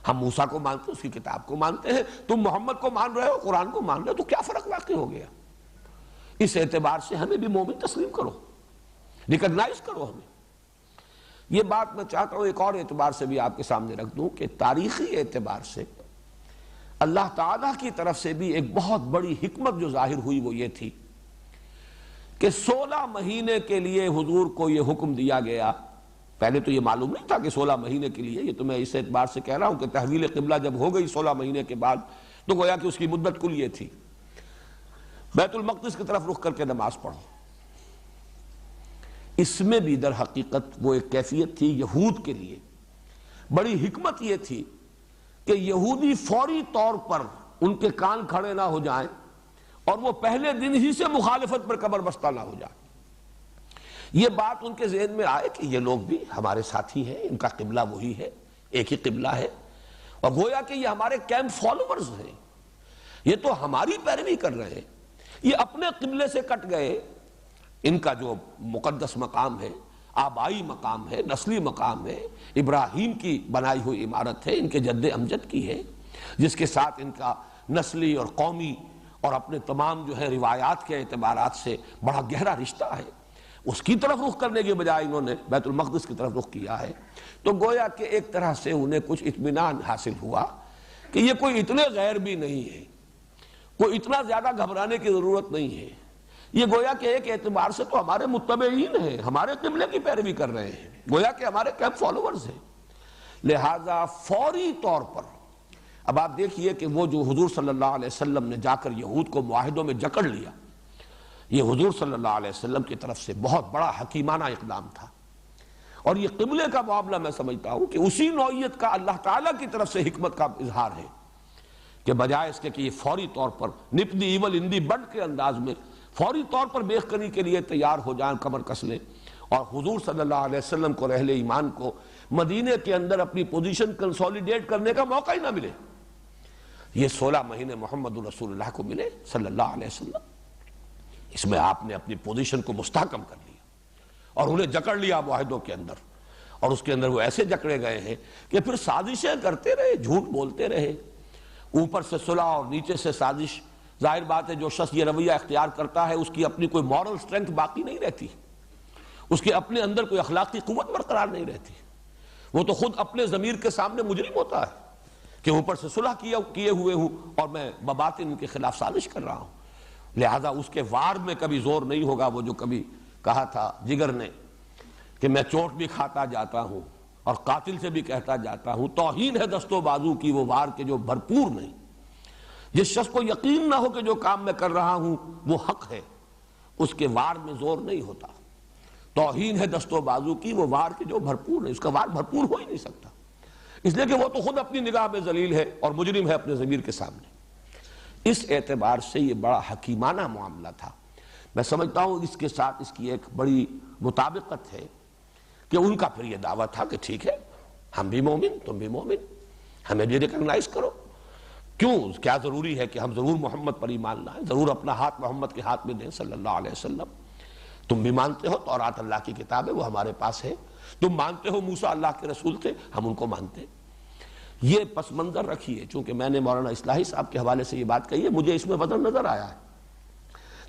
ہم موسیٰ کو مانتے ہیں، اس کی کتاب کو مانتے ہیں، تم محمد کو مان رہے ہو، قرآن کو مان رہے ہو، تو کیا فرق واقع ہو گیا؟ اس اعتبار سے ہمیں بھی مومن تسلیم کرو، ریکگنائز کرو ہمیں. یہ بات میں چاہتا ہوں ایک اور اعتبار سے بھی آپ کے سامنے رکھ دوں کہ تاریخی اعتبار سے اللہ تعالیٰ کی طرف سے بھی ایک بہت بڑی حکمت جو ظاہر ہوئی وہ یہ تھی کہ 16 مہینے کے لیے حضور کو یہ حکم دیا گیا. پہلے تو یہ معلوم نہیں تھا کہ 16 مہینے کے لیے، یہ تو میں اس اعتبار سے کہہ رہا ہوں کہ تحویل قبلہ جب ہو گئی 16 مہینے کے بعد تو گویا کہ اس کی مدت کل یہ تھی، بیت المقدس کی طرف رخ کر کے نماز پڑھو. اس میں بھی در حقیقت وہ ایک کیفیت تھی یہود کے لیے، بڑی حکمت یہ تھی کہ یہودی فوری طور پر ان کے کان کھڑے نہ ہو جائیں اور وہ پہلے دن ہی سے مخالفت پر کمر بستہ نہ ہو جائیں. یہ بات ان کے ذہن میں آئے کہ یہ لوگ بھی ہمارے ساتھی ہیں، ان کا قبلہ وہی ہے، ایک ہی قبلہ ہے، اور گویا کہ یہ ہمارے کیمپ فالوورز ہیں، یہ تو ہماری پیروی کر رہے ہیں، یہ اپنے قبلے سے کٹ گئے. ان کا جو مقدس مقام ہے، آبائی مقام ہے، نسلی مقام ہے، ابراہیم کی بنائی ہوئی عمارت ہے، ان کے جد امجد کی ہے، جس کے ساتھ ان کا نسلی اور قومی اور اپنے تمام جو ہے روایات کے اعتبارات سے بڑا گہرا رشتہ ہے. اس کی طرف رخ کرنے کے بجائے انہوں نے بیت المقدس کی طرف رخ کیا ہے. تو گویا کہ ایک طرح سے انہیں کچھ اطمینان حاصل ہوا کہ یہ کوئی اتنے غیر بھی نہیں ہے، کوئی اتنا زیادہ گھبرانے کی ضرورت نہیں ہے. یہ گویا کہ ایک اعتبار سے تو ہمارے متبعین ہیں، ہمارے قبلے کی پیروی کر رہے ہیں، گویا کہ ہمارے کیمپ فالوورز ہیں. لہذا فوری طور پر اب آپ دیکھیے کہ وہ جو حضور صلی اللہ علیہ وسلم نے جا کر یہود کو معاہدوں میں جکڑ لیا، یہ حضور صلی اللہ علیہ وسلم کی طرف سے بہت بڑا حکیمانہ اقدام تھا. اور یہ قبلے کا معاملہ میں سمجھتا ہوں کہ اسی نوعیت کا اللہ تعالیٰ کی طرف سے حکمت کا اظہار ہے کہ بجائے اس کے کہ یہ فوری طور پر نپ دی ایول ان دی بڈ کے انداز میں فوری طور پر بیخ کرنے کے لیے تیار ہو جائیں، کمر کس لیں، اور حضور صلی اللہ علیہ وسلم کو اہل ایمان کو مدینے کے اندر اپنی پوزیشن کنسولیڈیٹ کرنے کا موقع ہی نہ ملے. یہ 16 مہینے محمد رسول اللہ کو ملے صلی اللہ علیہ وسلم. اس میں آپ نے اپنی پوزیشن کو مستحکم کر لیا اور انہیں جکڑ لیا معاہدوں کے اندر، اور اس کے اندر وہ ایسے جکڑے گئے ہیں کہ پھر سازشیں کرتے رہے، جھوٹ بولتے رہے، اوپر سے صلح اور نیچے سے سازش. ظاہر بات ہے جو شخص یہ رویہ اختیار کرتا ہے اس کی اپنی کوئی مورل سٹرینتھ باقی نہیں رہتی، اس کے اپنے اندر کوئی اخلاقی قوت برقرار نہیں رہتی. وہ تو خود اپنے ضمیر کے سامنے مجرم ہوتا ہے کہ اوپر سے صلح کیے ہوئے ہوں اور میں بباطن ان کے خلاف سازش کر رہا ہوں. لہذا اس کے وار میں کبھی زور نہیں ہوگا. وہ جو کبھی کہا تھا جگر نے کہ میں چوٹ بھی کھاتا جاتا ہوں اور قاتل سے بھی کہتا جاتا ہوں، توہین ہے دست و بازو کی وہ وار کے جو بھرپور نہیں. جس شخص کو یقین نہ ہو کہ جو کام میں کر رہا ہوں وہ حق ہے، اس کے وار میں زور نہیں ہوتا. توہین ہے دست و بازو کی وہ وار کے جو بھرپور نہیں، اس کا وار بھرپور ہو ہی نہیں سکتا، اس لیے کہ وہ تو خود اپنی نگاہ میں ذلیل ہے اور مجرم ہے اپنے ضمیر کے سامنے. اس اعتبار سے یہ بڑا حکیمانہ معاملہ تھا. میں سمجھتا ہوں اس کے ساتھ اس کی ایک بڑی مطابقت ہے کہ ان کا پھر یہ دعویٰ تھا کہ ٹھیک ہے ہم بھی مومن، تم بھی مومن، ہمیں بھی ریکگنائز کرو. کیوں، کیا ضروری ہے کہ ہم ضرور محمد پر ایمان لائیں، ضرور اپنا ہاتھ محمد کے ہاتھ میں دیں صلی اللہ علیہ وسلم. تم بھی مانتے ہو تورات اللہ کی کتاب ہے، وہ ہمارے پاس ہے. تم مانتے ہو موسیٰ اللہ کے رسول تھے، ہم ان کو مانتے ہیں. یہ پس منظر رکھیے. چونکہ میں نے مولانا اصلاحی صاحب کے حوالے سے یہ بات کہی ہے، مجھے اس میں وزن نظر آیا ہے.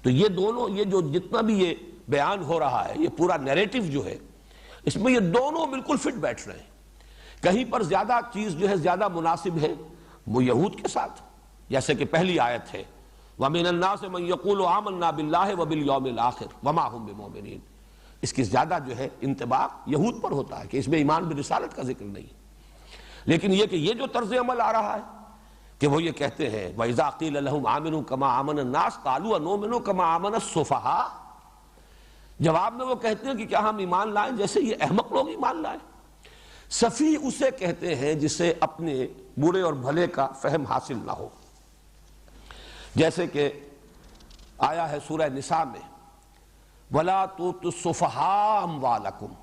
تو یہ دونوں، یہ جو جتنا بھی یہ بیان ہو رہا ہے، یہ پورا نیریٹو جو ہے، اس میں یہ دونوں بالکل فٹ بیٹھ رہے ہیں. کہیں پر زیادہ چیز جو ہے زیادہ مناسب ہے وہ یہود کے ساتھ، جیسے کہ پہلی آیت ہے وَمِنَ النَّاسِ مَن يَقُولُ آمَنَّا بِاللَّهِ وَبِالْيَوْمِ الْآخِرِ وَمَا هُمْ بِمُؤْمِنِينَ. اس کی زیادہ جو ہے انطباق یہود پر ہوتا ہے کہ اس میں ایمان برسالت کا ذکر نہیں. لیکن یہ کہ یہ جو طرز عمل آ رہا ہے کہ وہ یہ کہتے ہیں وَإِذَا قِيلَ لَهُمْ آمِنُوا كَمَا آمَنَ النَّاسُ قَالُوا أَنُؤْمِنُ كَمَا آمَنَ السُّفَهَاءُ. جواب میں وہ کہتے ہیں کہ کیا ہم ایمان لائیں جیسے یہ احمق لوگ ایمان لائیں. سفیہ اسے کہتے ہیں جسے اپنے برے اور بھلے کا فہم حاصل نہ ہو. جیسے کہ آیا ہے سورہ نساء میں وَلَا تُؤْتُوا السُّفَهَاءَ أَمْوَالَكُمْ.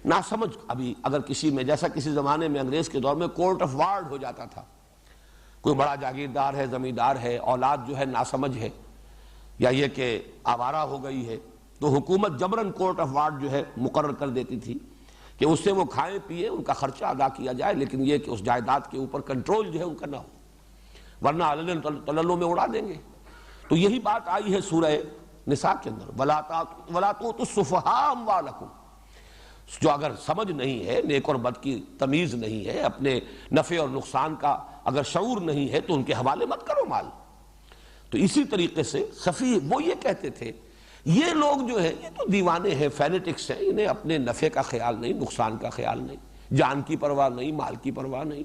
نہ سمجھ ابھی اگر کسی میں، جیسا کسی زمانے میں انگریز کے دور میں کورٹ آف وارڈ ہو جاتا تھا کوئی بڑا جاگیردار ہے، زمیندار ہے، اولاد جو ہے ناسمجھ ہے یا یہ کہ آوارہ ہو گئی ہے، تو حکومت جبراً کورٹ آف وارڈ جو ہے مقرر کر دیتی تھی کہ اس سے وہ کھائیں پیئیں، ان کا خرچہ ادا کیا جائے، لیکن یہ کہ اس جائیداد کے اوپر کنٹرول جو ہے ان کا نہ ہو، ورنہ علل تللوں میں اڑا دیں گے۔ تو یہی بات آئی ہے سورہ نساء کے اندر، وَلَا تُؤْتُوا السُّفَهَاءَ أَمْوَالَكُمْ، جو اگر سمجھ نہیں ہے، نیک اور بد کی تمیز نہیں ہے، اپنے نفع اور نقصان کا اگر شعور نہیں ہے، تو ان کے حوالے مت کرو مال۔ تو اسی طریقے سے سفیہ وہ یہ کہتے تھے یہ لوگ جو ہیں یہ تو دیوانے ہیں، فینیٹکس ہیں، انہیں اپنے نفع کا خیال نہیں، نقصان کا خیال نہیں، جان کی پرواہ نہیں، مال کی پرواہ نہیں،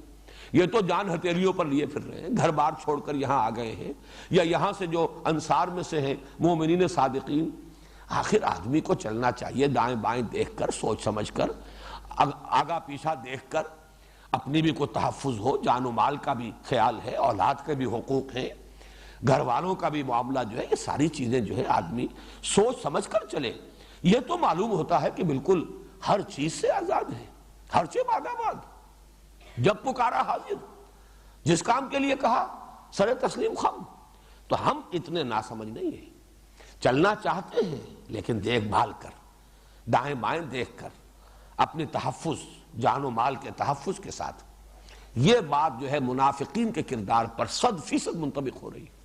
یہ تو جان ہتھیلیوں پر لیے پھر رہے ہیں، گھر بار چھوڑ کر یہاں آ گئے ہیں، یا یہاں سے جو انصار میں سے ہیں مومنین صادقین۔ آخر آدمی کو چلنا چاہیے دائیں بائیں دیکھ کر، سوچ سمجھ کر، آگا پیچھا دیکھ کر، اپنی بھی کوئی تحفظ ہو، جان و مال کا بھی خیال ہے، اولاد کے بھی حقوق ہیں، گھر والوں کا بھی معاملہ جو ہے، یہ ساری چیزیں جو ہے آدمی سوچ سمجھ کر چلے۔ یہ تو معلوم ہوتا ہے کہ بالکل ہر چیز سے آزاد ہے، ہر چیز آباد، جب پکارا حاضر، جس کام کے لیے کہا سر تسلیم خم۔ تو ہم اتنے ناسمجھ نہیں ہیں، چلنا چاہتے ہیں لیکن دیکھ بھال کر، دائیں بائیں دیکھ کر، اپنی تحفظ، جان و مال کے تحفظ کے ساتھ۔ یہ بات جو ہے منافقین کے کردار پر 100% منطبق ہو رہی ہے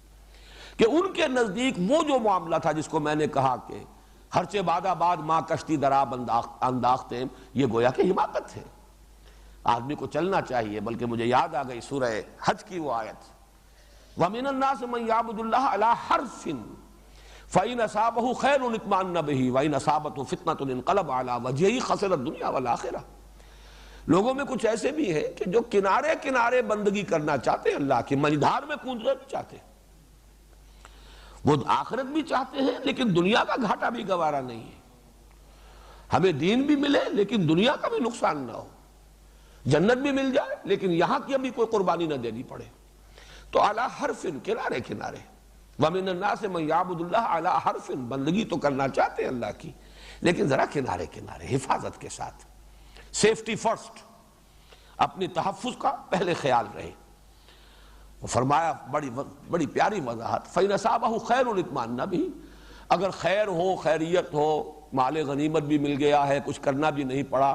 کہ ان کے نزدیک وہ جو معاملہ تھا جس کو میں نے کہا کہ ہرچہ باد آباد ماں کشتی دراب انداختیں، یہ گویا کہ حماقت ہے۔ آدمی کو چلنا چاہیے، بلکہ مجھے یاد آ گئی سورہ حج کی وہ آیت، وَمِنَ النَّاسِ مَن يَعْبُدُ اللَّهَ عَلَى حَرْفٍ فَإِنْ أَصَابَهُ خَيْرٌ اطْمَأَنَّ بِهِ وَإِنْ أَصَابَتْهُ فِتْنَةٌ انقلب عَلَى وَجْهِهِ خَسِرَ الدُّنْيَا وَالْآخِرَةَ۔ لوگوں میں کچھ ایسے بھی ہیں کہ جو کنارے کنارے بندگی کرنا چاہتے ہیں، اللہ کی مجدھار میں کودنا بھی چاہتے ہیں، وہ آخرت بھی چاہتے ہیں لیکن دنیا کا گھاٹا بھی گوارا نہیں ہے، ہمیں دین بھی ملے لیکن دنیا کا بھی نقصان نہ ہو، جنت بھی مل جائے لیکن یہاں کی ابھی کوئی قربانی نہ دینی پڑے۔ تو اعلیٰ حرف، کنارے کنارے، وَمِنَ النَّاسِ مَن يَعْبُدُ اللَّهَ عَلَىٰ حَرْفٍ، بندگی تو کرنا چاہتے ہیں اللہ کی لیکن ذرا کنارے کنارے، حفاظت کے ساتھ، سیفٹی فرسٹ، اپنی تحفظ کا پہلے خیال رہے۔ وہ فرمایا بڑی پیاری وضاحت، فَإِنْ أَصَابَهُ خَيْرٌ اطْمَأَنَّ بِهِ، اگر خیر ہو، خیریت ہو، مال غنیمت بھی مل گیا ہے، کچھ کرنا بھی نہیں پڑا،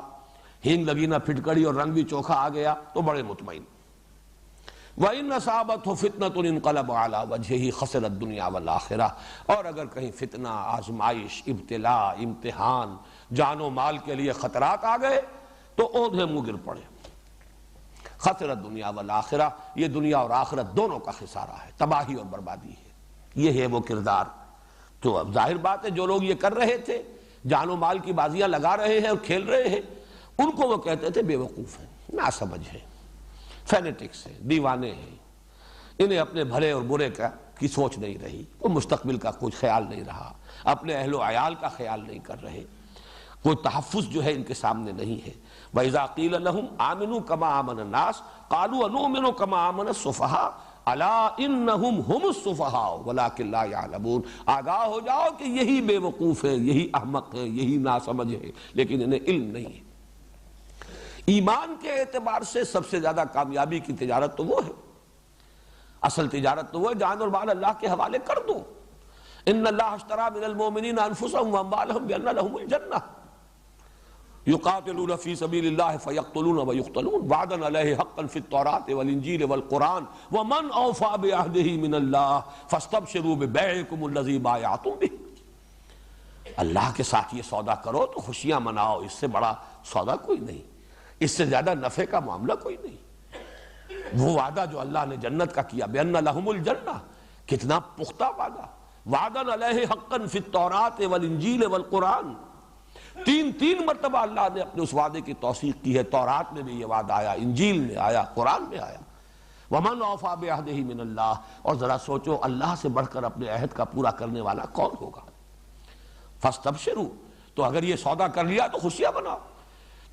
ہینگ لگی نہ پھٹکڑی اور رنگ بھی چوکھا آ گیا تو بڑے مطمئن۔ وَإِنْ أَصَابَتْهُ فِتْنَةٌ انقلب عَلَى وَجْهِهِ خَسِرَ الدُّنْيَا وَالْآخِرَةَ، اور اگر کہیں فتنہ، آزمائش، ابتلاء، امتحان، جان و مال کے لیے خطرات آ گئے تو اوندھے منہ گر پڑے۔ خسر الدنیا والآخرہ، یہ دنیا اور آخرت دونوں کا خسارہ ہے، تباہی اور بربادی ہے۔ یہ ہے وہ کردار۔ تو اب ظاہر بات ہے جو لوگ یہ کر رہے تھے، جان و مال کی بازیاں لگا رہے ہیں اور کھیل رہے ہیں، ان کو وہ کہتے تھے بے وقوف ہیں، ناسمجھ ہیں، فینیٹکس ہیں، دیوانے ہیں، انہیں اپنے بھلے اور برے کی سوچ نہیں رہی، کوئی مستقبل کا کچھ خیال نہیں رہا، اپنے اہل و عیال کا خیال نہیں کر رہے، کوئی تحفظ جو ہے ان کے سامنے نہیں ہے۔ وَإِذَا قِيلَ لَهُمْ آمِنُوا كَمَا آمَنَ النَّاسُ قَالُوا أَنُؤْمِنُ كَمَا آمَنَ السُّفَهَاءُ أَلَا إِنَّهُمْ هُمُ السُّفَهَاءُ وَلَكِنْ لَا يَعْلَمُونَ، آگاہ ہو جاؤ کہ یہی بے وقوف ہیں، یہی احمق ہیں، یہی ناسمجھ ہیں، لیکن انہیں علم نہیں ہے۔ ایمان کے اعتبار سے سب سے زیادہ کامیابی کی تجارت تو وہ ہے، اصل تجارت تو وہ ہے، جان اور مال اللہ کے حوالے کر دو۔ ان اللہ اشترى من المؤمنین انفسهم واموالهم بان لهم الجنہ یقاتلون فی سبیل اللہ فیقتلون ویقتلون وعدا علیہ حقا فی التوراۃ والانجیل والقرآن ومن اوفی بعہدہ من اللہ فاستبشروا ببیعکم الذی بایعتم بہ۔ اللہ کے ساتھ یہ سودا کرو تو خوشیاں مناؤ، اس سے بڑا سودا کوئی نہیں، اس سے زیادہ نفع کا معاملہ کوئی نہیں۔ وہ وعدہ جو اللہ نے جنت کا کیا، بأن لہم الجنہ، کتنا پختہ وعدہ، وعدا علیہ حقا فی التوراۃ والانجیل والقرآن، تین مرتبہ اللہ نے اپنے اس وعدے کی توثیق کی ہے، تورات میں بھی یہ وعدہ آیا، انجیل میں آیا، قرآن میں آیا۔ وَمَنْ أَوْفَىٰ بِعَهْدِهِ مِنَ اللَّهِ، اور ذرا سوچو اللہ سے بڑھ کر اپنے عہد کا پورا کرنے والا کون ہوگا؟ فَاسْتَبْشِرُوا، تو اگر یہ سودا کر لیا تو خوشیاں مناؤ۔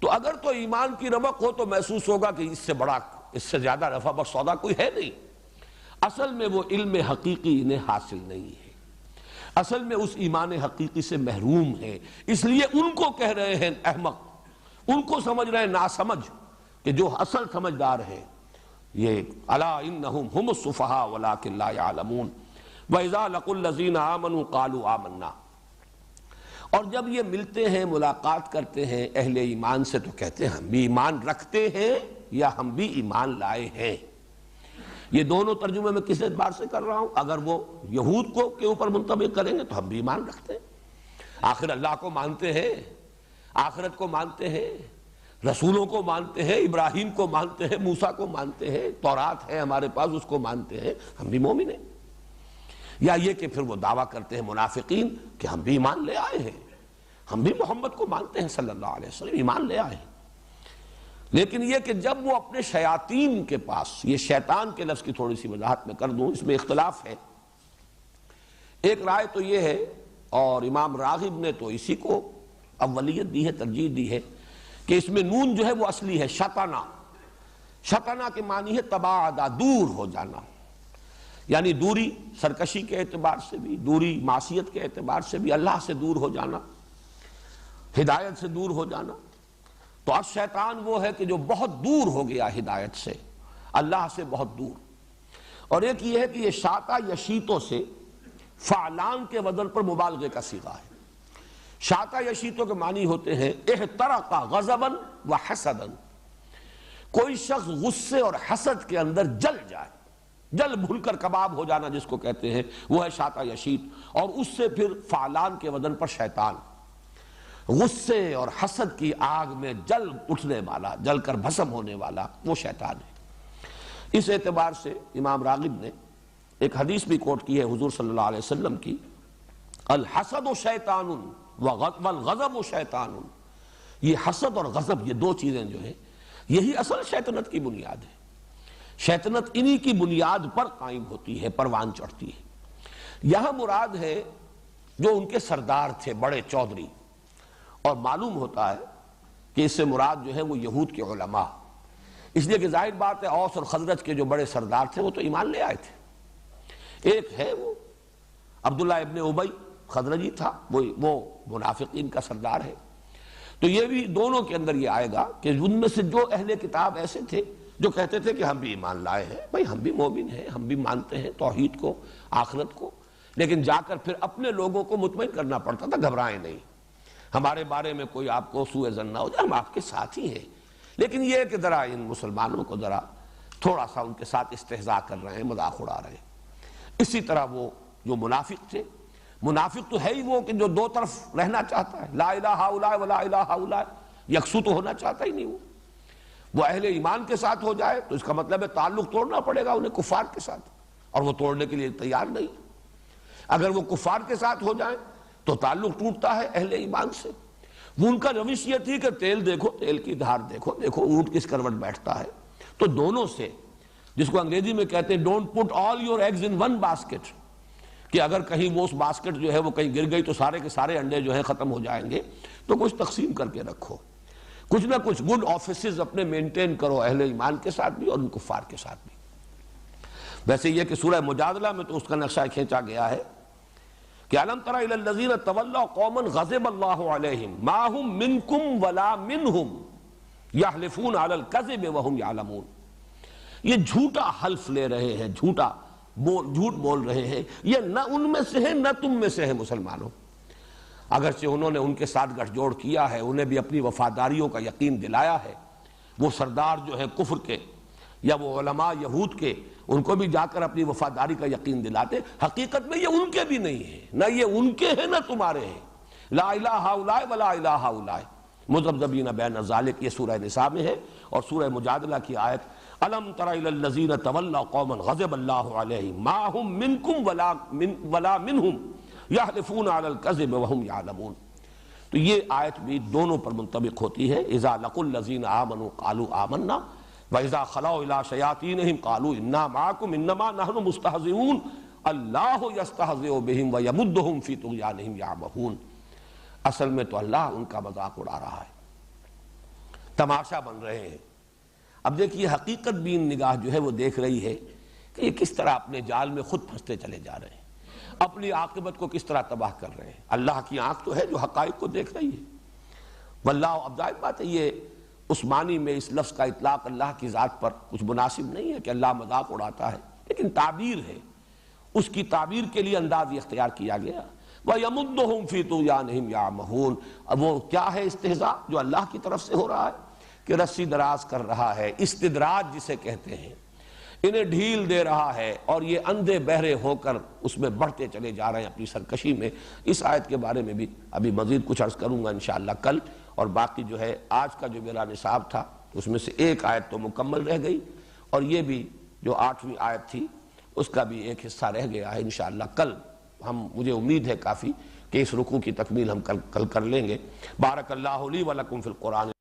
تو اگر تو ایمان کی رمق ہو تو محسوس ہوگا کہ اس سے بڑا، اس سے زیادہ رفع بخش سودا کوئی ہے نہیں۔ اصل میں وہ علم حقیقی انہیں حاصل نہیں ہے، اصل میں اس ایمان حقیقی سے محروم ہیں، اس لیے ان کو کہہ رہے ہیں احمق، ان کو سمجھ رہے ہیں ناسمجھ، کہ جو اصل سمجھدار ہیں یہ الا انہم هم السفہاء ولکن لا یعلمون وَإِذَا لَقُوا الَّذِينَ آمَنُوا قَالُوا آمَنَّا، اور جب یہ ملتے ہیں ملاقات کرتے ہیں اہل ایمان سے تو کہتے ہیں ہم بھی ایمان رکھتے ہیں یا ہم بھی ایمان لائے ہیں۔ یہ دونوں ترجمے میں کس اعتبار سے کر رہا ہوں؟ اگر وہ یہود کو کے اوپر منطبق کریں گے تو ہم بھی ایمان رکھتے ہیں، آخر اللہ کو مانتے ہیں، آخرت کو مانتے ہیں، رسولوں کو مانتے ہیں، ابراہیم کو مانتے ہیں، موسیٰ کو مانتے ہیں، تورات ہے ہمارے پاس اس کو مانتے ہیں، ہم بھی مومن ہیں۔ یا یہ کہ پھر وہ دعویٰ کرتے ہیں منافقین کہ ہم بھی ایمان لے آئے ہیں، ہم بھی محمد کو مانتے ہیں صلی اللہ علیہ وسلم، ایمان لے آئے ہیں۔ لیکن یہ کہ جب وہ اپنے شیاطین کے پاس، یہ شیطان کے لفظ کی تھوڑی سی وضاحت میں کر دوں، اس میں اختلاف ہے۔ ایک رائے تو یہ ہے، اور امام راغب نے تو اسی کو اولیت دی ہے، ترجیح دی ہے، کہ اس میں نون جو ہے وہ اصلی ہے شطنا، شطنا کے معنی ہے تباعدہ، دور ہو جانا، یعنی دوری سرکشی کے اعتبار سے بھی، دوری معصیت کے اعتبار سے بھی، اللہ سے دور ہو جانا، ہدایت سے دور ہو جانا۔ تو اب شیطان وہ ہے کہ جو بہت دور ہو گیا ہدایت سے، اللہ سے بہت دور۔ اور ایک یہ ہے کہ یہ شاطا یشیتوں سے فعلان کے وزن پر مبالغے کا صیغہ ہے۔ شاطا یشیتوں کے معنی ہوتے ہیں احترق غضبا وحسدا، کوئی شخص غصے اور حسد کے اندر جل جائے، جل بھول کر کباب ہو جانا جس کو کہتے ہیں، وہ ہے شاطا یشیت۔ اور اس سے پھر فعلان کے وزن پر شیطان، غصے اور حسد کی آگ میں جل اٹھنے والا، جل کر بھسم ہونے والا، وہ شیطان ہے۔ اس اعتبار سے امام راغب نے ایک حدیث بھی کوٹ کی ہے حضور صلی اللہ علیہ وسلم کی، الحسد شیطان والغضب شیطان، یہ حسد اور غضب، یہ دو چیزیں جو ہیں یہی اصل شیطنت کی بنیاد ہے۔ شیطنت انہی کی بنیاد پر قائم ہوتی ہے، پروان چڑھتی ہے۔ یہاں مراد ہے جو ان کے سردار تھے بڑے چودھری، اور معلوم ہوتا ہے کہ اس سے مراد جو ہے وہ یہود کے علماء، اس لیے کہ ظاہر بات ہے اوس اور خزرج کے جو بڑے سردار تھے وہ تو ایمان لے آئے تھے۔ ایک ہے وہ عبداللہ ابن ابی خزرجی تھا، وہ منافقین کا سردار ہے۔ تو یہ بھی دونوں کے اندر یہ آئے گا کہ ان میں سے جو اہل کتاب ایسے تھے جو کہتے تھے کہ ہم بھی ایمان لائے ہیں، بھائی ہم بھی مومن ہیں، ہم بھی مانتے ہیں توحید کو، آخرت کو، لیکن جا کر پھر اپنے لوگوں کو مطمئن کرنا پڑتا تھا، گھبرائیں نہیں، ہمارے بارے میں کوئی آپ کو سوء ظن نہ ہو جائے، ہم آپ کے ساتھ ہی ہیں۔ لیکن یہ ہے کہ ذرا ان مسلمانوں کو ذرا تھوڑا سا ان کے ساتھ استہزاء کر رہے ہیں، مذاق اڑا رہے ہیں۔ اسی طرح وہ جو منافق تھے، منافق تو ہے ہی وہ کہ جو دو طرف رہنا چاہتا ہے، لا الہ الا ولا الہ الا، یکسو تو ہونا چاہتا ہی نہیں۔ وہ اہل ایمان کے ساتھ ہو جائے تو اس کا مطلب ہے تعلق توڑنا پڑے گا انہیں کفار کے ساتھ، اور وہ توڑنے کے لیے تیار نہیں۔ اگر وہ کفار کے ساتھ ہو جائیں تو تعلق ٹوٹتا ہے اہل ایمان سے۔ وہ ان کا روش یہ تھی کہ تیل دیکھو، تیل کی دھار دیکھو، دیکھو اونٹ کس کروٹ بیٹھتا ہے۔ تو دونوں سے، جس کو انگریزی میں کہتے ہیں don't put all your eggs in one basket, کہ اگر کہیں وہ اس باسکٹ جو ہے وہ کہیں گر گئی تو سارے کے سارے انڈے جو ہیں ختم ہو جائیں گے، تو کچھ تقسیم کر کے رکھو، کچھ نہ کچھ گڈ آفیسز اپنے مینٹین کرو، اہل ایمان کے ساتھ بھی اور ان کفار کے ساتھ بھی۔ ویسے یہ کہ سورہ مجادلہ میں تو اس کا نقشہ کھینچا گیا ہے کہ الم تر الی الذین تولوا قوما غضب اللہ علیہم ما هم منکم ولا منہم یحلفون علی الکذب وهم یعلمون۔ یہ جھوٹا حلف لے رہے ہیں، جھوٹ بول رہے ہیں، یہ نہ ان میں سے ہے نہ تم میں سے ہے مسلمانوں۔ اگرچہ انہوں نے ان کے ساتھ گٹھ جوڑ کیا ہے، انہیں بھی اپنی وفاداریوں کا یقین دلایا ہے، وہ سردار جو ہے کفر کے یا وہ علماء یہود کے، ان کو بھی جا کر اپنی وفاداری کا یقین دلاتے، حقیقت میں یہ ان کے بھی نہیں ہے، نہ یہ ان کے ہیں نہ تمہارے ہیں۔ لا الہ الا ولا الہ الا مذبذبین بین ذلک، یہ سورہ نساء میں ہے۔ اور سورہ مجادلہ کی آیت الم تر الی الذین تولوا قوما غضب اللہ علیہم ما هم منکم ولا منہم یحلفون علی الکذب وهم یعلمون۔ تو یہ آیت بھی دونوں پر منطبق ہوتی ہے۔ اذا لقوا الذین آمنوا قالوا آمنا وَإِذَا خَلَوْا إِلَىٰ شَيَاطِينِهِمْ قَالُوا إِنَّا مَعَكُمْ إِنَّمَا نَحْنُ مُسْتَهْزِئُونَ اللَّهُ يَسْتَهْزِئُ بِهِمْ وَيَمُدُّهُمْ فِي طُغْيَانِهِمْ يَعْمَهُونَ۔ اصل میں تو اللہ ان کا مذاق اڑا رہا ہے، تماشا بن رہے ہیں۔ اب دیکھیے حقیقت بین نگاہ جو ہے وہ دیکھ رہی ہے کہ یہ کس طرح اپنے جال میں خود پھنستے چلے جا رہے ہیں، اپنی عاقبت کو کس طرح تباہ کر رہے ہیں۔ اللہ کی آنکھ تو ہے جو حقائق کو دیکھ رہی ہے۔ واللہ، اب ظاہر بات ہے یہ اس معنی میں اس لفظ کا اطلاق اللہ کی ذات پر کچھ مناسب نہیں ہے کہ اللہ مذاق اڑاتا ہے، لیکن تعبیر ہے، اس کی تعبیر کے لیے انداز اختیار کیا گیا۔ وَيَمُدُّهُمْ فِي طُغْيَانِهِمْ يَعْمَهُونَ۔ اب وہ کیا ہے استہزاء جو اللہ کی طرف سے ہو رہا ہے کہ رسی دراز کر رہا ہے، استدراج جسے کہتے ہیں، انہیں ڈھیل دے رہا ہے اور یہ اندھے بہرے ہو کر اس میں بڑھتے چلے جا رہے ہیں اپنی سرکشی میں۔ اس آیت کے بارے میں بھی ابھی مزید کچھ عرض کروں گا انشاءاللہ کل، اور باقی جو ہے آج کا جو میرا نصاب تھا اس میں سے ایک آیت تو مکمل رہ گئی، اور یہ بھی جو 8ویں آیت تھی اس کا بھی ایک حصہ رہ گیا ہے۔ انشاءاللہ کل مجھے امید ہے کافی کہ اس رکوع کی تکمیل ہم کل کر لیں گے۔ بارک اللہ لی و لکم فی القرآن